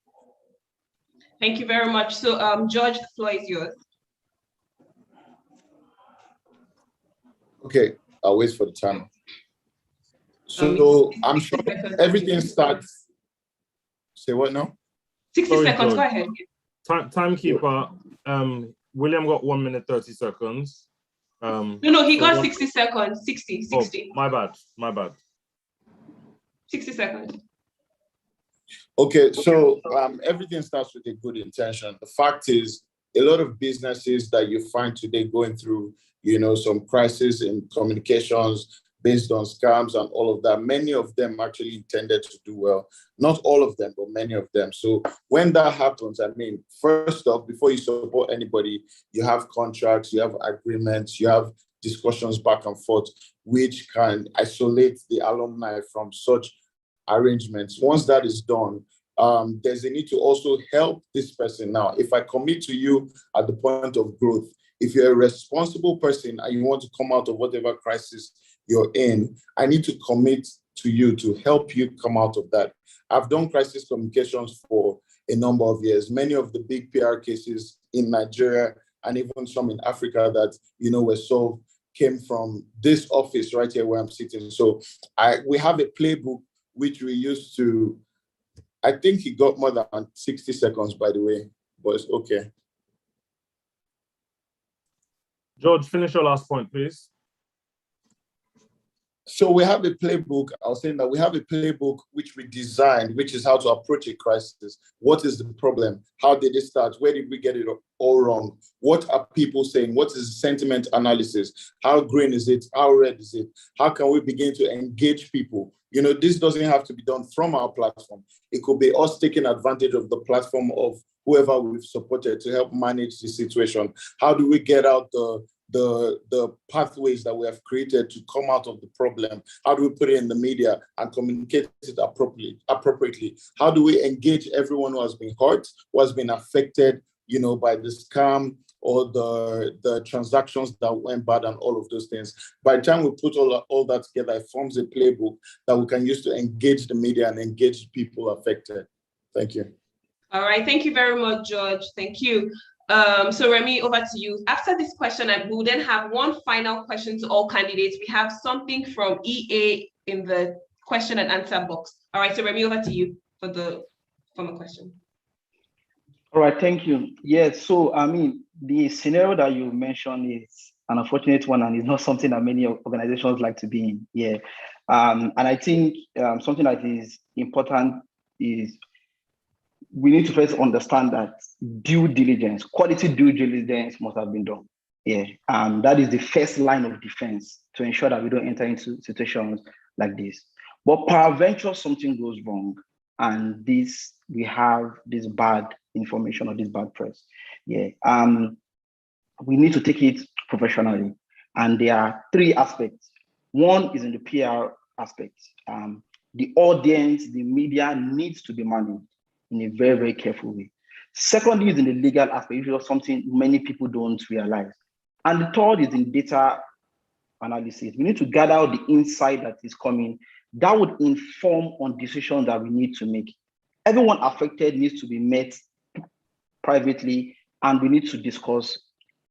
Thank you very much. So, George, the floor is yours. Okay, I'll wait for the time. So I'm sure everything starts. Say what now? 60 Sorry, seconds, George. go ahead. Timekeeper, William got 1 minute, 30 seconds. No, he got 60 seconds, 60. Oh, my bad. 60 seconds. Okay, so everything starts with a good intention. The fact is, a lot of businesses that you find today going through, you know, some crisis in communications based on scams and all of that, many of them actually intended to do well. Not all of them, but many of them. So when that happens, I mean, first off, before you support anybody, you have contracts, you have agreements, you have discussions back and forth, which can isolate the alumni from such arrangements. Once that is done, there's a need to also help this person. Now, if I commit to you at the point of growth, if you're a responsible person and you want to come out of whatever crisis you're in, I need to commit to you to help you come out of that. I've done crisis communications for a number of years. Many of the big PR cases in Nigeria and even some in Africa that, you know, were solved came from this office right here where I'm sitting. So we have a playbook which we used to, I think he got more than 60 seconds, by the way, but it's okay. George, finish your last point, please. So we have a playbook. I was saying that we have a playbook which we designed, which is how to approach a crisis. What is the problem? How did it start? Where did we get it all wrong? What are people saying? What is the sentiment analysis? How green is it? How red is it? How can we begin to engage people? You know, this doesn't have to be done from our platform. It could be us taking advantage of the platform of whoever we've supported to help manage the situation. How do we get out the pathways that we have created to come out of the problem? How do we put it in the media and communicate it appropriately? How do we engage everyone who has been hurt, who has been affected, you know, by the scam or the transactions that went bad and all of those things? By the time we put all that together, it forms a playbook that we can use to engage the media and engage people affected. Thank you. All right, thank you very much, George. Thank you. So Remy, over to you. After this question, we will then have one final question to all candidates. We have something from EA in the question and answer box. All right, so Remy, over to you for the question. All right, thank you. Yes, so I mean, the scenario that you mentioned is an unfortunate one, and it's not something that many organizations like to be in. Yeah, and I think something that is important is we need to first understand that due diligence, quality due diligence must have been done. Yeah, that is the first line of defense to ensure that we don't enter into situations like this. But peradventure something goes wrong, and we have this bad information or this bad press. Yeah, we need to take it professionally, and there are three aspects. One is in the PR aspect. The audience, the media needs to be managed in a very, very careful way. Secondly is in the legal aspect, which is something many people don't realize. And the third is in data analysis. We need to gather out the insight that is coming that would inform on decisions that we need to make. Everyone affected needs to be met privately, and we need to discuss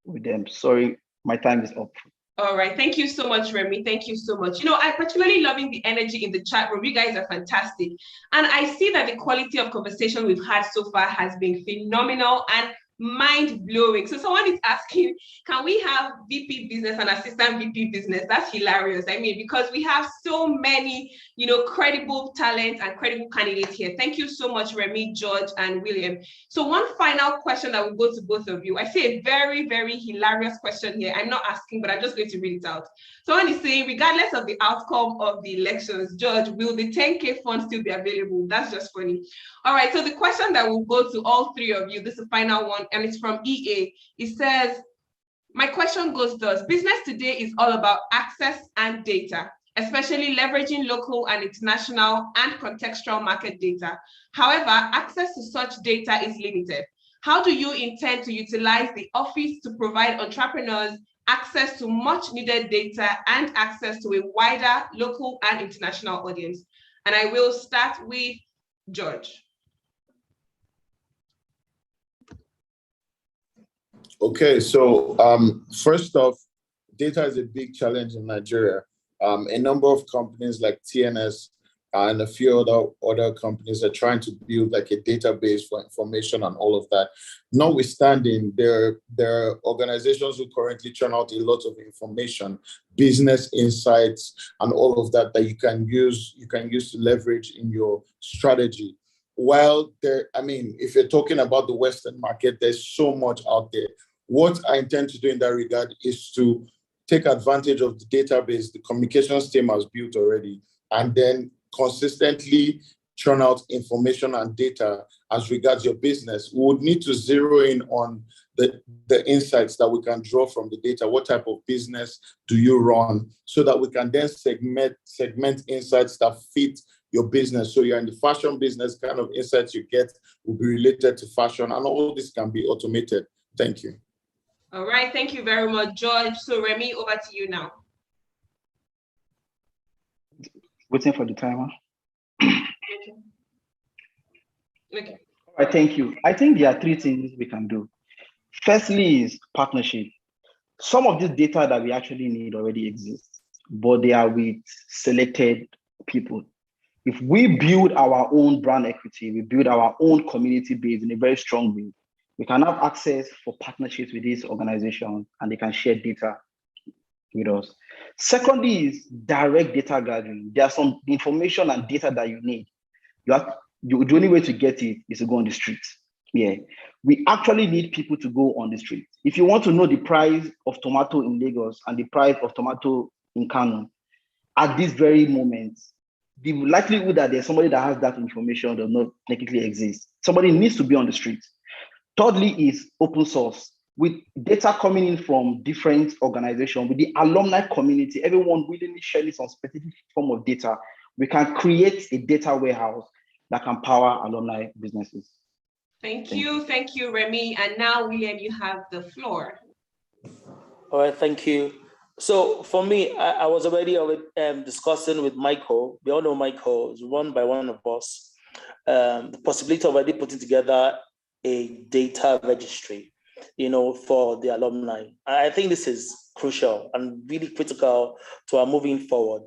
with them. Sorry, my time is up. All right, thank you so much, Remy. Thank you so much. You know, I'm particularly loving the energy in the chat room. You guys are fantastic. And I see that the quality of conversation we've had so far has been phenomenal. And mind-blowing. So someone is asking, can we have VP business and assistant VP business? That's hilarious. I mean, because we have so many, credible talents and credible candidates here. Thank you so much, Remy, George, and William. So one final question that will go to both of you. I see a very, very hilarious question here. I'm not asking, but I'm just going to read it out. Someone is saying, regardless of the outcome of the elections, George, will the 10K fund still be available? That's just funny. All right, so the question that will go to all three of you, this is the final one, and it's from EA. It says, my question goes thus: business today is all about access and data, especially leveraging local and international and contextual market data. However, access to such data is limited. How do you intend to utilize the office to provide entrepreneurs access to much needed data and access to a wider local and international audience? And I will start with George. Okay, so first off, data is a big challenge in Nigeria. A number of companies like TNS and a few other companies are trying to build like a database for information and all of that. Notwithstanding, there are organizations who currently churn out a lot of information, business insights, and all of that you can use to leverage in your strategy. While if you're talking about the Western market, there's so much out there. What I intend to do in that regard is to take advantage of the database the communications team has built already, and then consistently churn out information and data as regards your business. We would need to zero in on the insights that we can draw from the data. What type of business do you run? So that we can then segment insights that fit your business. So you're in the fashion business, kind of insights you get will be related to fashion, and all this can be automated. Thank you. All right, thank you very much, George. So Remy, over to you now. Waiting for the timer. Okay. All right, thank you. I think there are three things we can do. Firstly is partnership. Some of this data that we actually need already exists, but they are with selected people. If we build our own brand equity, we build our own community base in a very strong way, we can have access for partnerships with these organizations and they can share data with us. Secondly is direct data gathering. There's some information and data that you need. The only way to get it is to go on the streets. Yeah, we actually need people to go on the street. If you want to know the price of tomato in Lagos and the price of tomato in Kano, at this very moment, the likelihood that there's somebody that has that information does not technically exist. Somebody needs to be on the street. Thirdly is open source. With data coming in from different organizations, with the alumni community, everyone willingly sharing some specific form of data, we can create a data warehouse that can power alumni businesses. Thank you, Remy. And now, William, you have the floor. All right, thank you. So for me, I was already discussing with Michael. We all know Michael is run by one of us. The possibility of already putting together a data registry, for the alumni. I think this is crucial and really critical to our moving forward.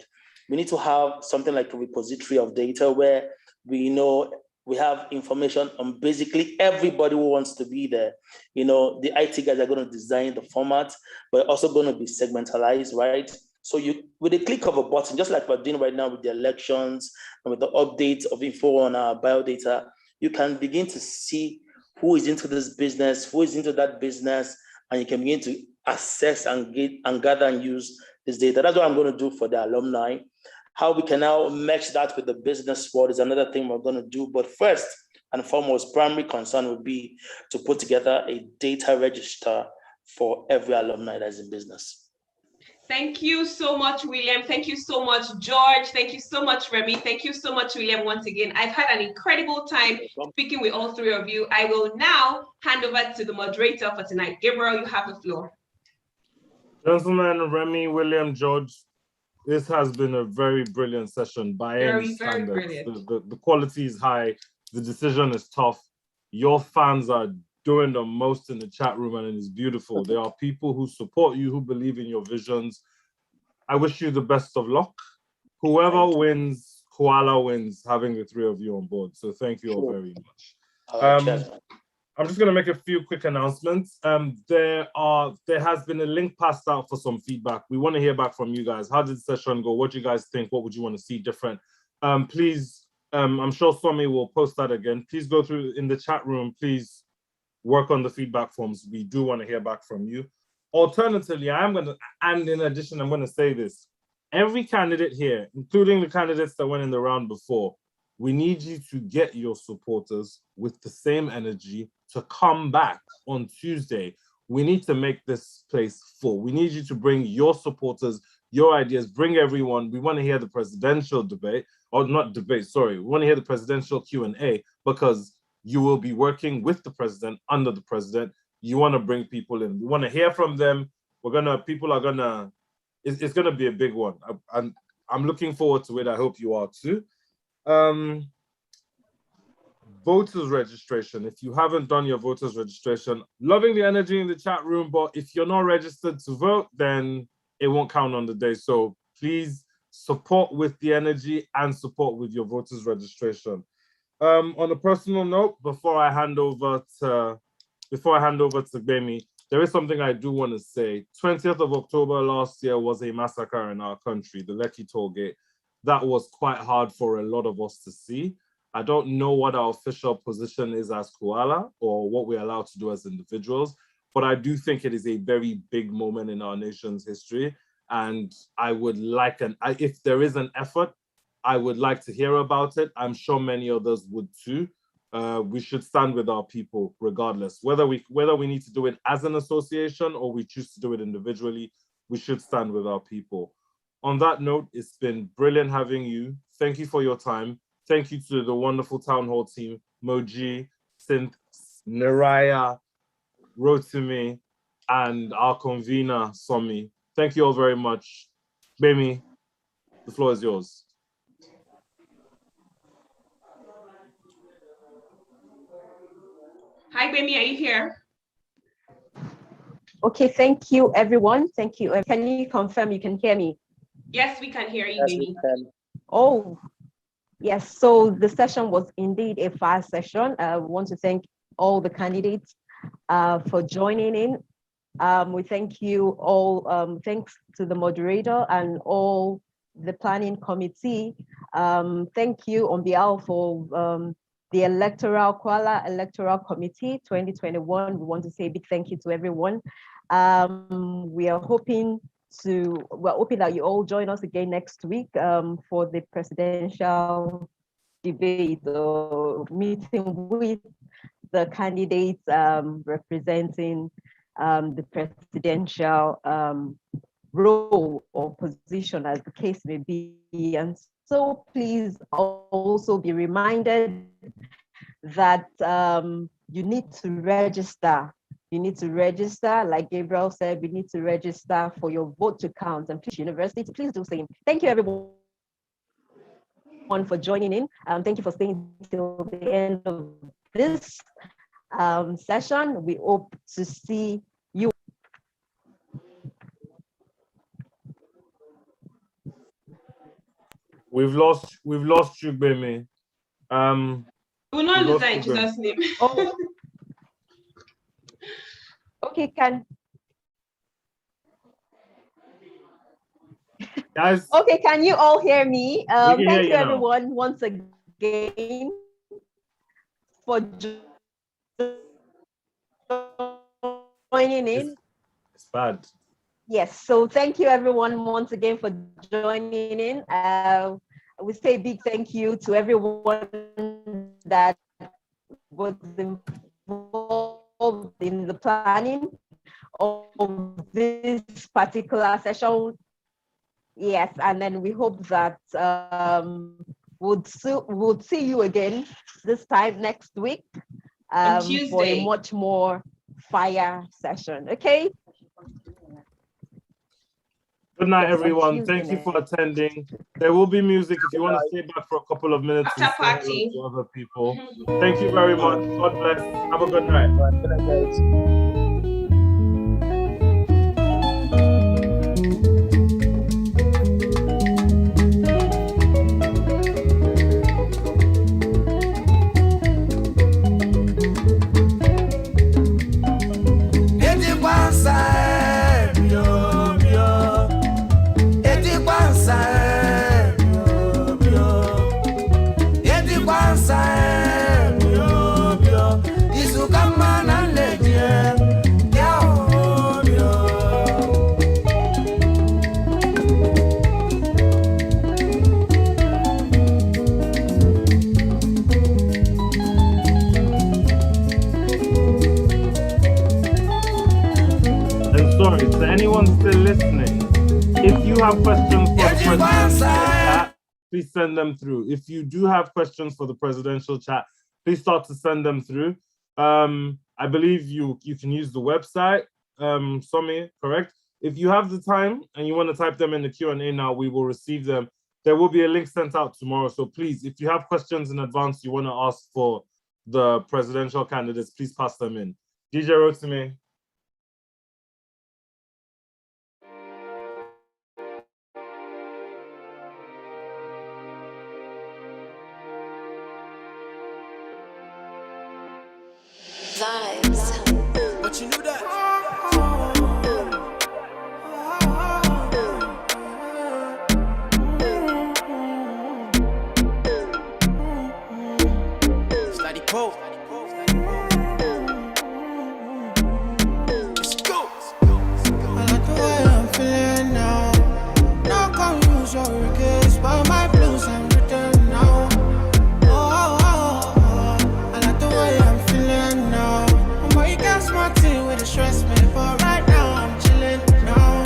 We need to have something like a repository of data where we know we have information on basically everybody who wants to be there. The IT guys are going to design the format, but also going to be segmentalized, right? So with a click of a button, just like we're doing right now with the elections and with the updates of info on our biodata, you can begin to see who is into this business, who is into that business, and you can begin to assess and gather and use this data. That's what I'm going to do for the alumni. How we can now match that with the business world is another thing we're going to do. But first and foremost, primary concern would be to put together a data register for every alumni that's in business. Thank you so much, William. Thank you so much, George. Thank you so much, Remy. Thank you so much, William, once again. I've had an incredible time speaking with all three of you. I will now hand over to the moderator for tonight. Gabriel, you have the floor. Gentlemen, Remy, William, George, this has been a very brilliant session by any standards. The quality is high. The decision is tough. Your fans are doing the most in the chat room, and it is beautiful. There are people who support you, who believe in your visions. I wish you the best of luck. Whoever wins, CUALA wins, having the three of you on board. So thank you all very much. I'm just going to make a few quick announcements. There has been a link passed out for some feedback. We want to hear back from you guys. How did the session go? What do you guys think? What would you want to see different? Please, I'm sure Somi will post that again. Please go through in the chat room. Please work on the feedback forms. We do want to hear back from you. Alternatively, and in addition, I'm going to say this. Every candidate here, including the candidates that went in the round before, we need you to get your supporters with the same energy to come back on Tuesday. We need to make this place full. We need you to bring your supporters, your ideas, bring everyone. We want to hear the presidential debate, or not debate, sorry. We want to hear the presidential Q&A because you will be working with the president, under the president. You want to bring people in. We want to hear from them. People are gonna, it's gonna be a big one. I'm looking forward to it. I hope you are too. Voters registration. If you haven't done your voters registration, loving the energy in the chat room, but if you're not registered to vote, then it won't count on the day. So please support with the energy and support with your voters registration. On a personal note, before I hand over to Gbemi, there is something I do want to say. 20th of October last year was a massacre in our country, the Lekki toll gate. That was quite hard for a lot of us to see. I don't know what our official position is as CUALA or what we're allowed to do as individuals, but I do think it is a very big moment in our nation's history. And I would like, if there is an effort, I would like to hear about it. I'm sure many others would too. We should stand with our people regardless. Whether we need to do it as an association or we choose to do it individually, we should stand with our people. On that note, it's been brilliant having you. Thank you for your time. Thank you to the wonderful town hall team, Moji, Synth, Naraya, Rotimi, and our convener, Somi. Thank you all very much. Gbemi, the floor is yours. Hi, Gbemi, are you here? Okay, thank you, everyone. Thank you. Can you confirm you can hear me? Yes, we can hear you, Gbemi. Oh, yes. So the session was indeed a fast session. We want to thank all the candidates for joining in. We thank you all. Thanks to the moderator and all the planning committee. Thank you on behalf of the CUALA Electoral Committee 2021. We want to say a big thank you to everyone. We're hoping that you all join us again next week for the presidential debate or meeting with the candidates representing the presidential role or position, as the case may be. And so please also be reminded that you need to register. You need to register, like Gabriel said, we need to register for your vote to count. And please, university, please do the same. Thank you, everyone, for joining in. Thank you for staying till the end of this session. We hope to see you. We've lost you, Gbemi. We'll not lose that in Jesus' name. Oh. Okay, guys. Okay, can you all hear me? Thank you, everyone, now. once again for joining in. It's bad. Yes, so thank you, everyone, once again for joining in. We say a big thank you to everyone that was involved in the planning of this particular session. Yes, and then we hope that we'll see you again this time next week for a much more fire session. Okay. Good night, everyone. Thank you for attending. There will be music if you want to stay back for a couple of minutes and say hello to other people. Thank you very much. God bless. Have a good night. Good night, guys. everybody. To anyone still listening, if you have questions for the presidential chat, please send them through. If you do have questions for the presidential chat, please start to send them through. I believe you can use the website, Somi, correct? If you have the time and you want to type them in the Q&A now, we will receive them. There will be a link sent out tomorrow. So please, if you have questions in advance you want to ask for the presidential candidates, please pass them in. DJ Rotimi. Vibes. But you knew that. Steady pull. Let's go. I like the way I'm feeling now. No confusion, regrets, but my blues I'm written now. I like the way I'm feeling now. You got smart thing with the stress me, but right now I'm chilling now.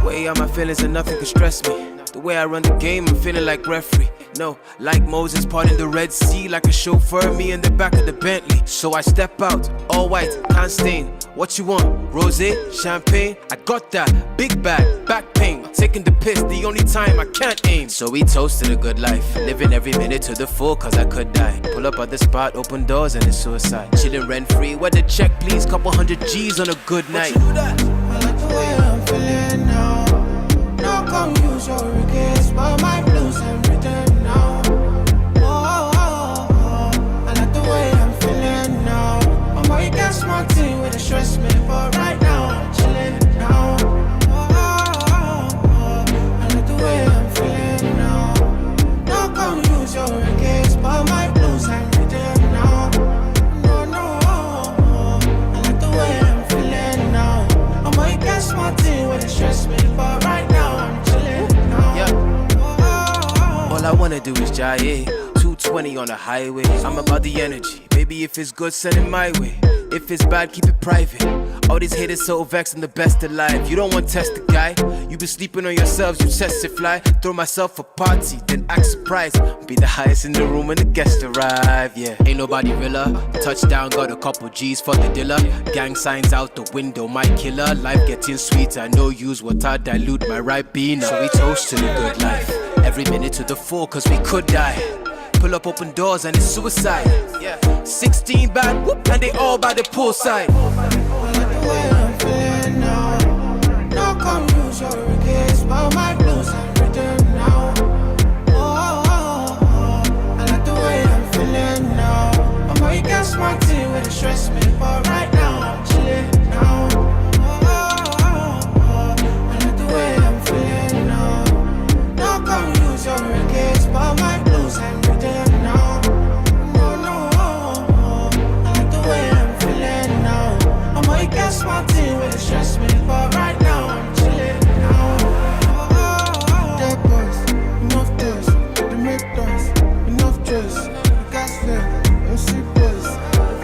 Way out my feelings and nothing can stress me. The way I run the game, I'm feeling like referee. No, like Moses parting the Red Sea, like a chauffeur, me in the back of the Bentley. So I step out, all white, can't stain. What you want? Rosé, champagne? I got that. Big bag, back pain. Taking the piss, the only time I can't aim. So we toasted a good life. Living every minute to the full, cause I could die. Pull up at the spot, open doors, and it's suicide. Chilling rent free, where the check, please. Couple hundred G's on a good night. I like the way I'm feeling now. No confusion, regrets, but my blues I'm written now. I like the way I'm feeling now. You got smart thing with the stress me, but right now I'm chilling now. I like the way I'm feeling now. No confusion, regrets, but my blues I'm written now. I like the way I'm feeling now. You got smart thing with the stress me, but right now I'm chilling now. Yeah. All I wanna do is jive. 220 on the highway. I'm about the energy. Baby, if it's good, send it my way. If it's bad, keep it private. All these haters so vexed, I'm the best alive. You don't want to test the guy. You been sleeping on yourselves, you test it fly. Throw myself a party, then act surprised. Be the highest in the room when the guests arrive. Yeah, ain't nobody realer. Touchdown, got a couple G's for the dealer. Gang signs out the window, my killer. Life getting sweeter, no use water, dilute my Ribena. So we toast to the good life. Every minute to the full, cause we could die. Pull up open doors and it's suicide. Yeah, 16 bad, whoop, and they all by the poolside. I like the way I'm feeling now. No confusion, regrets, but my blues I'm written now. I like the way I'm feeling now. You got smart thing with the stress me, but right now I'm chilling now. I like the way I'm feeling now. No confusion, regrets, but my blues I'm written now. I like the way I'm feeling now. You got smart thing with the stress me, but right now I'm chilling now. Dead boys, enough toys, they make toys, enough choice. Gas fair, and sweet boys,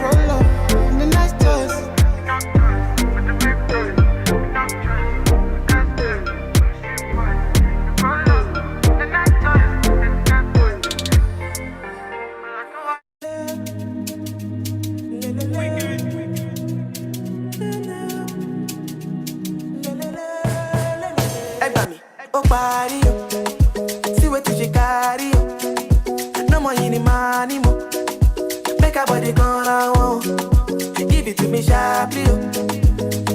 roll up, and the nice toys. Oh, body, see what you carry. No more any money, mo. Make a body gonna want. Give it to me sharply,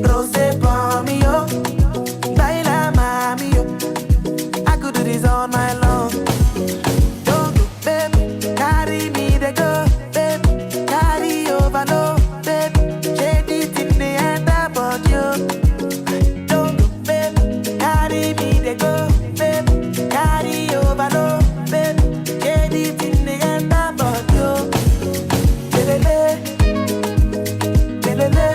rose for me, yo. Baila, mami, yo. I could do this all night long. Don't go, baby, carry me, they go, baby, carry over, no, baby. Shade it in the end about you. Don't go, baby, carry me, they go, baby, carry over, no, baby. Shade it in the end about you. Lelele, lelele.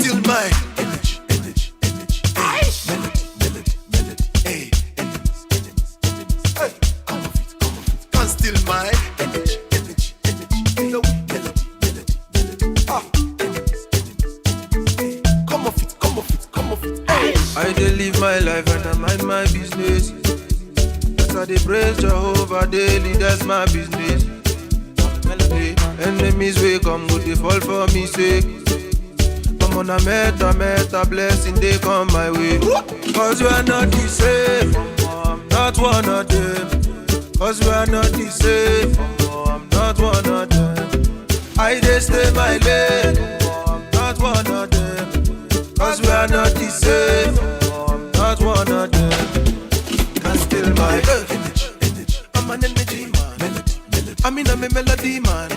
still my energy, energy, energy. Hey, melody, melody, melody. Hey, enemies, enemies, enemies. Hey, come off it, come off it. Can't steal my energy, energy, energy. Hey, no, melody, melody, melody. Ah, enemies, enemies. Hey, come off it, come off it, come off it. Hey, I dey live my life and I mind my business. As I dey praise Jehovah daily, that's my business. Melody, enemies will come, go they fall for me sake. Come on, I met a blessing, they come my way. Cause we are not the same, I'm not one of them. Cause we are not the same, I'm not one of them. I just stay my lane, I'm not one of them. Cause we are not the same, I'm not one of them. Can still my energy, energy. I'm an energy man, melody, melody. I mean I'm a melody man.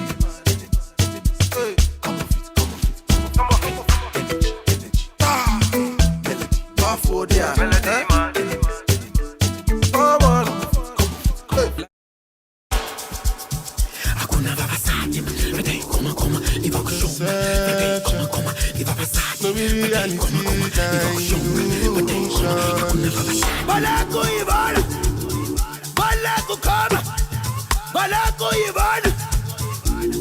Hey, come off it, come off it, come off it. Energy, energy. Ah, melody, powerful there. Melody man. Come on, come off it. Hakuna vavasati, vedei come, li va conosciuto. Vedei come, li va passati. Vedei come, li va conosciuto. Vedei come, hakuna vavasati. Balako Ivana, balako kama, balako Ivana,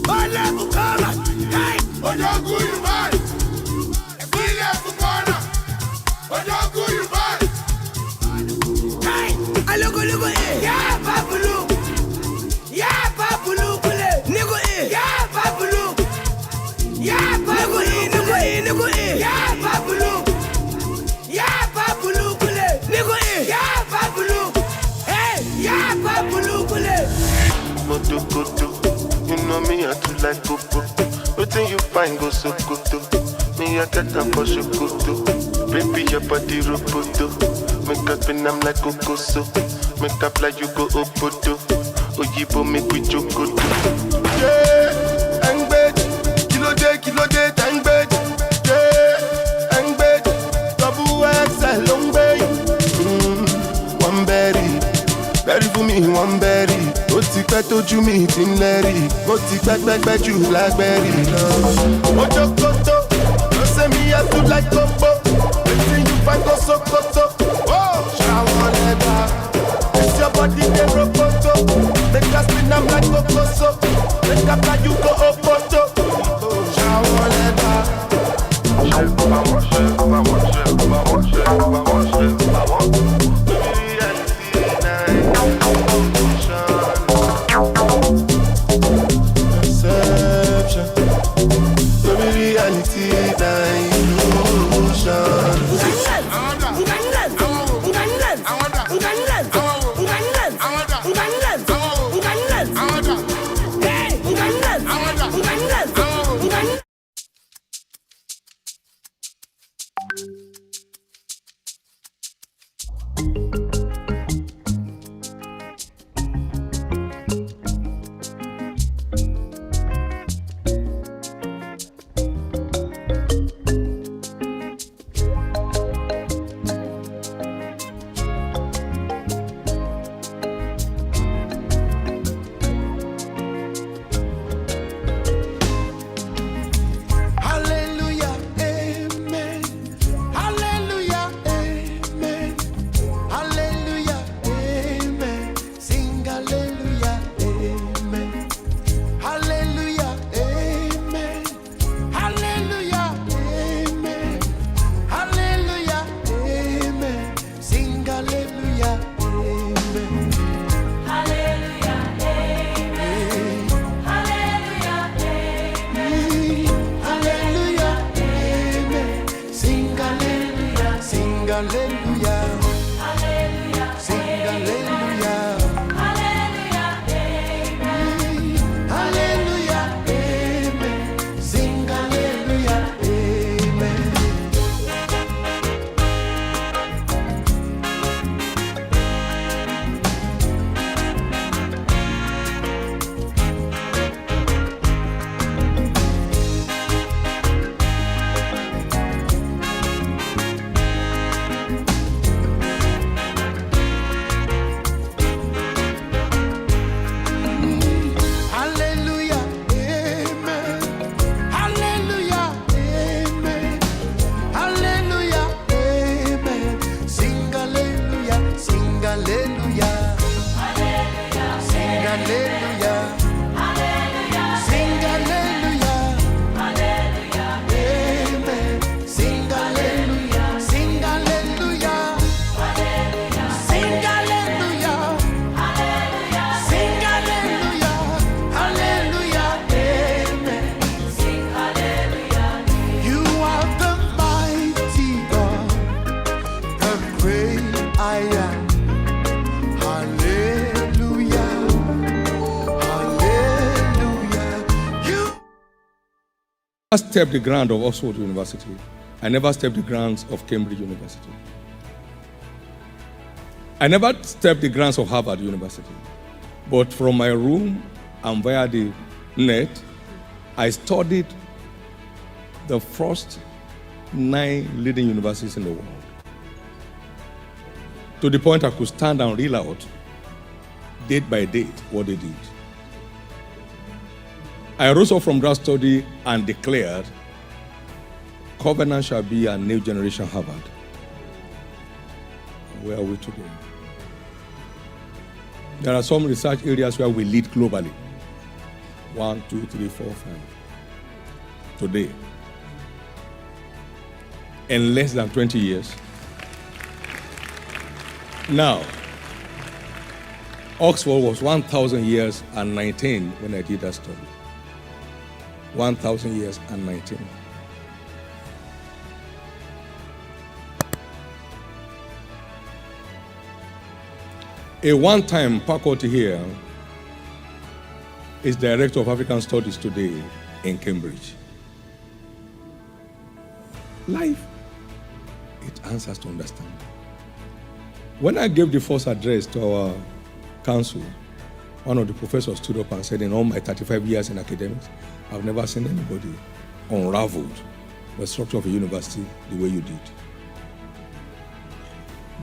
balako kama. Hey, balako Ivana, balako kama, balako Ivana. Hey, alogo yeah, babulu. Yeah, babulu kule, nigo yeah, babulu. Yeah, babulu, nigo yeah, babulu. Yeah, babulu kule, nigo yeah, babulu. Hey, yeah, babulu kule. Moto koto, you know me I too like popo. Nothing you find go so koto. Me I get a for shokoto. Baby your body roboto. Make up and I'm like kokoso. Make up like you go opodo. Oyibo make we jokoto. Yeah, and bed, kilo day, tang bed. Yeah, and bed, double XL long bed. One berry, berry for me, one berry. Ó ti pẹ́ tójú mi ti ń lẹ́rì. Mo ti pẹ́ jù blackberry lọ. Mo jókòtò, no say me I too like popo. Wetin you find go sokoto? Oh, ṣàwọn lẹ́gbà. It's your body dey roboto. Make us spin am like kokoso. Make up like you go opoto. Ṣàwọn lẹ́gbà. Perception, baby reality, illusion. stepped the ground of Oxford University. I never stepped the grounds of Cambridge University. I never stepped the grounds of Harvard University. But from my room and via the net, I studied the first 9 leading universities in the world. To the point I could stand and reel out, date by date, what they did. I rose up from that study and declared, Covenant shall be a new generation Harvard. Where are we today? There are some research areas where we lead globally. 1, 2, 3, 4, 5. Today, in less than 20 years. Now, Oxford was 1,000 years and 19 when I did that study. 1,000 years and 19. A one-time faculty here is Director of African Studies today in Cambridge. Life, it answers to understand. When I gave the first address to our council, one of the professors stood up and said, in all my 35 years in academics, I've never seen anybody unraveled the structure of a university the way you did.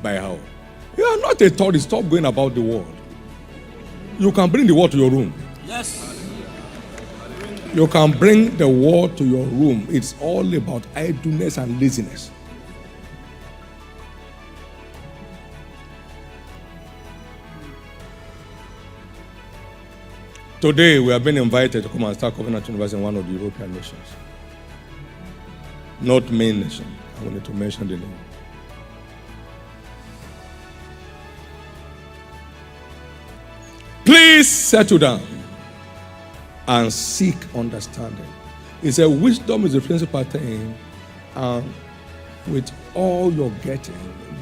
By how? You are not a tourist. Stop going about the world. You can bring the world to your room. Yes. You can bring the world to your room. It's all about idleness and laziness. Today, we have been invited to come and start Covenant University in one of the European nations. Not main nation. I wanted to mention the name. Please settle down and seek understanding. He said, wisdom is the principal thing, and with all you're getting,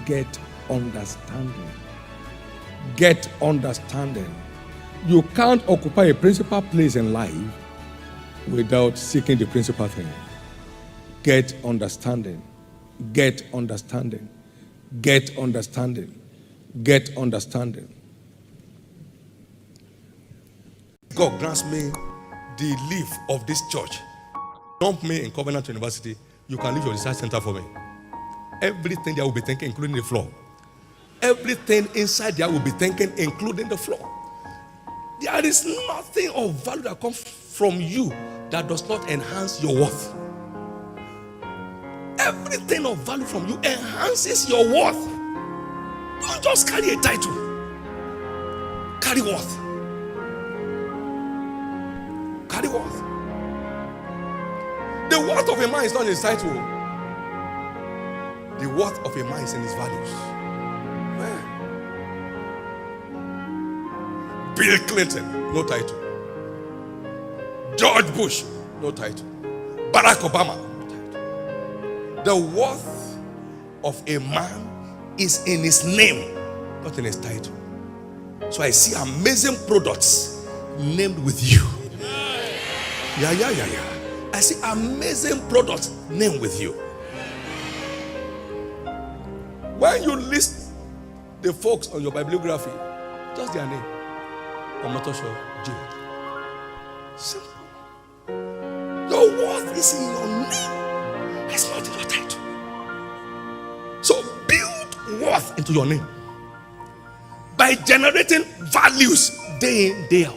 get understanding. Get understanding. You can't occupy a principal place in life without seeking the principal thing. Get understanding. Get understanding. Get understanding. Get understanding. God grants me the leave of this church. Dump me in Covenant University. You can leave your research center for me. Everything there will be thinking, including the floor. Everything inside there will be thinking, including the floor. There is nothing of value that comes from you that does not enhance your worth. Everything of value from you enhances your worth. Don't just carry a title. Carry worth. Carry worth. The worth of a man is not in his title. The worth of a man is in his values. Bill Clinton, no title. George Bush, no title. Barack Obama, no title. The worth of a man is in his name, not in his title. So I see amazing products named with you. Yeah. I see amazing products named with you. When you list the folks on your bibliography, just their name. Omatosho J. Simple. Your worth is in your name. It's not in your title. So build worth into your name by generating values day in, day out.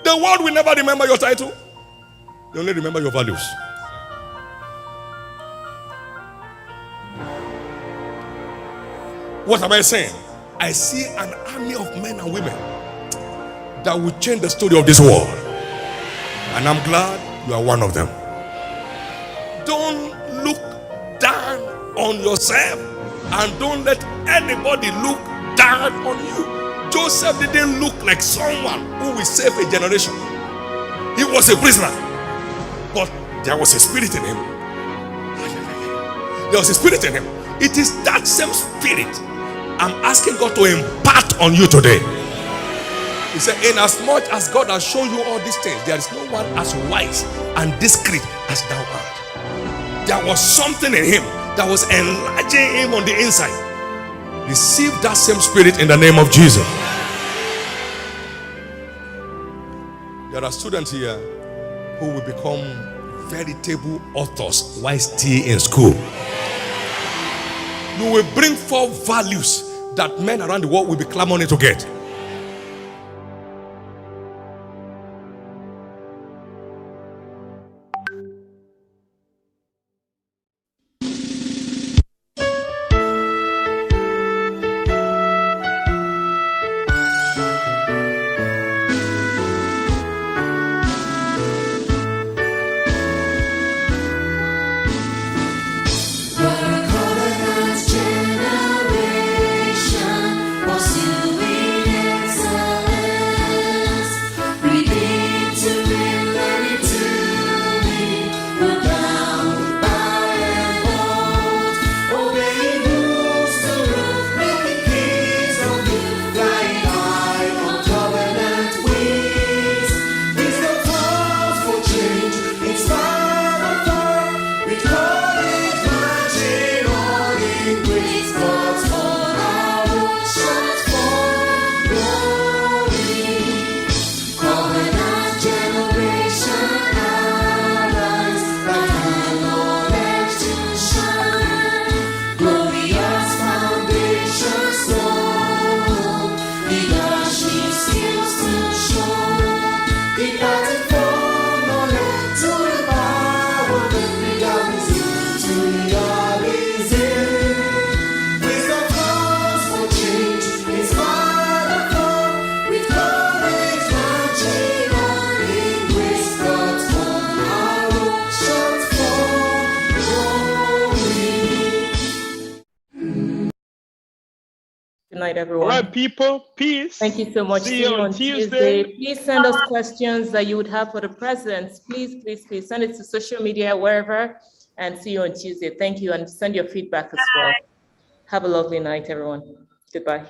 The world will never remember your title. They only remember your values. What am I saying? I see an army of men and women that will change the story of this world. And I'm glad you are one of them. Don't look down on yourself and don't let anybody look down on you. Joseph didn't look like someone who will save a generation. He was a prisoner, but there was a spirit in him. There was a spirit in him. It is that same spirit I'm asking God to impart on you today. He said, inasmuch as God has shown you all these things, there is no one as wise and discreet as thou art. There was something in him that was enlarging him on the inside. Receive that same spirit in the name of Jesus. There are students here who will become veritable authors while still in school. You will bring forth values that men around the world will be clamoring to get. Good night, everyone. All right, people. Peace. Thank you so much. See you on Tuesday. Please send us questions that you would have for the presidents. Please, please, please send it to social media, wherever, and see you on Tuesday. Thank you, and send your feedback as well. Have a lovely night, everyone. Goodbye.